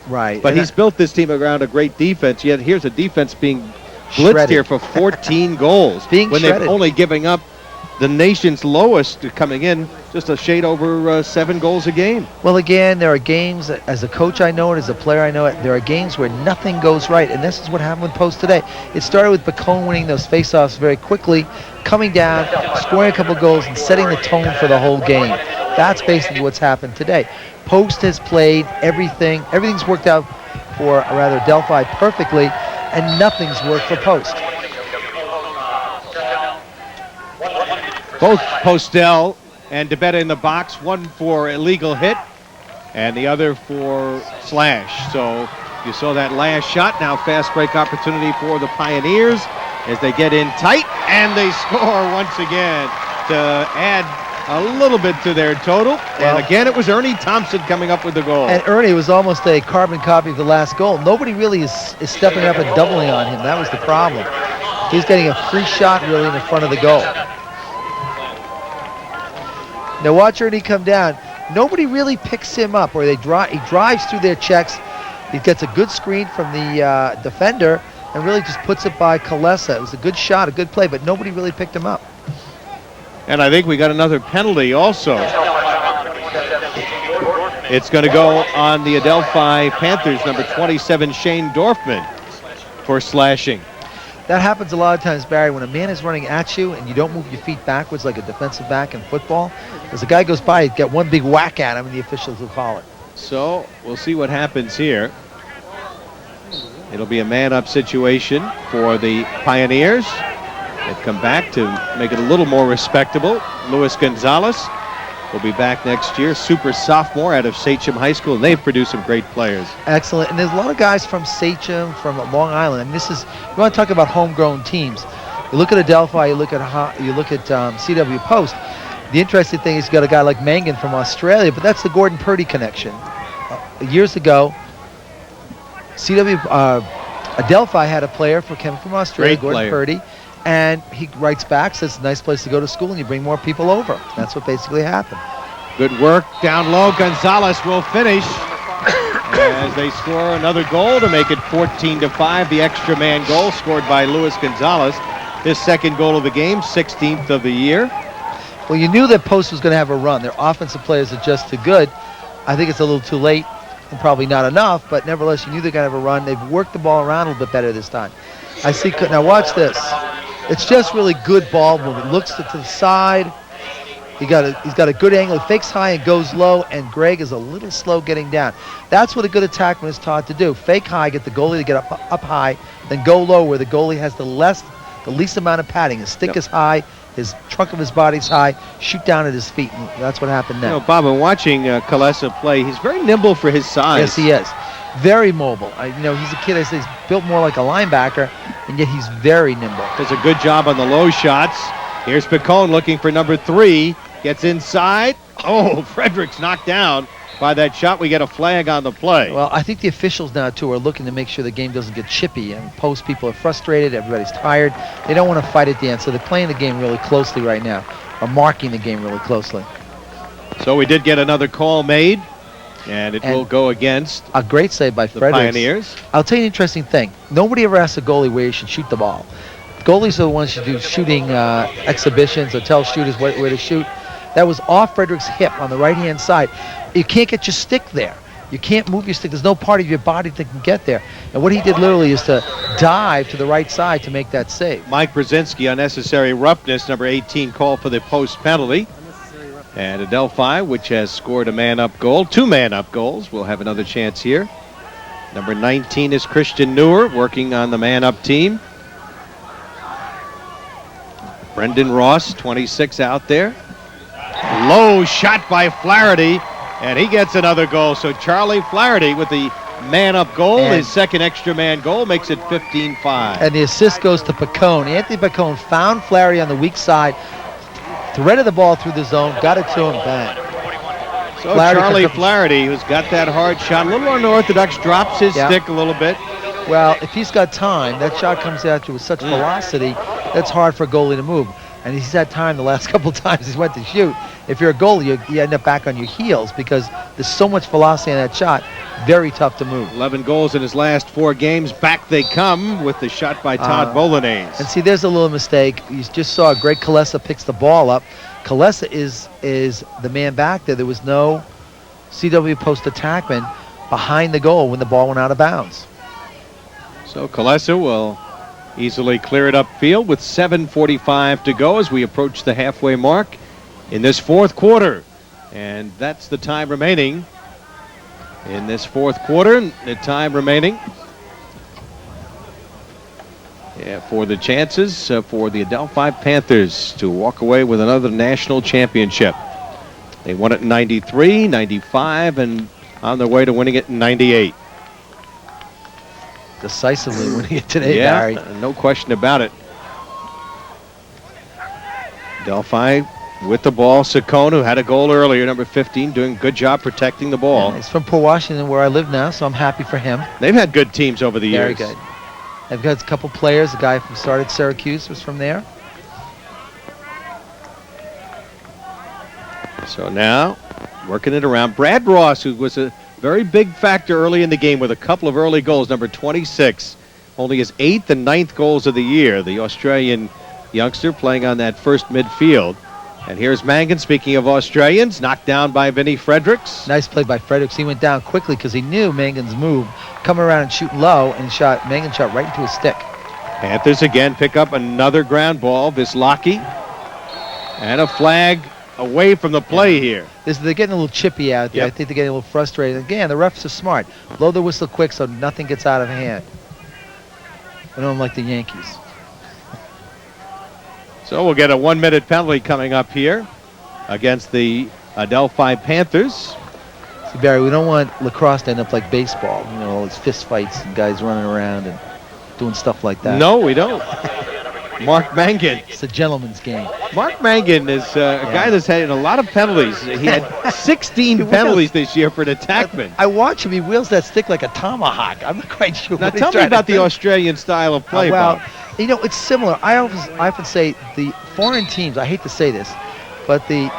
Right. But he's built this team around a great defense, yet here's a defense being blitzed Shredded. here for 14 goals. Being when shredded. they're only giving up the nation's lowest coming in, just a shade over 7 goals a game. Well, again, there are games, as a coach I know it, as a player I know it, there are games where nothing goes right, and this is what happened with Post today. It started with Bacone winning those faceoffs very quickly, coming down, scoring a couple goals, and setting the tone for the whole game. That's basically what's happened today. Post has played everything. Everything's worked out for, rather, Adelphi perfectly, and nothing's worked for Post. Both Postel and DeBetta in the box, one for illegal hit and the other for slash. So you saw that last shot. Now fast break opportunity for the Pioneers as they get in tight, and they score once again to add a little bit to their total. And again, it was Ernie Thompson coming up with the goal. And Ernie was almost a carbon copy of the last goal. Nobody really is stepping up and doubling on him. That was the problem. He's getting a free shot really in the front of the goal. Now watch Ernie come down. Nobody really picks him up, or he drives through their checks. He gets a good screen from the defender and really just puts it by Kalesa. It was a good shot, a good play, but nobody really picked him up. And I think we got another penalty also. It's going to go on the Adelphi Panthers, number 27, Shane Dorfman, for slashing. That happens a lot of times, Barry, when a man is running at you and you don't move your feet backwards like a defensive back in football. As a guy goes by, you get one big whack at him and the officials will call it. So we'll see what happens here. It'll be a man-up situation for the Pioneers. They've come back to make it a little more respectable. Luis Gonzalez will be back next year, super sophomore out of Sachem High School, and they've produced some great players. Excellent, and there's a lot of guys from Sachem, from Long Island. I mean, this is, you want to talk about homegrown teams. You look at Adelphi, you look at CW Post. The interesting thing is you got a guy like Mangan from Australia, but that's the Gordon Purdy connection. Years ago, Adelphi had a player came from Australia, Great Gordon player. Purdy, and he writes back, says it's a nice place to go to school, and you bring more people over. That's what basically happened. Good work down low. Gonzalez will finish as they score another goal to make it 14-5. The extra man goal scored by Luis Gonzalez. His second goal of the game, 16th of the year. Well, you knew that Post was going to have a run. Their offensive players are just too good. I think it's a little too late and probably not enough, but nevertheless, you knew they're going to have a run. They've worked the ball around a little bit better this time. Now watch this. It's just really good ball movement. Looks to the side. He's got a good angle. He fakes high and goes low, and Greg is a little slow getting down. That's what a good attackman is taught to do. Fake high, get the goalie to get up high, then go low where the goalie has the least amount of padding. His stick is high, his trunk of his body's high, shoot down at his feet, and that's what happened now. You know, Bob, I'm watching Kalesa play. He's very nimble for his size. Yes, he is. Very mobile. He's a kid, I say, he's built more like a linebacker, and yet he's very nimble. Does a good job on the low shots. Here's Picone looking for number 3. Gets inside. Oh, Frederick's knocked down by that shot. We get a flag on the play. Well, I think the officials now, too, are looking to make sure the game doesn't get chippy. And Post people are frustrated. Everybody's tired. They don't want to fight at the end, so they're playing the game really closely right now, or marking the game really closely. So we did get another call made, and it will go against a great save by the Fredericks. Pioneers. I'll tell you an interesting thing. Nobody ever asks a goalie where he should shoot the ball. Goalies are the ones who do shooting exhibitions or tell shooters where to shoot. That was off Frederick's hip on the right-hand side. You can't get your stick there. You can't move your stick. There's no part of your body that can get there. And what he did literally is to dive to the right side to make that save. Mike Brzezinski, unnecessary roughness, number 18, called for the post penalty. And Adelphi, which has scored a man-up goal, 2 man-up goals, will have another chance here. Number 19 is Christian Newer, working on the man-up team. Brendan Ross, 26, out there. Low shot by Flaherty, and he gets another goal. So Charlie Flaherty with the man-up goal, his second extra man goal, makes it 15-5. And the assist goes to Picone. Anthony Picone found Flaherty on the weak side, threaded the ball through the zone, got it to him, bang. So Charlie Flaherty, who's got that hard shot, a little unorthodox, drops his stick a little bit. Well, if he's got time, that shot comes at you with such velocity That's hard for a goalie to move. And he's had time the last couple times he's went to shoot. If you're a goalie, you end up back on your heels because there's so much velocity in that shot. Very tough to move. 11 goals in his last 4 games. Back they come with the shot by Todd Bolognese. And see, there's a little mistake. You just saw Greg Kalesa picks the ball up. Kalesa is the man back there. There was no CW post attackman behind the goal when the ball went out of bounds. So Kalesa will easily clear it upfield with 7:45 to go as we approach the halfway mark in this fourth quarter. And that's the time remaining in this fourth quarter. The time remaining for the chances for the Adelphi Panthers to walk away with another national championship. They won it in 93, 95, and on their way to winning it in 98. Decisively winning it today, Barry. No question about it. Adelphi with the ball. Saccone, who had a goal earlier, number 15, doing a good job protecting the ball. Yeah, he's from Port Washington, where I live now, so I'm happy for him. They've had good teams over the Very years. good. They've got a couple players. The guy who started Syracuse was from there. So now, working it around. Brad Ross, who was a very big factor early in the game with a couple of early goals, number 26. Only his 8th and 9th goals of the year. The Australian youngster playing on that first midfield. And here's Mangan, speaking of Australians, knocked down by Vinnie Fredericks. Nice play by Fredericks. He went down quickly because he knew Mangan's move, coming around and shooting low, and Mangan shot right into his stick. Panthers again pick up another ground ball. Vislaki. And a flag away from the play here. They're getting a little chippy out there. Yep. I think they're getting a little frustrated. Again, the refs are smart. Blow the whistle quick so nothing gets out of hand. I don't like the Yankees. So we'll get a 1-minute penalty coming up here against the Adelphi Panthers. See, Barry, we don't want lacrosse to end up like baseball. You know, all these fist fights and guys running around and doing stuff like that. No, we don't. Mark Mangan. It's a gentleman's game. Mark Mangan is a guy that's had a lot of penalties. He had 16 penalties this year for an attackman. I watch him. He wields that stick like a tomahawk. I'm not quite sure. Now what he's tell me trying to about the do. Australian style of play, Well, Bob. you know, it's similar. I often say the foreign teams, I hate to say this, but the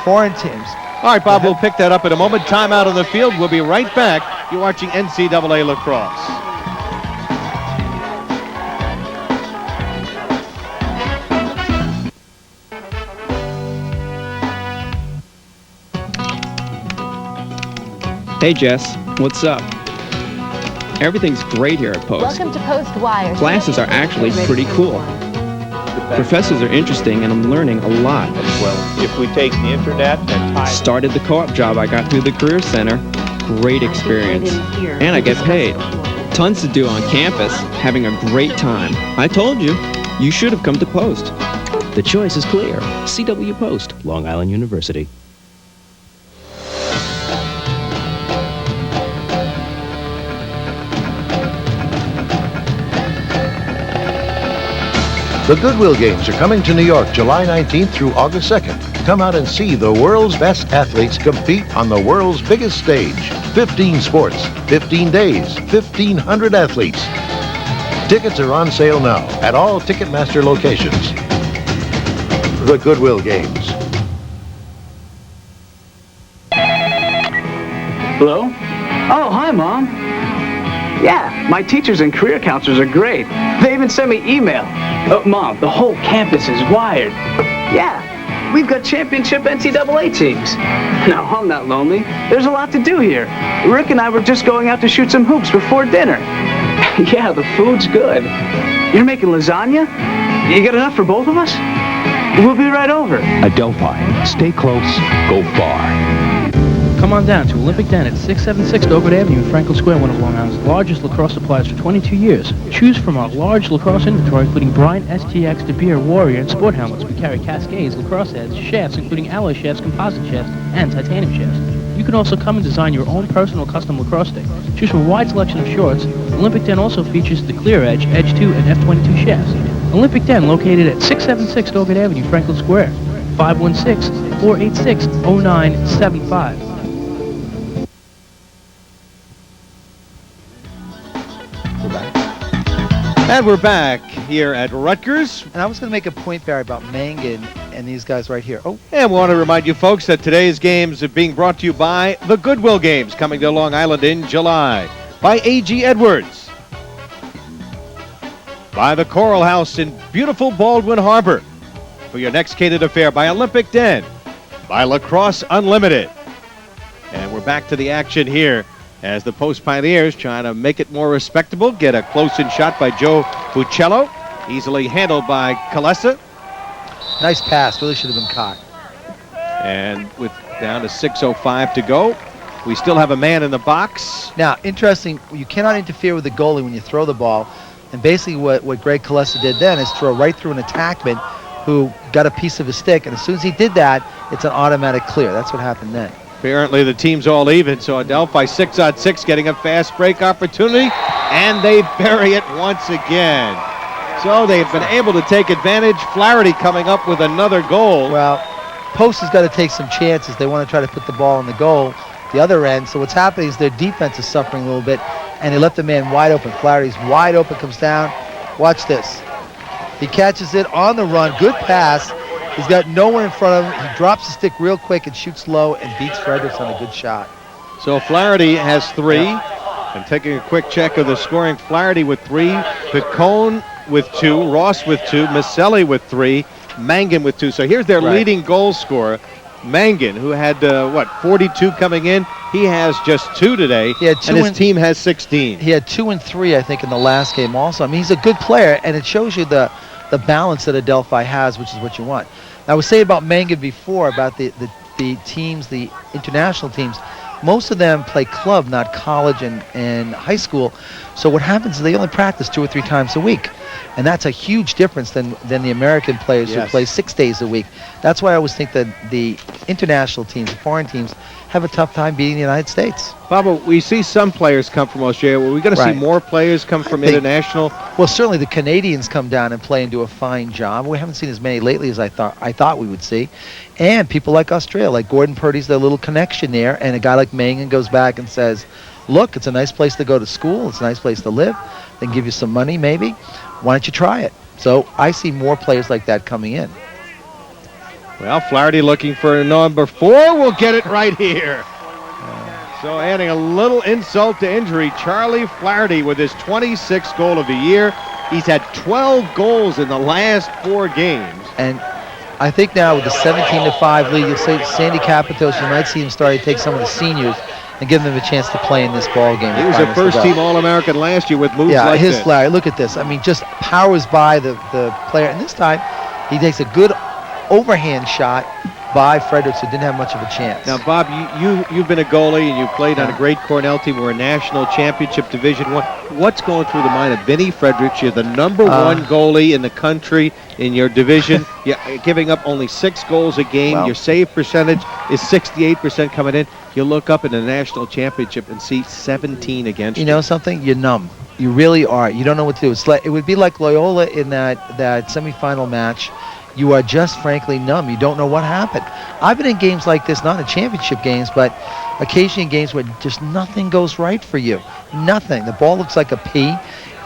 foreign teams. All right, Bob, we'll pick that up in a moment. Timeout on the field. We'll be right back. You're watching NCAA Lacrosse. Hey, Jess. What's up? Everything's great here at Post. Welcome to Post Wire. Classes are actually pretty cool. Professors are interesting, and I'm learning a lot. Well, if we take the internet and time... Started the co-op job I got through the Career Center. Great experience. And I get paid. Tons to do on campus. Having a great time. I told you, you should have come to Post. The choice is clear. CW Post, Long Island University. The Goodwill Games are coming to New York July 19th through August 2nd. Come out and see the world's best athletes compete on the world's biggest stage. 15 sports, 15 days, 1,500 athletes. Tickets are on sale now at all Ticketmaster locations. The Goodwill Games. Hello? Oh, hi, Mom. Yeah, my teachers and career counselors are great. They even send me email. Mom, the whole campus is wired. Yeah, we've got championship NCAA teams. No, I'm not lonely. There's a lot to do here. Rick and I were just going out to shoot some hoops before dinner. Yeah, the food's good. You're making lasagna? You got enough for both of us? We'll be right over. Adelphi. Stay close, go far. Come on down to Olympic Den at 676 Dover Avenue in Franklin Square, one of Long Island's largest lacrosse suppliers for 22 years. Choose from our large lacrosse inventory, including Bryant, STX, De Beer, Warrior, and Sport helmets. We carry Cascades, lacrosse heads, shafts, including alloy shafts, composite shafts, and titanium shafts. You can also come and design your own personal custom lacrosse stick. Choose from a wide selection of shorts. Olympic Den also features the Clear Edge, Edge 2, and F22 shafts. Olympic Den, located at 676 Dover Avenue, Franklin Square, 516-486-0975. And we're back here at Rutgers. And I was going to make a point, Barry, about Mangan and these guys right here. Oh, And we want to remind you folks that today's games are being brought to you by the Goodwill Games, coming to Long Island in July. By A.G. Edwards. By the Coral House in beautiful Baldwin Harbor. For your next catered affair, by Olympic Den. By Lacrosse Unlimited. And we're back to the action here as the Post Pioneers trying to make it more respectable. Get a close-in shot by Joe Buccello. Easily handled by Kalesa. Nice pass. Really should have been caught. And with down to 6:05 to go, we still have a man in the box. Now, interesting, you cannot interfere with the goalie when you throw the ball. And basically what Greg Kalesa did then is throw right through an attackman who got a piece of his stick. And as soon as he did that, it's an automatic clear. That's what happened then. Apparently the team's all even, so Adelphi 6-on-6 getting a fast break opportunity, and they bury it once again. So they've been able to take advantage. Flaherty coming up with another goal. Well, Post has got to take some chances. They want to try to put the ball in the goal, the other end. So what's happening is their defense is suffering a little bit, and they left the man wide open. Flaherty's wide open, comes down. Watch this. He catches it on the run. Good pass. He's got no one in front of him. He drops the stick real quick and shoots low and beats Fredericks on a good shot. So Flaherty has 3. And taking a quick check of the scoring, Flaherty with 3, Picone with 2, Ross with 2, Maselli with 3, Mangan with 2. So here's their leading goal scorer, Mangan, who had, 42 coming in. He has just 2 today, He had 2 and his team has 16. He had 2 and 3, I think, in the last game also. I mean, he's a good player, and it shows you the balance that Adelphi has, which is what you want. Now, I was saying about Mangan before, about the teams, the international teams. Most of them play club, not college and high school. So what happens is they only practice 2 or 3 times a week. And that's a huge difference than the American players who play 6 days a week. That's why I always think that the international teams, the foreign teams, have a tough time beating the United States. Bubba, we see some players come from Australia. We're going to see more players come from international. Well, certainly the Canadians come down and play and do a fine job. We haven't seen as many lately as I thought we would see. And people like Australia, like Gordon Purdy's their little connection there, and a guy like Mangan goes back and says, look, it's a nice place to go to school. It's a nice place to live. They can give you some money maybe. Why don't you try it? So I see more players like that coming in. Well, Flaherty looking for number 4. We'll get it right here. So adding a little insult to injury, Charlie Flaherty with his 26th goal of the year. He's had 12 goals in the last 4 games. And I think now with the 17-5 lead, you'll say Sandy Capitos, you might see him starting to take some of the seniors and give them a chance to play in this ball game. He was a first-team All-American last year with moves like his this. Flaherty, look at this. I mean, just powers by the player. And this time, he takes a good overhand shot by Fredericks, who didn't have much of a chance. Now, Bob, you've been a goalie and you played on a great Cornell team. We're a national championship Division I. What's going through the mind of Vinny Fredericks? You're the number 1 goalie in the country in your division. You're giving up only 6 goals a game. Your save percentage is 68% coming in. You look up in the national championship and see 17 against you. You know something? You're numb. You really are. You don't know what to do. It's like, it would be like Loyola in that semifinal match. You are just frankly numb. You don't know what happened. I've been in games like this, not in championship games, but occasionally in games where just nothing goes right for you. Nothing. The ball looks like a P.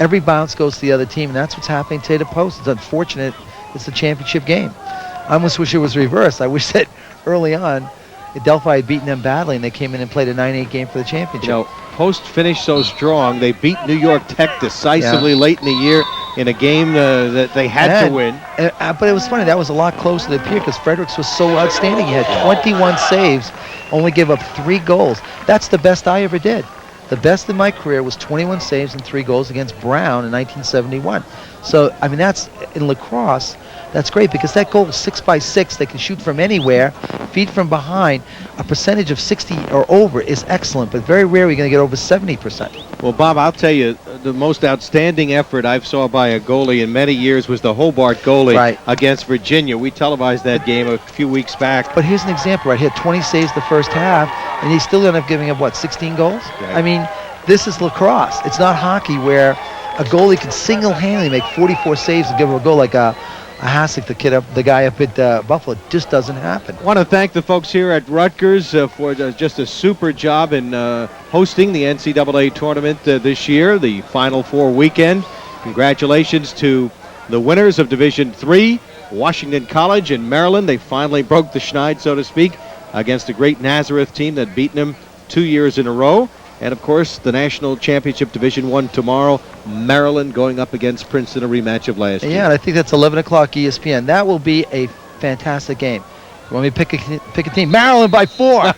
Every bounce goes to the other team, and that's what's happening today to Post. It's unfortunate. It's a championship game. I almost wish it was reversed. I wish that early on, Adelphi had beaten them badly, and they came in and played a 9-8 game for the championship. You know, Post finished so strong. They beat New York Tech decisively late in the year in a game that they had to win. But it was funny. That was a lot closer to the appear because Fredericks was so outstanding. He had 21 saves, only gave up 3 goals. That's the best I ever did. The best in my career was 21 saves and 3 goals against Brown in 1971. So, I mean, that's in lacrosse. That's great because that goal is 6x6. They can shoot from anywhere, feed from behind. A percentage of 60 or over is excellent, but very rare you're going to get over 70%. Well, Bob, I'll tell you, the most outstanding effort I've saw by a goalie in many years was the Hobart goalie against Virginia. We televised that game a few weeks back. But here's an example, right? He had 20 saves the first half, and he still ended up giving up, 16 goals? I mean, this is lacrosse. It's not hockey where a goalie can single-handedly make 44 saves and give him a goal like a Hasek, the guy up at Buffalo. It just doesn't happen. I want to thank the folks here at Rutgers for just a super job in hosting the NCAA tournament this year, the Final Four weekend. Congratulations to the winners of Division III, Washington College in Maryland. They finally broke the schneid, so to speak, against a great Nazareth team that beaten them 2 years in a row. And, of course, the National Championship Division I tomorrow, Maryland going up against Princeton, a rematch of last year. Yeah, and I think that's 11 o'clock ESPN. That will be a fantastic game. You want me to pick a team? Maryland by 4.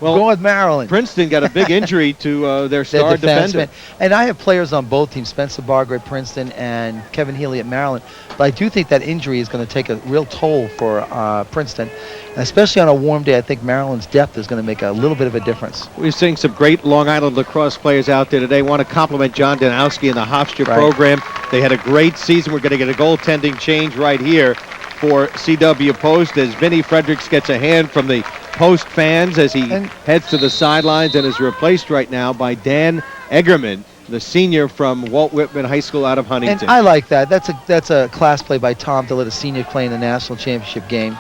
Well, go with Maryland. Princeton got a big injury to their star defender. And I have players on both teams, Spencer Barger at Princeton and Kevin Healy at Maryland. But I do think that injury is going to take a real toll for Princeton. And especially on a warm day, I think Maryland's depth is going to make a little bit of a difference. We're seeing some great Long Island lacrosse players out there today. Want to compliment John Danowski and the Hofstra program. They had a great season. We're going to get a goaltending change right here for CW Post as Vinnie Fredericks gets a hand from the Post fans as he heads to the sidelines and is replaced right now by Dan Eggerman, the senior from Walt Whitman High School out of Huntington. And I like that. That's a class play by Tom to let a senior play in the national championship game.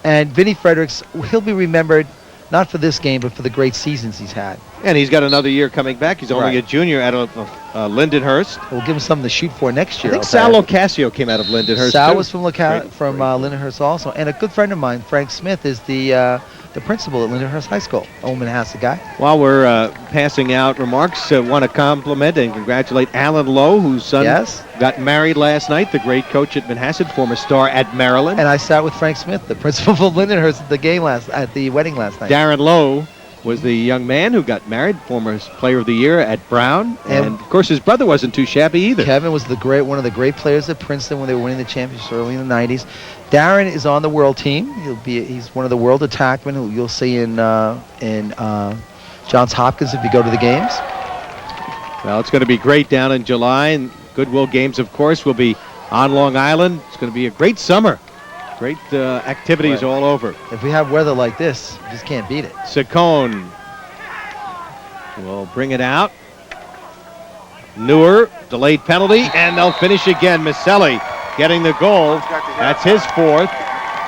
And Vinnie Fredericks, he'll be remembered not for this game, but for the great seasons he's had. And he's got another year coming back. He's only a junior out of Lindenhurst. We'll give him something to shoot for next year. I think Sal Locascio came out of Lindenhurst. Sal was from Lindenhurst also. And a good friend of mine, Frank Smith, is the principal at Lindenhurst High School. Old Manhasset guy. While we're passing out remarks, want to compliment and congratulate Alan Lowe, whose son got married last night, the great coach at Manhasset, former star at Maryland. And I sat with Frank Smith, the principal of Lindenhurst, at the wedding last night. Darren Lowe was the young man who got married, former player of the year at Brown. And of course, his brother wasn't too shabby either. Kevin was one of the great players at Princeton when they were winning the championship early in the 90s. Darren is on the world team. He's one of the world attackmen who you'll see in Johns Hopkins if you go to the games. Well, it's going to be great down in July, and Goodwill Games, of course, will be on Long Island. It's going to be a great summer. Great activities all over. If we have weather like this, you just can't beat it. Saccone will bring it out. Neuer, delayed penalty, and they'll finish again. Maselli getting the goal. That's his fourth.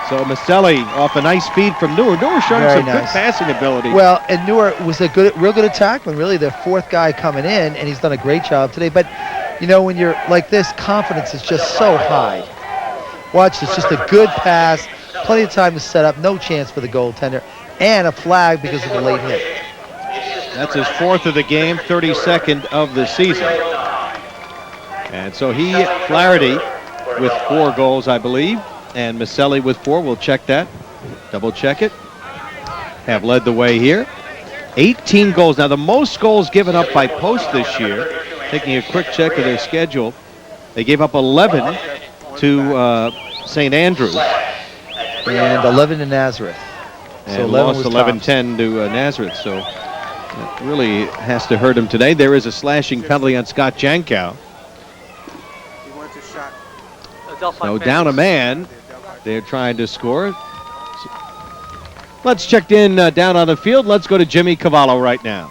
So Maselli off a nice feed from Neuer. Neuer showing some good passing ability. Well, and Neuer was a real good attackman. Really, the fourth guy coming in, and he's done a great job today. But, you know, when you're like this, confidence is just so high. Watch, it's just a good pass, plenty of time to set up, no chance for the goaltender, and a flag because of the late hit. That's his fourth of the game, 32nd of the season. And so Flaherty with 4 goals, I believe, and Maselli with 4. We'll check that, double check it. Have led the way here. 18 goals. Now, the most goals given up by Post this year, taking a quick check of their schedule, they gave up 11 to St. Andrews. And 11 to Nazareth. And so lost 11-10 to Nazareth. So that really has to hurt him today. There is a slashing penalty on Scott Jankow. So down a man. They're trying to score. So let's check in down on the field. Let's go to Jimmy Cavallo right now.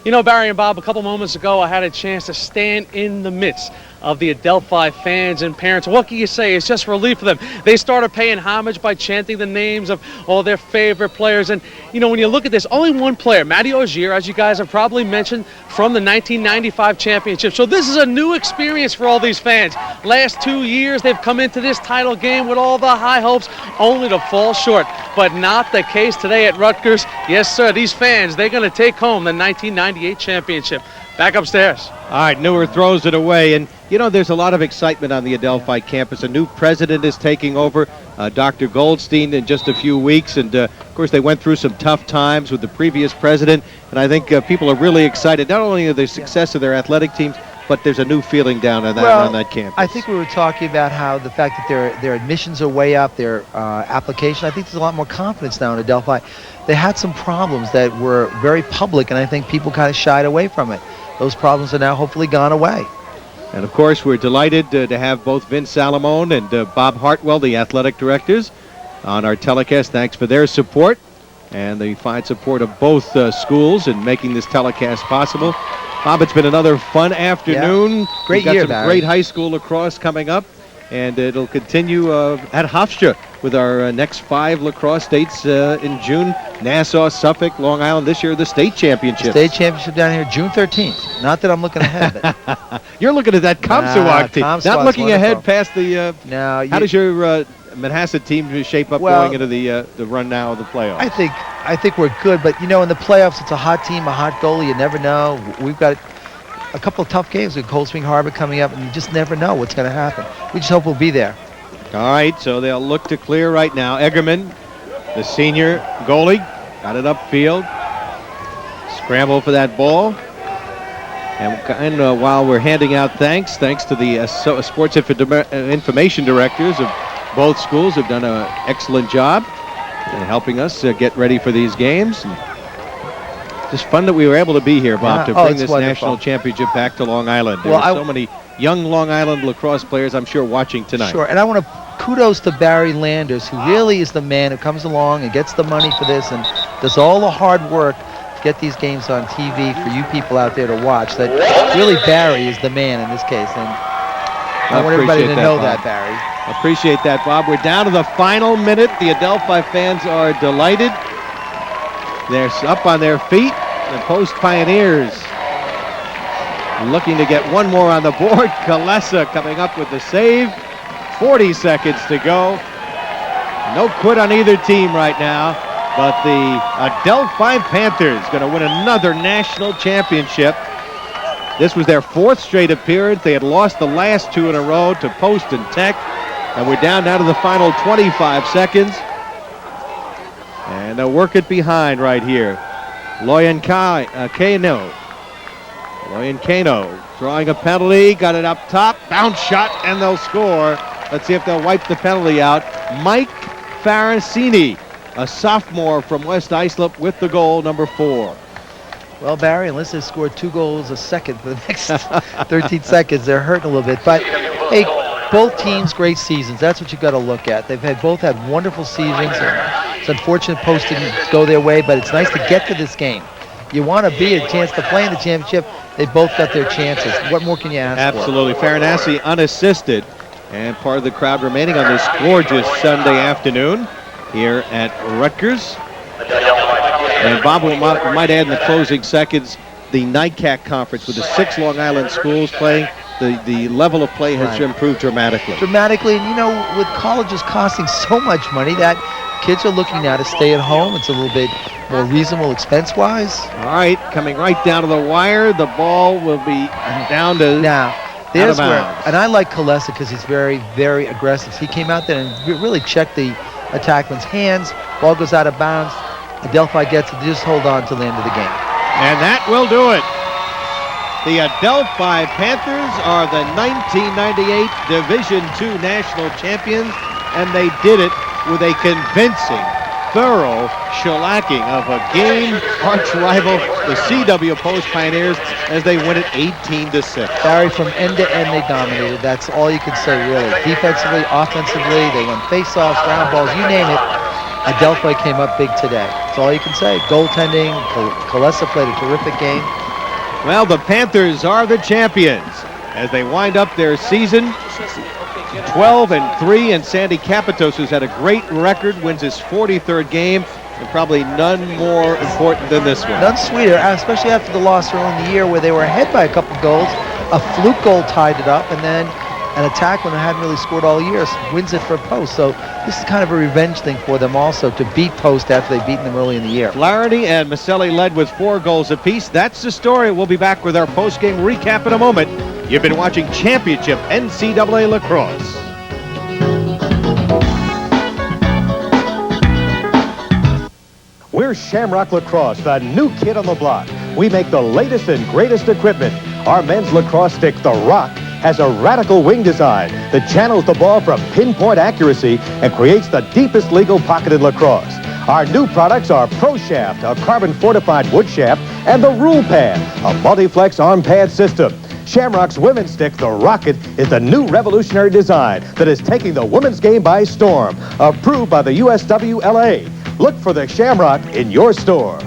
You know, Barry and Bob, a couple moments ago, I had a chance to stand in the midst of the Adelphi fans and parents. What can you say? It's just relief for them. They started paying homage by chanting the names of all their favorite players. And, you know, when you look at this, only one player, Matty Ogier, as you guys have probably mentioned, from the 1995 championship. So this is a new experience for all these fans. Last 2 years, they've come into this title game with all the high hopes, only to fall short. But not the case today at Rutgers. Yes, sir, these fans, they're going to take home the 1998 championship. Back upstairs. All right, Neuer throws it away. And, you know, there's a lot of excitement on the Adelphi campus. A new president is taking over, Dr. Goldstein, in just a few weeks. And, of course, they went through some tough times with the previous president. And I think people are really excited, not only of the success of their athletic teams, but there's a new feeling down on that campus. I think we were talking about how the fact that their admissions are way up, their application. I think there's a lot more confidence now in Adelphi. They had some problems that were very public, and I think people kind of shied away from it. Those problems are now hopefully gone away. And, of course, we're delighted to have both Vince Salamone and Bob Hartwell, the athletic directors, on our telecast. Thanks for their support and the fine support of both schools in making this telecast possible. Bob, it's been another fun afternoon. Yeah. Great We've got year, some Barry. great high school lacrosse coming up. And it'll continue at Hofstra with our next 5 lacrosse states in June. Nassau, Suffolk, Long Island. This year, the state championship. State championship down here, June 13th. Not that I'm looking ahead. But you're looking at that Comstock team. Not looking ahead past the... no. How does your Manhasset team shape up going into the run now of the playoffs? I think we're good. But, in the playoffs, it's a hot team, a hot goalie. You never know. We've got a couple of tough games with Cold Spring Harbor coming up, and you just never know what's going to happen. We just hope we'll be there. All right, so they'll look to clear right now. Eggerman, the senior goalie, got it upfield. Scramble for that ball. And while we're handing out thanks to the sports information directors of both schools have done an excellent job in helping us get ready for these games. Just fun that we were able to be here, Bob, to bring this national championship back to Long Island. There are so many young Long Island lacrosse players, I'm sure, watching tonight. Sure, and I want to kudos to Barry Landers, who really is the man who comes along and gets the money for this and does all the hard work to get these games on TV for you people out there to watch. That really Barry is the man in this case, and I want everybody to know that, Barry. Appreciate that, Bob. We're down to the final minute. The Adelphi fans are delighted. They're up on their feet. The Post Pioneers looking to get one more on the board. Kalesa coming up with the save. 40 seconds to go. No quit on either team right now, but the Adelphi Panthers going to win another national championship. This was their 4th straight appearance. They had lost the last 2 in a row to Post and Tech, and we're down to the final 25 seconds. And they'll work it behind right here. Loyan Kano drawing a penalty, got it up top, bounce shot, and they'll score. Let's see if they'll wipe the penalty out. Mike Faracini, a sophomore from West Islip, with the goal, number 4. Well, Barry, unless they score 2 goals a second for the next 13 seconds, they're hurting a little bit. But, hey, both teams, great seasons. That's what you got to look at. They've both had wonderful seasons. It's unfortunate Post didn't go their way, but it's nice to get to this game. You want to be a chance to play in the championship. They both got their chances. What more can you ask for? Absolutely. Farinacci unassisted, and part of the crowd remaining on this gorgeous Sunday afternoon here at Rutgers. And Bob might add in the closing seconds the NICAC conference with the 6 Long Island schools playing. The level of play has improved dramatically. Dramatically, and with colleges costing so much money, that kids are looking now to stay at home. It's a little bit more reasonable expense-wise. All right, coming right down to the wire. The ball will be down to there's where, and I like Kalesa because he's very, very aggressive. He came out there and really checked the attackman's hands. Ball goes out of bounds. Adelphi gets it. They just hold on to the end of the game. And that will do it. The Adelphi Panthers are the 1998 Division II national champions, and they did it with a convincing, thorough shellacking of a game arch rival, the CW Post Pioneers, as they win it 18-6. Barry, from end to end, they dominated. That's all you can say, really. Defensively, offensively, they won face-offs, ground balls, you name it. Adelphi came up big today. That's all you can say. Goaltending, Kalesa played a terrific game. Well, the Panthers are the champions as they wind up their season 12-3, and Sandy Capitos, who's had a great record, wins his 43rd game, and probably none more important than this one. None sweeter, especially after the loss early in the year where they were ahead by a couple goals. A fluke goal tied it up, and then an attack when they hadn't really scored all year wins it for Post. So this is kind of a revenge thing for them also to beat Post after they've beaten them early in the year. Flaherty and Maselli led with 4 goals apiece. That's the story. We'll be back with our post-game recap in a moment. You've been watching Championship NCAA Lacrosse. We're Shamrock Lacrosse, the new kid on the block. We make the latest and greatest equipment. Our men's lacrosse stick, the Rock, has a radical wing design that channels the ball from pinpoint accuracy and creates the deepest legal pocketed lacrosse. Our new products are Pro Shaft, a carbon-fortified wood shaft, and the Rule Pad, a multi-flex arm pad system. Shamrock's women's stick, the Rocket, is the new revolutionary design that is taking the women's game by storm. Approved by the USWLA. Look for the Shamrock in your store.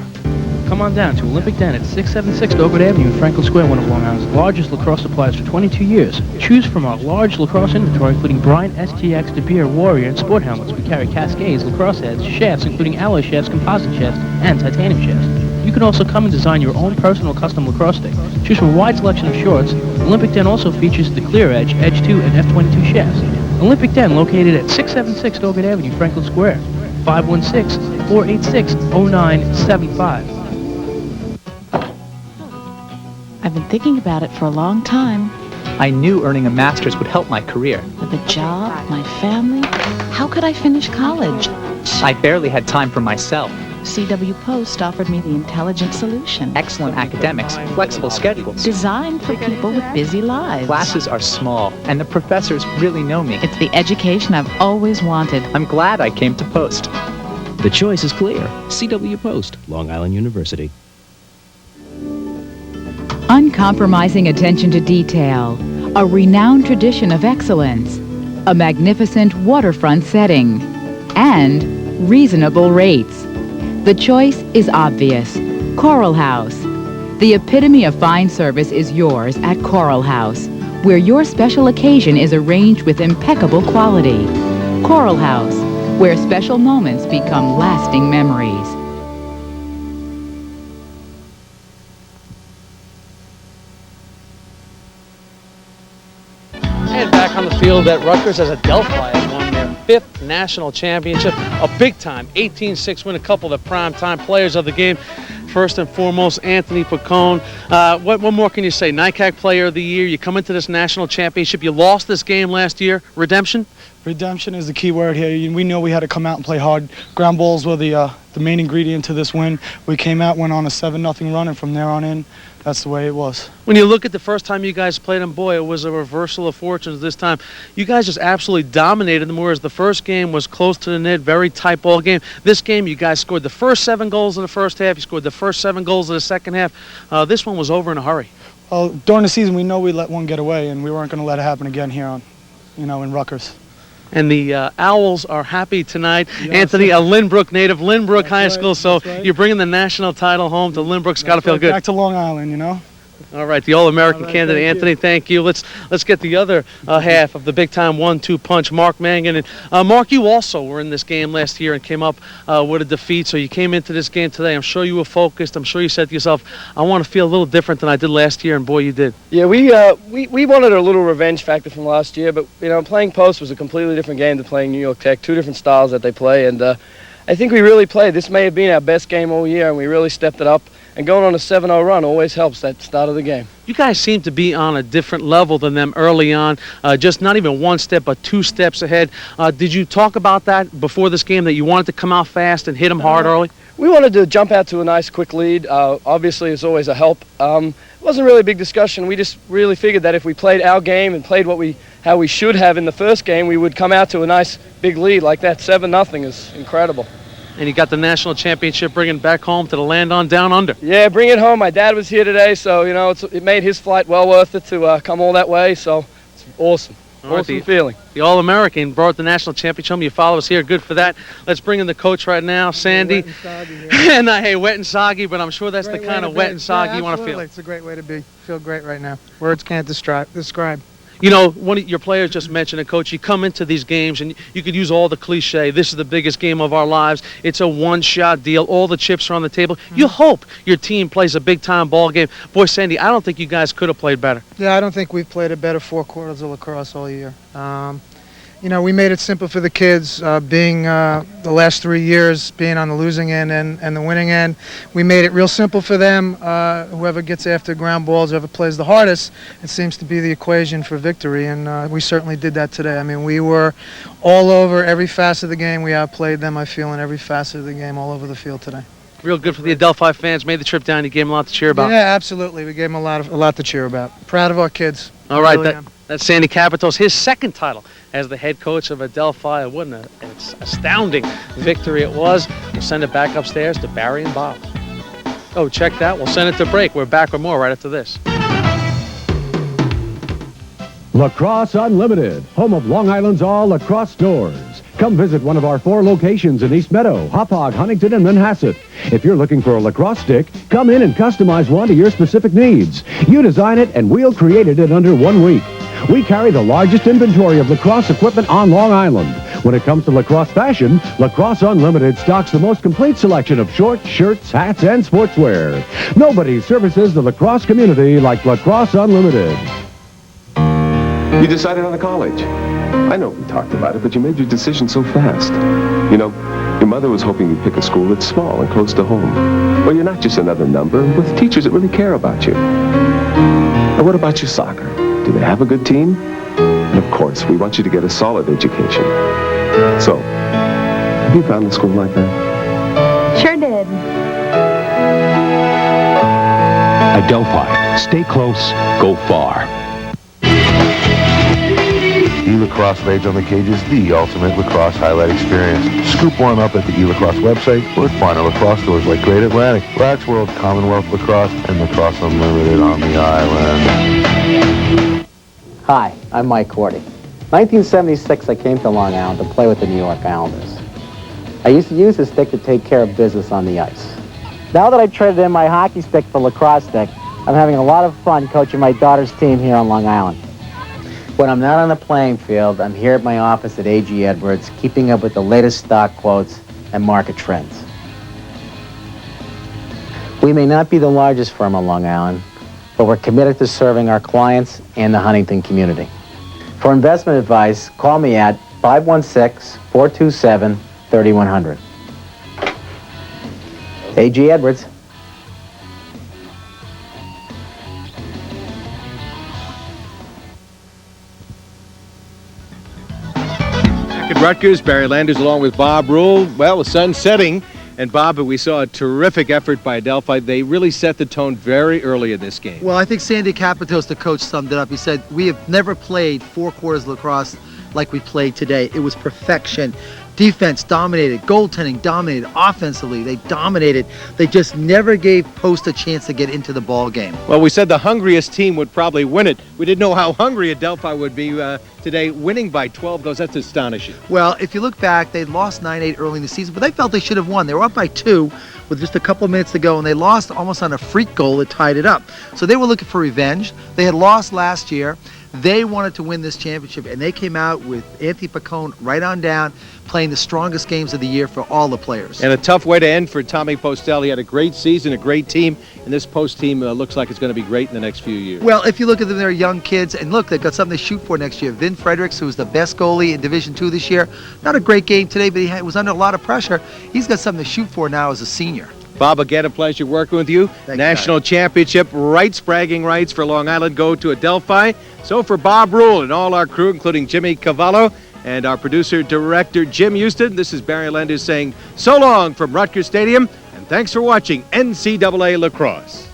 Come on down to Olympic Den at 676 Oakwood Avenue in Franklin Square, one of Long Island's largest lacrosse suppliers for 22 years. Choose from our large lacrosse inventory, including Bryant, STX, De Beer, Warrior, and Sport helmets. We carry cascades, lacrosse heads, shafts, including alloy shafts, composite shafts, and titanium shafts. You can also come and design your own personal custom lacrosse stick. Choose from a wide selection of shorts. Olympic Den also features the Clear Edge, Edge 2, and F22 shafts. Olympic Den, located at 676 Oakwood Avenue, Franklin Square. 516-486-0975. I've been thinking about it for a long time. I knew earning a master's would help my career. With a job, my family, how could I finish college? I barely had time for myself. CW Post offered me the intelligent solution. Excellent academics, flexible schedules. Designed for people with busy lives. Classes are small, and the professors really know me. It's the education I've always wanted. I'm glad I came to Post. The choice is clear. CW Post, Long Island University. Uncompromising attention to detail, a renowned tradition of excellence, a magnificent waterfront setting, and reasonable rates. The choice is obvious. Coral House. The epitome of fine service is yours at Coral House, where your special occasion is arranged with impeccable quality. Coral House, where special moments become lasting memories. And back on the field at Rutgers as Adelphi has won their 5th national championship. A big-time 18-6 win, a couple of the prime-time players of the game. First and foremost, Anthony Picone. What more can you say? NICAC Player of the Year. You come into this national championship. You lost this game last year. Redemption? Redemption is the key word here. We know we had to come out and play hard. Ground balls were the main ingredient to this win. We came out, went on a 7-0 run, and from there on in, that's the way it was. When you look at the first time you guys played them, boy, it was a reversal of fortunes this time. You guys just absolutely dominated them, whereas the first game was close to the net, very tight ball game. This game, you guys scored the first 7 goals in the first half. You scored the first 7 goals in the second half. This one was over in a hurry. Well, during the season, we know we let one get away, and we weren't going to let it happen again here in Rutgers. And the Owls are happy tonight. Yes. Anthony, a Lynbrook native, Lynbrook High School, so you're bringing the national title home to Lynbrook's got to feel good. Back to Long Island, All right, the All-American candidate, Anthony, thank you. Let's get the other half of the big-time 1-2 punch, Mark Mangan. And Mark, you also were in this game last year and came up with a defeat, so you came into this game today. I'm sure you were focused. I'm sure you said to yourself, I want to feel a little different than I did last year, and boy, you did. Yeah, we wanted a little revenge factor from last year, but, playing post was a completely different game than playing New York Tech, 2 different styles that they play, and I think we really played. This may have been our best game all year, and we really stepped it up. And going on a 7-0 run always helps at the start of the game. You guys seem to be on a different level than them early on, just not even 1 step, but 2 steps ahead. Did you talk about that before this game, that you wanted to come out fast and hit them hard early? We wanted to jump out to a nice, quick lead. Obviously, it's always a help. It wasn't really a big discussion. We just really figured that if we played our game and played how we should have in the first game, we would come out to a nice, big lead like that. 7-0 is incredible. And you got the national championship bringing back home to the land on down under. Yeah, bring it home. My dad was here today, so, it made his flight well worth it to come all that way, so it's awesome. Awesome feeling. The All-American brought the national championship home. You follow us here. Good for that. Let's bring in the coach right now, Sandy. And hey, wet and soggy, but I'm sure that's the kind of wet and soggy you want to feel. It's a great way to be. Feel great right now. Words can't describe. One of your players just mentioned it, Coach. You come into these games and you could use all the cliche. This is the biggest game of our lives. It's a one-shot deal. All the chips are on the table. You hope your team plays a big-time ball game. Boy, Sandy, I don't think you guys could have played better. Yeah, I don't think we've played a better 4 quarters of lacrosse all year. We made it simple for the kids, being the last 3 years, being on the losing end and the winning end. We made it real simple for them. Whoever gets after ground balls, whoever plays the hardest, it seems to be the equation for victory, and we certainly did that today. I mean, we were all over every facet of the game. We outplayed them, I feel, in every facet of the game all over the field today. Real good for the Adelphi fans. Made the trip down. You gave them a lot to cheer about. Yeah, absolutely. We gave them a lot to cheer about. Proud of our kids. All right, that's Sandy Capitals, his 2nd title as the head coach of Adelphi. What an astounding victory it was. We'll send it back upstairs to Barry and Bob. Oh, check that. We'll send it to break. We're back with more right after this. Lacrosse Unlimited, home of Long Island's all lacrosse stores. come visit one of our 4 locations in East Meadow, Hauppauge, Huntington, and Manhasset. If you're looking for a lacrosse stick, come in and customize one to your specific needs. You design it and we'll create it in under 1 week. We carry the largest inventory of lacrosse equipment on Long Island. When it comes to lacrosse fashion, Lacrosse Unlimited stocks the most complete selection of shorts, shirts, hats, and sportswear. Nobody services the lacrosse community like Lacrosse Unlimited. You decided on a college. I know we talked about it, but you made your decision so fast. You know, your mother was hoping you'd pick a school that's small and close to home, where you're not just another number, with teachers that really care about you. And what about your soccer? Do they have a good team? And of course, we want you to get a solid education. So, have you found a school like that? Sure did. Adelphi. Stay close, go far. E-Lacrosse Rage on the Cage is the ultimate lacrosse highlight experience. Scoop one up at the E-Lacrosse website or at finer lacrosse stores like Great Atlantic, Wax World, Commonwealth Lacrosse, and Lacrosse Unlimited on the island. Hi, I'm Mike Cordy. 1976, I came to Long Island to play with the New York Islanders. I used to use this stick to take care of business on the ice. Now that I've traded in my hockey stick for lacrosse stick, I'm having a lot of fun coaching my daughter's team here on Long Island. When I'm not on the playing field, I'm here at my office at A.G. Edwards, keeping up with the latest stock quotes and market trends. We may not be the largest firm on Long Island, but we're committed to serving our clients and the Huntington community. For investment advice, call me at 516-427-3100. A.G. Edwards. At Rutgers, Barry Landers along with Bob Rule. Well, the sun's setting, and Bob, we saw a terrific effort by Adelphi. They really set the tone very early in this game. Well, I think Sandy Capitos, the coach, summed it up. He said, we have never played 4 quarters lacrosse like we played today. It was perfection. Defense dominated, goaltending dominated, offensively they dominated. They just never gave Post a chance to get into the ball game. Well, we said the hungriest team would probably win it. We didn't know how hungry Adelphi would be today, winning by 12 goals. That's astonishing. Well, if you look back, they lost 9-8 early in the season, but they felt they should have won. They were up by 2 with just a couple minutes to go, and they lost almost on a freak goal that tied it up. So they were looking for revenge. They had lost last year. They wanted to win this championship, and they came out with Anthony Pacone right on down, playing the strongest games of the year for all the players. And a tough way to end for Tommy Postel. He had a great season, a great team, and this Post team looks like it's going to be great in the next few years. Well, if you look at them, they're young kids, and look, they've got something to shoot for next year. Vin Fredericks, who was the best goalie in Division II this year, not a great game today, but he was under a lot of pressure. He's got something to shoot for now as a senior. Bob, again, a pleasure working with you. Thanks, National Championship rights, bragging rights for Long Island go to Adelphi. So for Bob Rule and all our crew, including Jimmy Cavallo and our producer-director Jim Houston, this is Barry Landers saying so long from Rutgers Stadium, and thanks for watching NCAA Lacrosse.